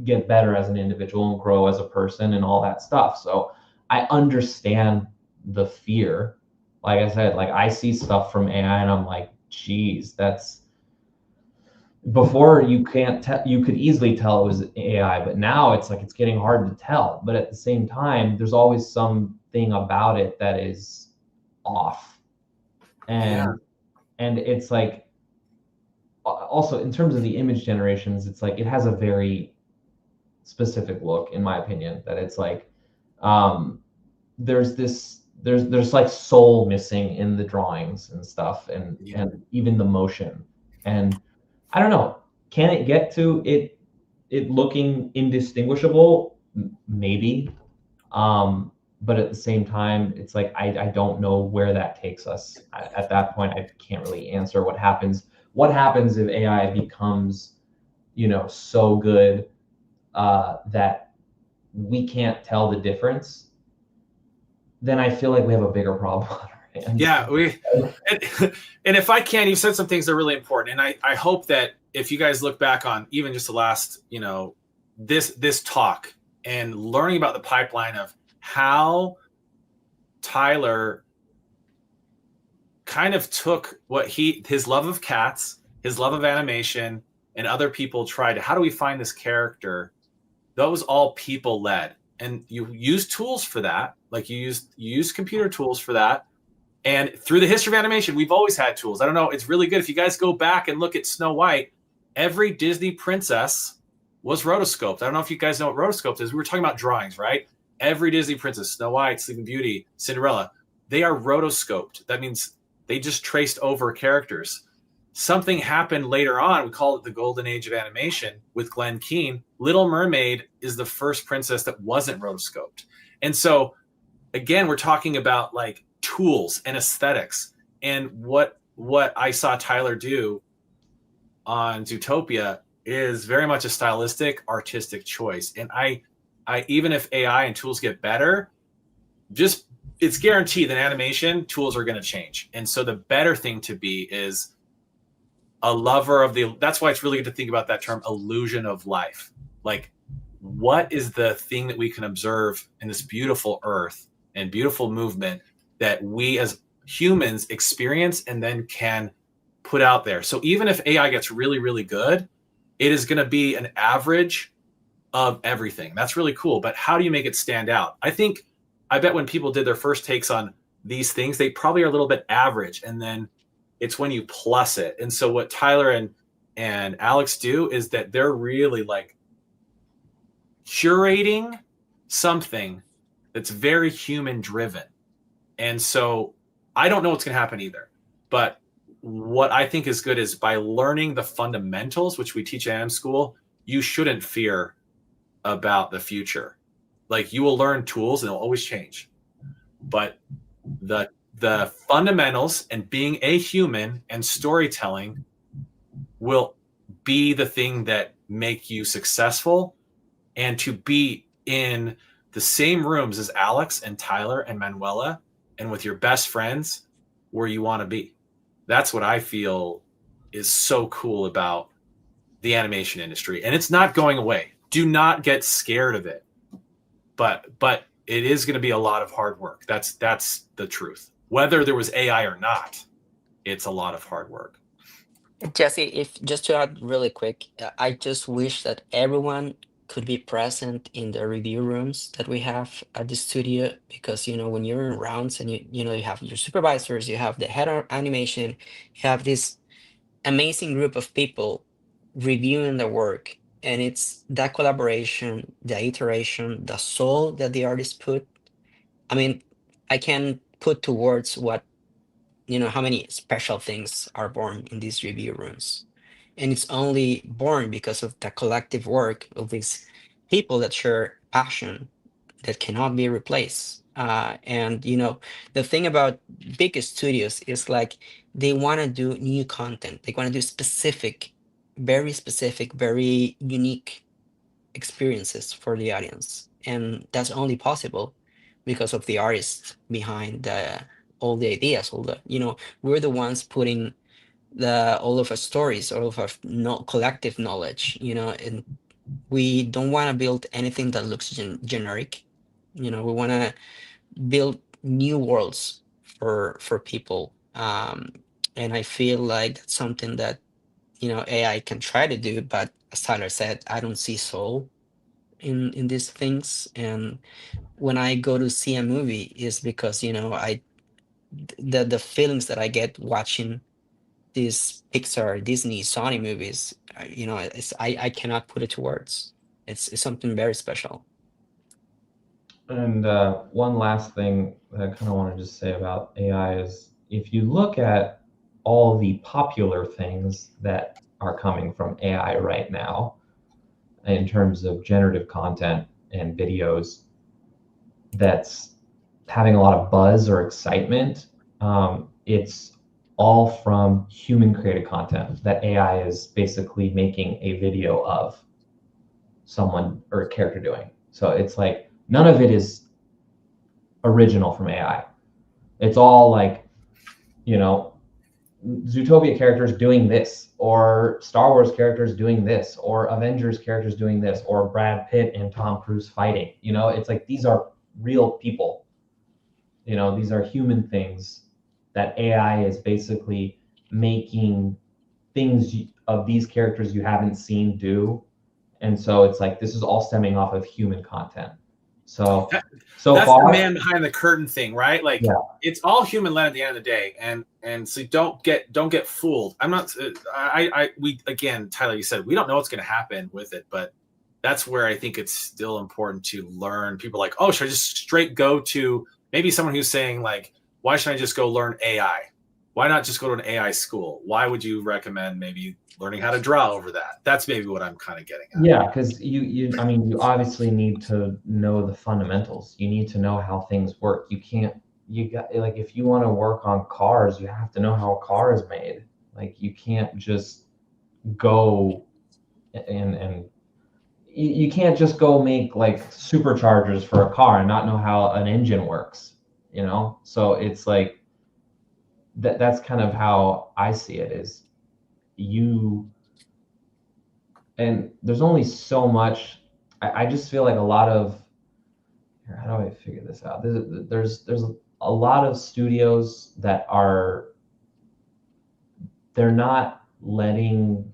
get better as an individual and grow as a person and all that stuff. So I understand the fear. Like I said, like I see stuff from AI and I'm like, geez, that's before you can't tell, you could easily tell it was AI, but now it's like it's getting hard to tell. But at the same time, there's always something about it that is off. And it's like, also in terms of the image generations, it's like it has a very specific look, in my opinion, that it's like there's like soul missing in the drawings and stuff, and even the motion. And I don't know, can it get to it looking indistinguishable? Maybe. But at the same time, it's like I don't know where that takes us. At that point, I can't really answer what happens. What happens if AI becomes, so good that we can't tell the difference? Then I feel like we have a bigger problem on our hands. Yeah, and if I can, you said some things that are really important, and I hope that if you guys look back on even just the last, this talk and learning about the pipeline of how Tyler kind of took what his love of cats, his love of animation, and other people tried to, how do we find this character? Those all people led, and you use tools for that. Like you use computer tools for that. And through the history of animation, we've always had tools. I don't know. It's really good. If you guys go back and look at Snow White, every Disney princess was rotoscoped. I don't know if you guys know what rotoscoped is. We were talking about drawings, right? Every Disney princess, Snow White, Sleeping Beauty, Cinderella, they are rotoscoped. That means they just traced over characters. Something happened later on. We call it the golden age of animation with Glenn Keane. Little Mermaid is the first princess that wasn't rotoscoped. And so, again, we're talking about like tools and aesthetics. And what I saw Tyler do on Zootopia is very much a stylistic, artistic choice. And I even if AI and tools get better, it's guaranteed that animation tools are going to change. And so the better thing to be is a lover of that's why it's really good to think about that term, illusion of life. Like, what is the thing that we can observe in this beautiful earth and beautiful movement that we as humans experience and then can put out there? So even if AI gets really, really good, it is going to be an average of everything. That's really cool. But how do you make it stand out? I bet when people did their first takes on these things, they probably are a little bit average. And then it's when you plus it. And so what Tyler and Alex do is that they're really like curating something that's very human driven. And so I don't know what's going to happen either. But what I think is good is by learning the fundamentals, which we teach at AnimSchool, you shouldn't fear about the future. Like, you will learn tools and they'll always change. But the fundamentals and being a human and storytelling will be the thing that make you successful, and to be in the same rooms as Alex and Tyler and Manuela and with your best friends where you want to be. That's what I feel is so cool about the animation industry. And it's not going away. Do not get scared of it. But it is going to be a lot of hard work. That's the truth. Whether there was AI or not, it's a lot of hard work. Jesse, if just to add really quick, I just wish that everyone could be present in the review rooms that we have at the studio, because when you're in rounds and you have your supervisors, you have the head of animation, you have this amazing group of people reviewing the work, and it's that collaboration, the iteration, the soul that the artist put. I mean, I can put to words how many special things are born in these review rooms. And it's only born because of the collective work of these people that share passion that cannot be replaced. And the thing about big studios is like they want to do new content. They want to do specific, very unique experiences for the audience. And that's only possible because of the artists behind all the ideas, we're the ones putting all of our stories, all of our collective knowledge, and we don't want to build anything that looks generic. We want to build new worlds for people. And I feel like that's something that AI can try to do, but as Tyler said, I don't see soul in these things. And when I go to see a movie is because the feelings that I get watching these Pixar, Disney, Sony movies, I cannot put it to words. It's something very special. And one last thing that I kind of wanted to say about AI is, if you look at all the popular things that are coming from AI right now, in terms of generative content and videos that's having a lot of buzz or excitement, it's all from human created content that AI is basically making a video of someone or a character doing. So it's like none of it is original from AI. It's all like, Zootopia characters doing this, or Star Wars characters doing this, or Avengers characters doing this, or Brad Pitt and Tom Cruise fighting. It's like these are real people. These are human things that AI is basically making things of these characters you haven't seen do. And so it's like this is all stemming off of human content. So that's far, the man behind the curtain thing, right? Like, yeah. It's all human led at the end of the day, and so don't get fooled. I'm not. We again, Tyler, you said we don't know what's going to happen with it, but that's where I think it's still important to learn. People are like, oh, should I just straight go to maybe someone who's saying like, why should I just go learn AI? Why not just go to an AI school? Why would you recommend maybe learning how to draw over that? That's maybe what I'm kind of getting at. Yeah, because you obviously need to know the fundamentals. You need to know how things work. If you want to work on cars, you have to know how a car is made. Like, you can't just go and you can't just go make like superchargers for a car and not know how an engine works, So it's like that's kind of how I see it, is and there's only so much. I just feel like a lot of, how do I figure this out? There's a lot of studios that they're not letting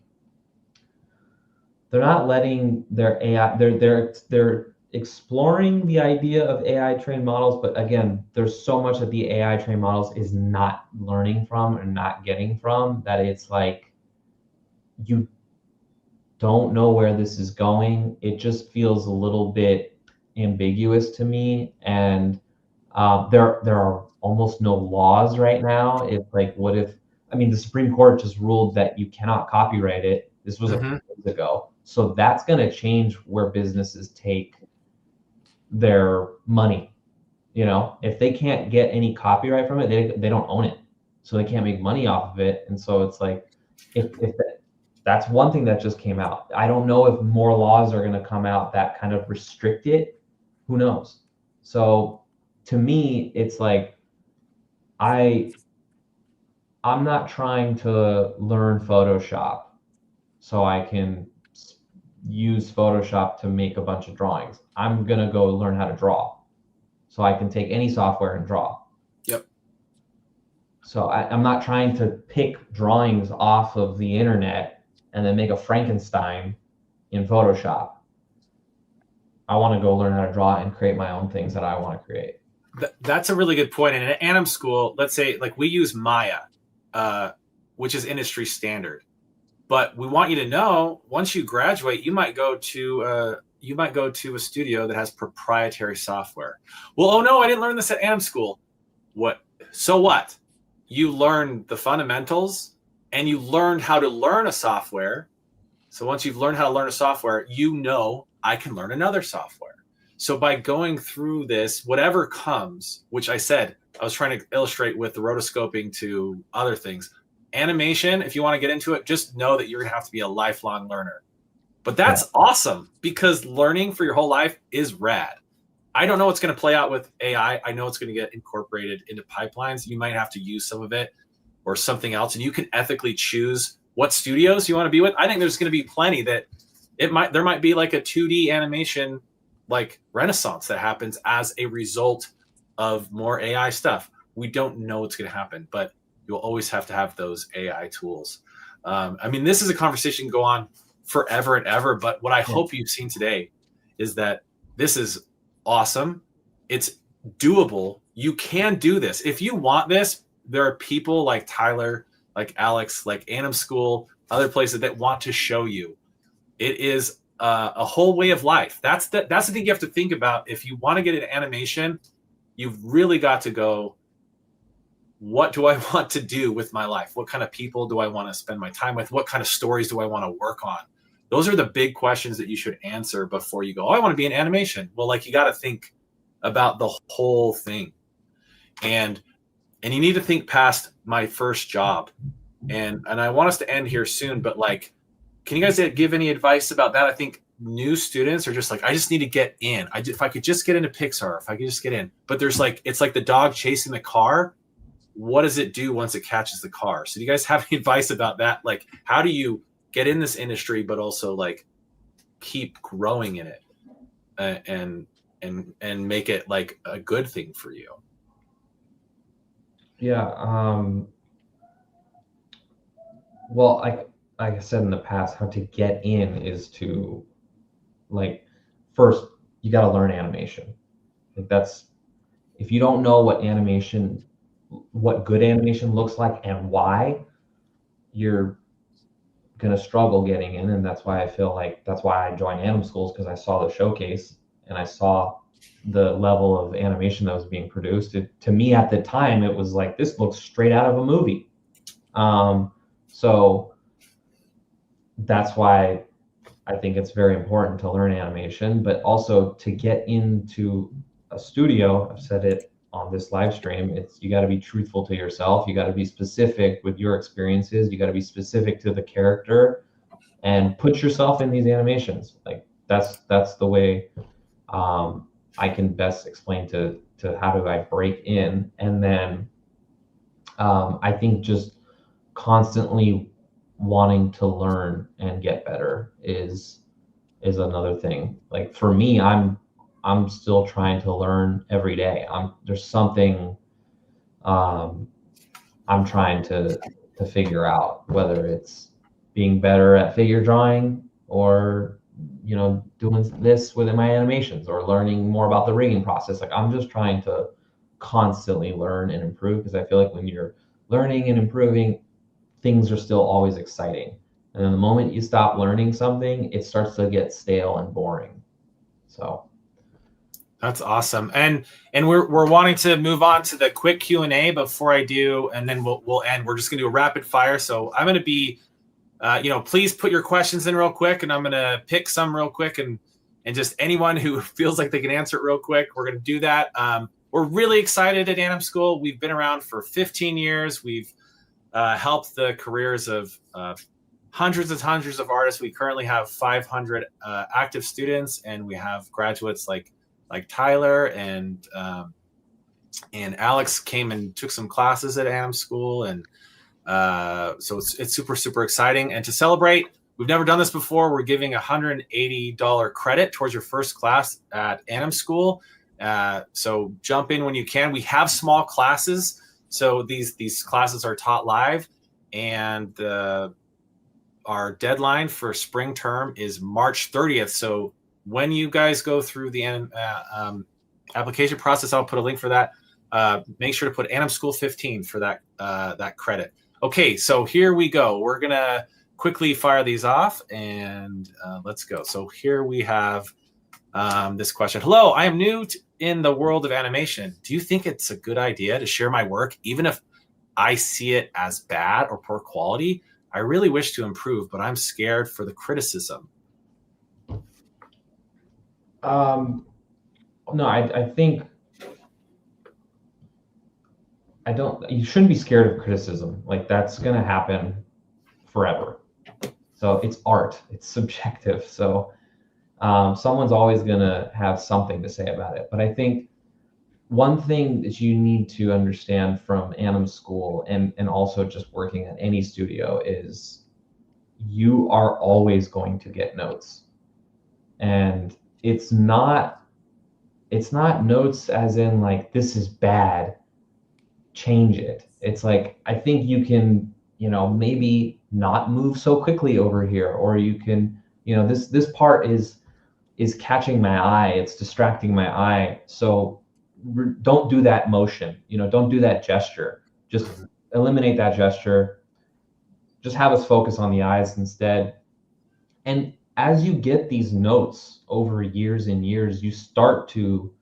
their AI, they're exploring the idea of AI trained models, but again, there's so much that the AI trained models is not learning from and not getting from, that it's like you don't know where this is going. It just feels a little bit ambiguous to me, and there are almost no laws right now. It's like, what if? The Supreme Court just ruled that you cannot copyright it. This was a few years ago, so that's going to change where businesses take their money. If they can't get any copyright from it, they don't own it, so they can't make money off of it. And so it's like, if that's one thing that just came out. I don't know if more laws are going to come out that kind of restrict it. Who knows? So to me, it's like, I'm not trying to learn Photoshop so I can use Photoshop to make a bunch of drawings. I'm going to go learn how to draw so I can take any software and draw. Yep. So I'm not trying to pick drawings off of the internet and then make a Frankenstein in Photoshop. I want to go learn how to draw and create my own things that I want to create. That's a really good point. And at AnimSchool, let's say like we use Maya, which is industry standard. But we want you to know, once you graduate, you might go to a studio that has proprietary software. Well, oh no, I didn't learn this at AnimSchool. What? So what? You learned the fundamentals, and you learned how to learn a software. So once you've learned how to learn a software, you know I can learn another software. So by going through this, whatever comes, which I said I was trying to illustrate with the rotoscoping to other things. Animation, if you want to get into it, just know that you're going to have to be a lifelong learner. But that's awesome, because learning for your whole life is rad. I don't know what's going to play out with AI. I know it's going to get incorporated into pipelines. You might have to use some of it or something else, and you can ethically choose what studios you want to be with. I think there's going to be plenty that there might be like a 2D animation like renaissance that happens as a result of more AI stuff. We don't know what's going to happen, but you'll always have to have those AI tools. I mean, this is a conversation go on forever and ever, but what I hope you've seen today is that this is awesome. It's doable. You can do this. If you want this, there are people like Tyler, like Alex, like AnimSchool, other places that want to show you. It is a whole way of life. That's the thing you have to think about. If you want to get into animation, you've really got to go, what do I want to do with my life? What kind of people do I want to spend my time with? What kind of stories do I want to work on? Those are the big questions that you should answer before you go, oh, I want to be in animation. Well, like, you got to think about the whole thing. And you need to think past my first job. And I want us to end here soon, but like, can you guys give any advice about that? I think new students are just like, I just need to get in. If I could just get into Pixar, if I could just get in. But there's like, it's like the dog chasing the car. What does it do once it catches the car? So do you guys have any advice about that? Like, how do you get in this industry, but also like keep growing in it and make it like a good thing for you? Yeah. Well, like I said in the past, how to get in is to, like, first you got to learn animation. Like, that's, if you don't know what good animation looks like and why, you're gonna struggle getting in. And that's why I feel like that's why I joined AnimSchool, because I saw the showcase and I saw the level of animation that was being produced. To me at the time, it was like, this looks straight out of a movie. So that's why I think it's very important to learn animation, but also to get into a studio. I've said it on this live stream. You got to be truthful to yourself. You got to be specific with your experiences. You got to be specific to the character and put yourself in these animations. Like, that's the way I can best explain to how do I break in. And then I think just constantly wanting to learn and get better is another thing. Like, for me, I'm still trying to learn every day. There's something I'm trying to figure out, whether it's being better at figure drawing or, doing this within my animations or learning more about the rigging process. Like, I'm just trying to constantly learn and improve, because I feel like when you're learning and improving, things are still always exciting. And then the moment you stop learning something, it starts to get stale and boring. So that's awesome. And we're wanting to move on to the quick Q&A before I do, and then we'll end. We're just going to do a rapid fire. So I'm going to be, please put your questions in real quick, and I'm going to pick some real quick, and just anyone who feels like they can answer it real quick, we're going to do that. We're really excited at AnimSchool. We've been around for 15 years. We've helped the careers of hundreds of artists. We currently have 500 active students, and we have graduates like Tyler and Alex came and took some classes at AnimSchool, and so it's super exciting. And to celebrate, we've never done this before. We're giving $180 credit towards your first class at AnimSchool. So jump in when you can. We have small classes, so these classes are taught live, and our deadline for spring term is March 30th. So when you guys go through the application process, I'll put a link for that. Make sure to put AnimSchool 15 for that credit. Okay, so here we go. We're gonna quickly fire these off, and let's go. So here we have this question. Hello, I am new in the world of animation. Do you think it's a good idea to share my work, even if I see it as bad or poor quality? I really wish to improve, but I'm scared for the criticism. No, I think you shouldn't be scared of criticism. Like, that's going to happen forever. So it's art, it's subjective. So someone's always going to have something to say about it. But I think one thing that you need to understand from AnimSchool and also just working at any studio is you are always going to get notes. And it's not notes as in like, this is bad, change it. It's like, I think you can, maybe not move so quickly over here, or you can, this part is catching my eye, it's distracting my eye. So don't do that motion, don't do that gesture. Just eliminate that gesture. Just have us focus on the eyes instead. And as you get these notes over years and years, you start to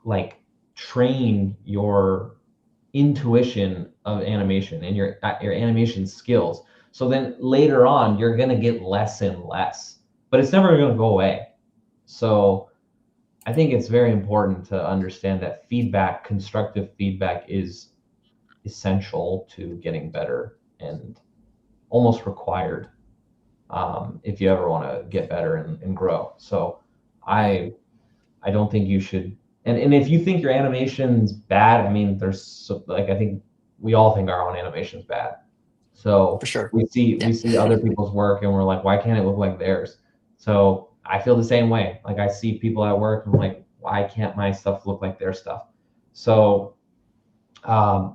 like train your intuition of animation and your animation skills. So then later on, you're going to get less and less, but it's never going to go away. So I think it's very important to understand that feedback, constructive feedback, is essential to getting better and almost required if you ever want to get better and grow. So I don't think you should. And if you think your animation's bad, I mean, I think we all think our own animation's bad. So For sure. we see other people's work and we're like, why can't it look like theirs? So I feel the same way. Like, I see people at work and I'm like, why can't my stuff look like their stuff? So, I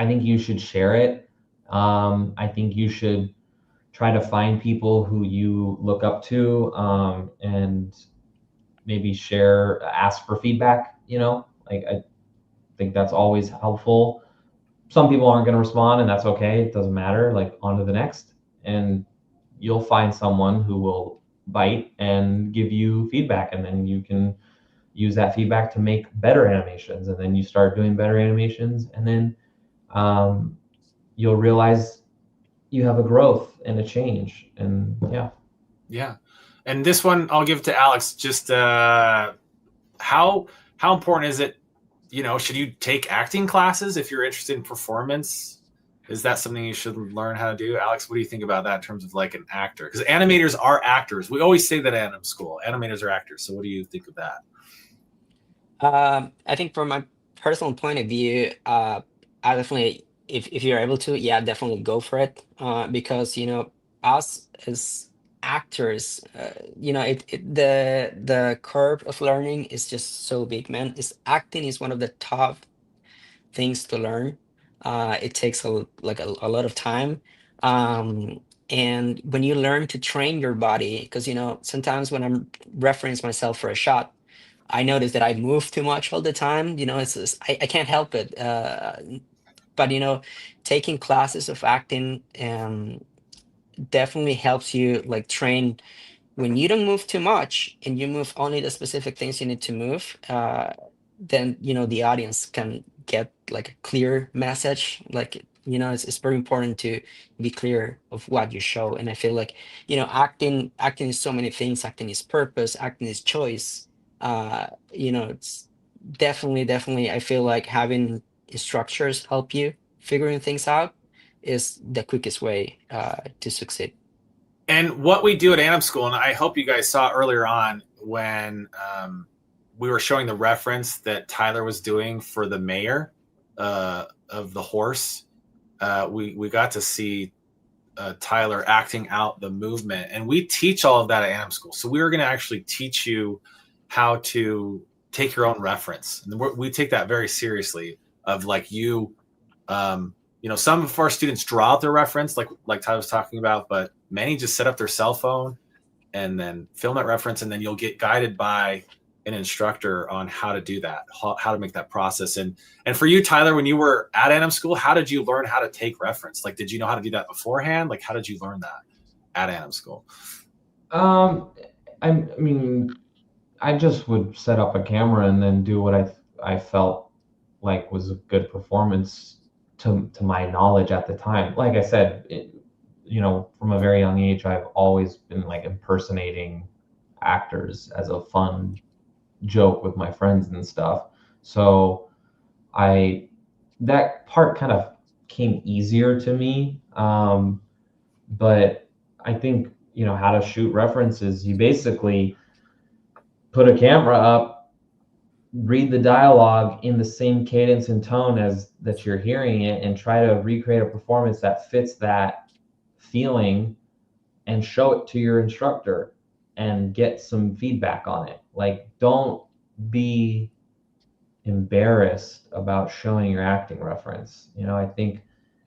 think you should share it. I think you should try to find people who you look up to, and maybe ask for feedback, like, I think that's always helpful. Some people aren't going to respond, and that's okay. It doesn't matter. Like, on to the next, and you'll find someone who will bite and give you feedback, and then you can use that feedback to make better animations, and then you start doing better animations, and then you'll realize you have a growth and a change. And Yeah. And this one I'll give to Alex. Just how important is it? Should you take acting classes if you're interested in performance? Is that something you should learn how to do? Alex, what do you think about that in terms of like an actor? Because animators are actors. We always say that at AnimSchool, animators are actors. So what do you think of that? I think from my personal point of view, I definitely, if you're able to, yeah, definitely go for it. Because us as actors, the curve of learning is just so big, man. Acting is one of the tough things to learn. It takes a lot of time. And when you learn to train your body, because sometimes when I'm referencing myself for a shot, I notice that I move too much all the time. It's just, I can't help it. But taking classes of acting definitely helps you like train. When you don't move too much and you move only the specific things you need to move, then the audience can get like a clear message. Like it's very important to be clear of what you show. And I feel like acting is so many things. Acting is purpose. Acting is choice. It's definitely I feel like having structures help you figuring things out is the quickest way to succeed. And what we do at AnimSchool, and I hope you guys saw earlier on when we were showing the reference that Tyler was doing for the mayor of the horse, we got to see Tyler acting out the movement. And we teach all of that at AnimSchool. So we were going to actually teach you how to take your own reference. And we take that very seriously of like some of our students draw out their reference like Tyler was talking about, but many just set up their cell phone and then film that reference, and then you'll get guided by an instructor on how to do that, how to make that process. And for you, Tyler, when you were at AnimSchool, how did you learn how to take reference? Like, did you know how to do that beforehand? Like, how did you learn that at AnimSchool? I mean, I just would set up a camera and then do what I felt like was a good performance to my knowledge at the time. Like I said, from a very young age, I've always been like impersonating actors as a fun joke with my friends and stuff. So that part kind of came easier to me. But I think, how to shoot references, you basically put a camera up, read the dialogue in the same cadence and tone as that you're hearing it, and try to recreate a performance that fits that feeling and show it to your instructor and get some feedback on it. Like, don't be embarrassed about showing your acting reference. I think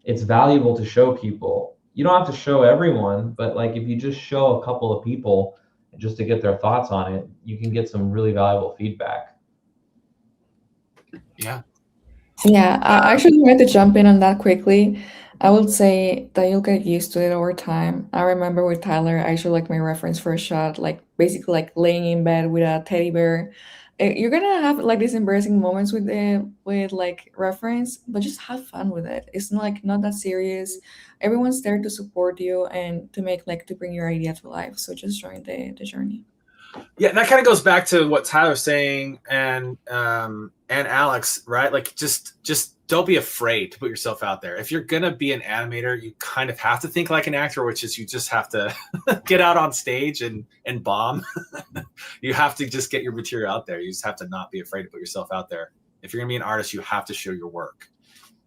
it's valuable to show people. You don't have to show everyone, but like if you just show a couple of people just to get their thoughts on it, you can get some really valuable feedback. Yeah. Yeah, I actually wanted to jump in on that quickly. I would say that you'll get used to it over time. I remember with Tyler, I showed like my reference for a shot, like basically like laying in bed with a teddy bear. You're gonna have like these embarrassing moments with like reference, but just have fun with it. It's not that serious. Everyone's there to support you and to bring your idea to life. So just join the journey. Yeah, that kind of goes back to what Tyler's saying and Alex, right? Like just don't be afraid to put yourself out there. If you're gonna be an animator, you kind of have to think like an actor, which is you just have to get out on stage and bomb. You have to just get your material out there. You just have to not be afraid to put yourself out there. If you're gonna be an artist, you have to show your work.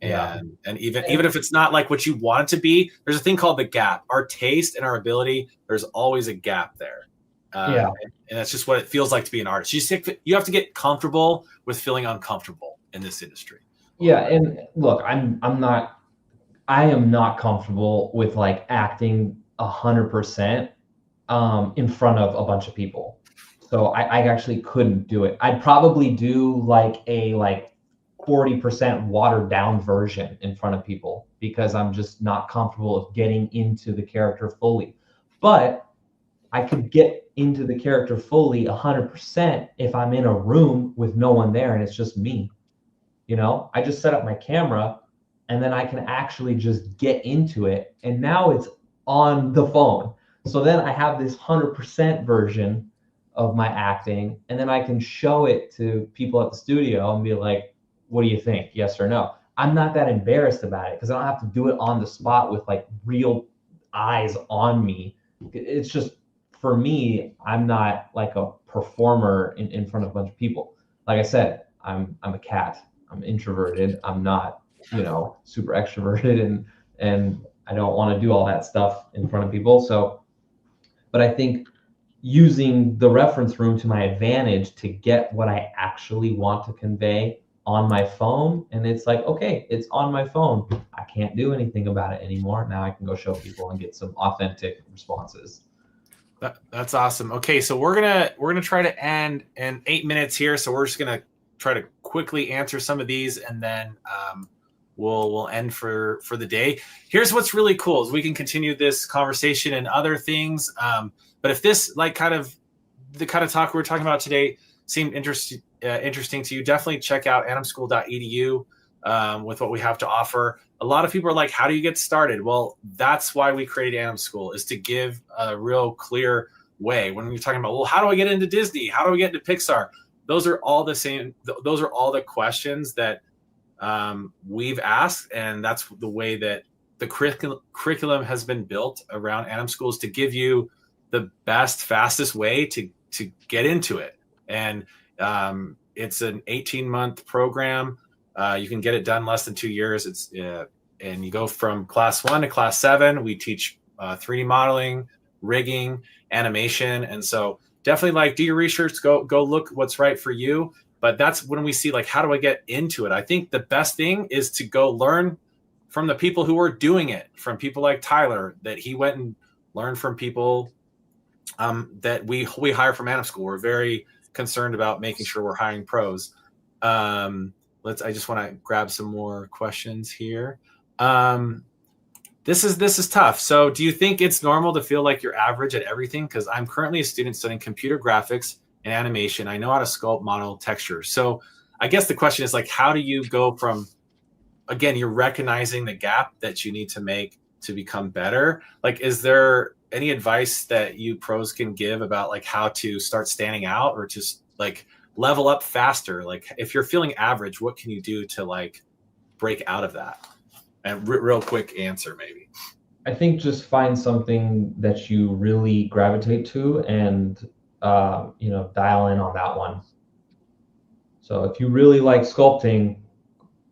And even if it's not like what you want it to be, there's a thing called the gap. Our taste and our ability, there's always a gap there. And that's just what it feels like to be an artist. You have to get comfortable with feeling uncomfortable in this industry. Yeah, and look, I am not comfortable with like acting 100% in front of a bunch of people. So I actually couldn't do it. I'd probably do like a 40% watered down version in front of people because I'm just not comfortable with getting into the character fully. But I could get into the character fully 100% if I'm in a room with no one there and it's just me. I just set up my camera and then I can actually just get into it. And now it's on the phone. So then I have this 100% version of my acting, and then I can show it to people at the studio and be like, what do you think? Yes or no? I'm not that embarrassed about it because I don't have to do it on the spot with like real eyes on me. It's just, for me, I'm not like a performer in front of a bunch of people. Like I said, I'm a cat. I'm introverted. I'm not, super extroverted, and I don't want to do all that stuff in front of people. So, but I think using the reference room to my advantage to get what I actually want to convey on my phone, and it's like, okay, it's on my phone. I can't do anything about it anymore. Now I can go show people and get some authentic responses. That's awesome. Okay, so we're gonna try to end in 8 minutes here. So we're just gonna try to quickly answer some of these, and then we'll end for the day. Here's what's really cool is we can continue this conversation and other things. But if this the kind of talk we're talking about today seemed interesting to you, definitely check out animschool.edu with what we have to offer. A lot of people are like, how do you get started? Well, that's why we created AnimSchool, is to give a real clear way. When we're talking about, well, how do I get into Disney? How do I get into Pixar? Those are all the same. Those are all the questions that we've asked. And that's the way that the curriculum has been built around AnimSchool, is to give you the best, fastest way to get into it. And it's an 18-month program. You can get it done less than 2 years. And you go from class 1 to class 7. We teach 3D modeling, rigging, animation, and so definitely do your research. Go look what's right for you. But that's when we see how do I get into it? I think the best thing is to go learn from the people who are doing it, from people like Tyler, that he went and learned from people that we hire from AnimSchool. We're very concerned about making sure we're hiring pros. I just want to grab some more questions here. This is tough. So do you think it's normal to feel like you're average at everything? Because I'm currently a student studying computer graphics and animation. I know how to sculpt, model, texture. So I guess the question is like, how do you go from, again, you're recognizing the gap that you need to make to become better. Like, is there any advice that you pros can give about like how to start standing out or just like level up faster? Like if you're feeling average, what can you do to like break out of that? And real quick answer, maybe. I think just find something that you really gravitate to and, dial in on that one. So if you really like sculpting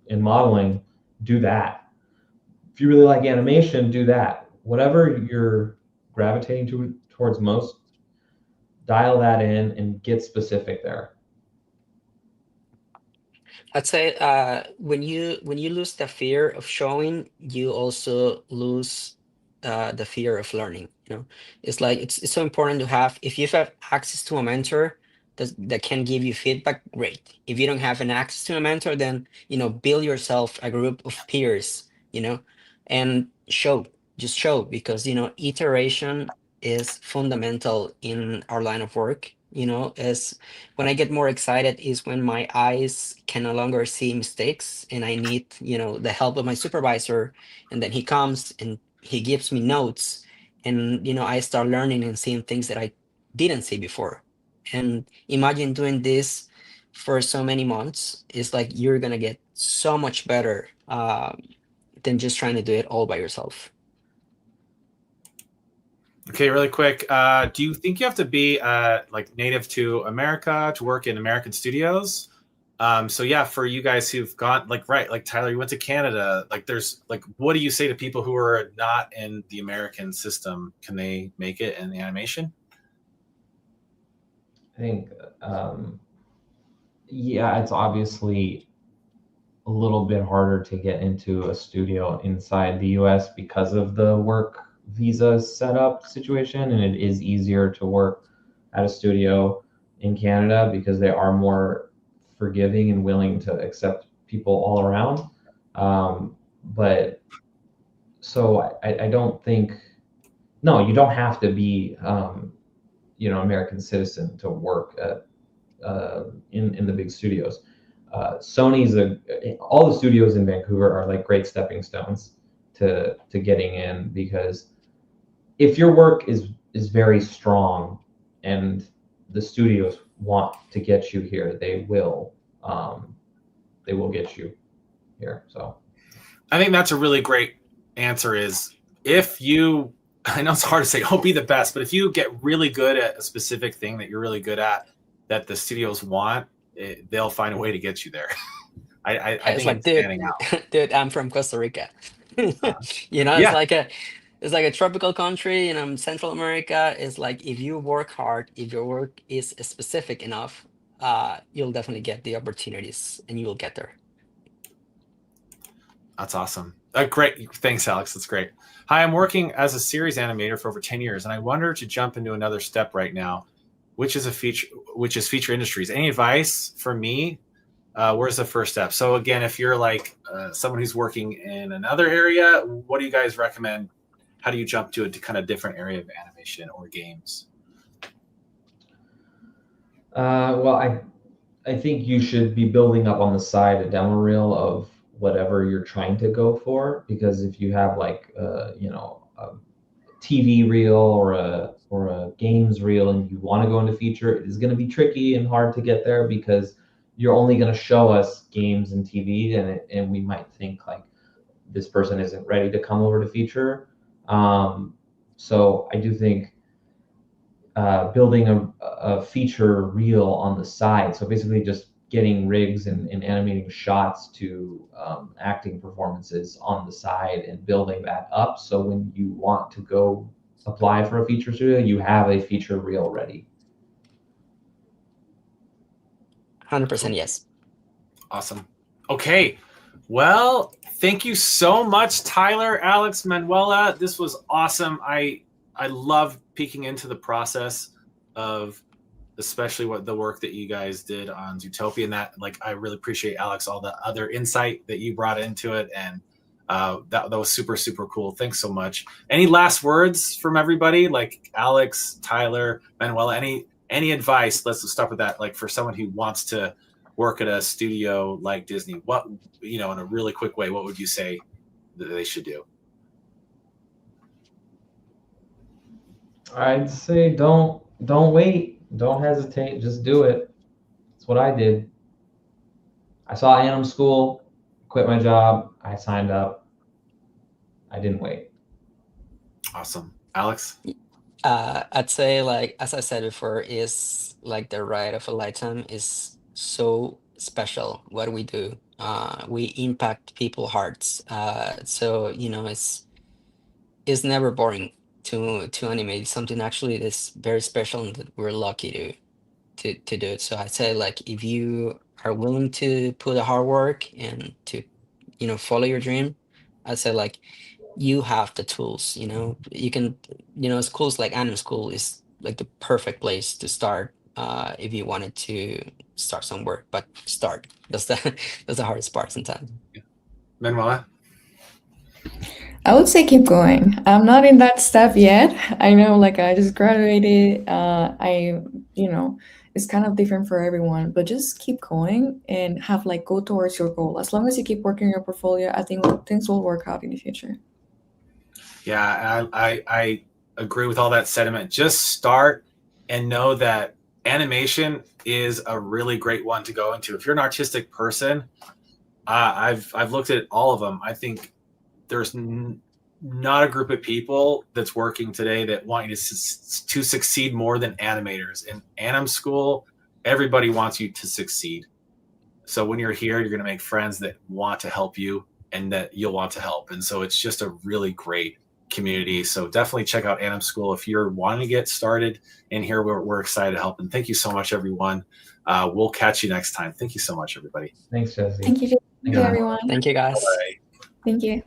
and modeling, do that. If you really like animation, do that. Whatever you're gravitating towards most, dial that in and get specific there. I'd say when you lose the fear of showing, you also lose the fear of learning. It's like it's so important to have. If you have access to a mentor that can give you feedback, great. If you don't have an access to a mentor, then build yourself a group of peers. And just show, because iteration is fundamental in our line of work. As when I get more excited is when my eyes can no longer see mistakes and I need, the help of my supervisor. And then he comes and he gives me notes and, I start learning and seeing things that I didn't see before. And imagine doing this for so many months. It's like you're going to get so much better than just trying to do it all by yourself. Okay, really quick. Do you think you have to be like native to America to work in American studios? So yeah, for you guys who've gone like Tyler, you went to Canada. Like, there's like, what do you say to people who are not in the American system? Can they make it in the animation? I think, it's obviously a little bit harder to get into a studio inside the US because of the work visa setup situation, and it is easier to work at a studio in Canada because they are more forgiving and willing to accept people all around. But so I don't think, no, you don't have to be American citizen to work at in the big studios. Sony's all the studios in Vancouver are like great stepping stones to getting in, because if your work is very strong and the studios want to get you here, they will get you here. So I think that's a really great answer. Is if you, I know it's hard to say, oh, be the best, but if you get really good at a specific thing that you're really good at, that the studios want, they'll find a way to get you there. I think like, dude, I'm from Costa Rica. It's like a tropical country, and I'm Central America. It's like if you work hard, if your work is specific enough, you'll definitely get the opportunities and you'll get there. That's awesome. Great. Thanks, Alex. That's great. Hi, I'm working as a series animator for over 10 years, and I wonder to jump into another step right now, which is feature industries. Any advice for me? Where's the first step? So again, if you're like someone who's working in another area, what do you guys recommend? How do you jump to a kind of different area of animation or games? Well, I think you should be building up on the side a demo reel of whatever you're trying to go for, because if you have like a TV reel or a games reel and you want to go into feature, it is going to be tricky and hard to get there because you're only going to show us games and TV, and we might think like this person isn't ready to come over to feature. So I do think building a feature reel on the side, so basically just getting rigs and animating shots to acting performances on the side and building that up, so when you want to go apply for a feature studio, you have a feature reel ready. 100% yes. Awesome. Okay. Well, thank you so much, Tyler, Alex, Manuela. This was awesome. I love peeking into the process of especially what the work that you guys did on Zootopia, and that, like, I really appreciate, Alex, all the other insight that you brought into it, and that was super, super cool. Thanks so much. Any last words from everybody, like Alex, Tyler, Manuela? Any advice? Let's start with that. Like, for someone who wants to work at a studio like Disney, what, in a really quick way, what would you say that they should do? I'd say don't wait. Don't hesitate. Just do it. That's what I did. I saw AnimSchool, quit my job. I signed up. I didn't wait. Awesome. Alex? I'd say, like, as I said before, is like the ride of a lifetime is so special what we do. We impact people's hearts. So, it's never boring to animate something actually that's very special and that we're lucky to do it. So I'd say, like, if you are willing to put the hard work and to, follow your dream, I'd say, like, you have the tools, you can, schools like AnimSchool is like the perfect place to start if you wanted to start some work, but start. That's the hardest part sometimes. Manuela? I would say keep going. I'm not in that step yet. I know, like, I just graduated. It's kind of different for everyone, but just keep going and have, like, go towards your goal. As long as you keep working your portfolio, I think things will work out in the future. Yeah, I agree with all that sentiment. Just start and know that animation is a really great one to go into. If you're an artistic person, I've looked at all of them. I think there's not a group of people that's working today that want you to succeed more than animators. In AnimSchool, everybody wants you to succeed. So when you're here, you're going to make friends that want to help you and that you'll want to help. And so it's just a really great community. So definitely check out AnimSchool if you're wanting to get started in here. We're excited to help. And thank you so much, everyone. We'll catch you next time. Thank you so much, everybody. Thanks, Jesse. Thank you, everyone. Thank you, guys. Bye. Thank you.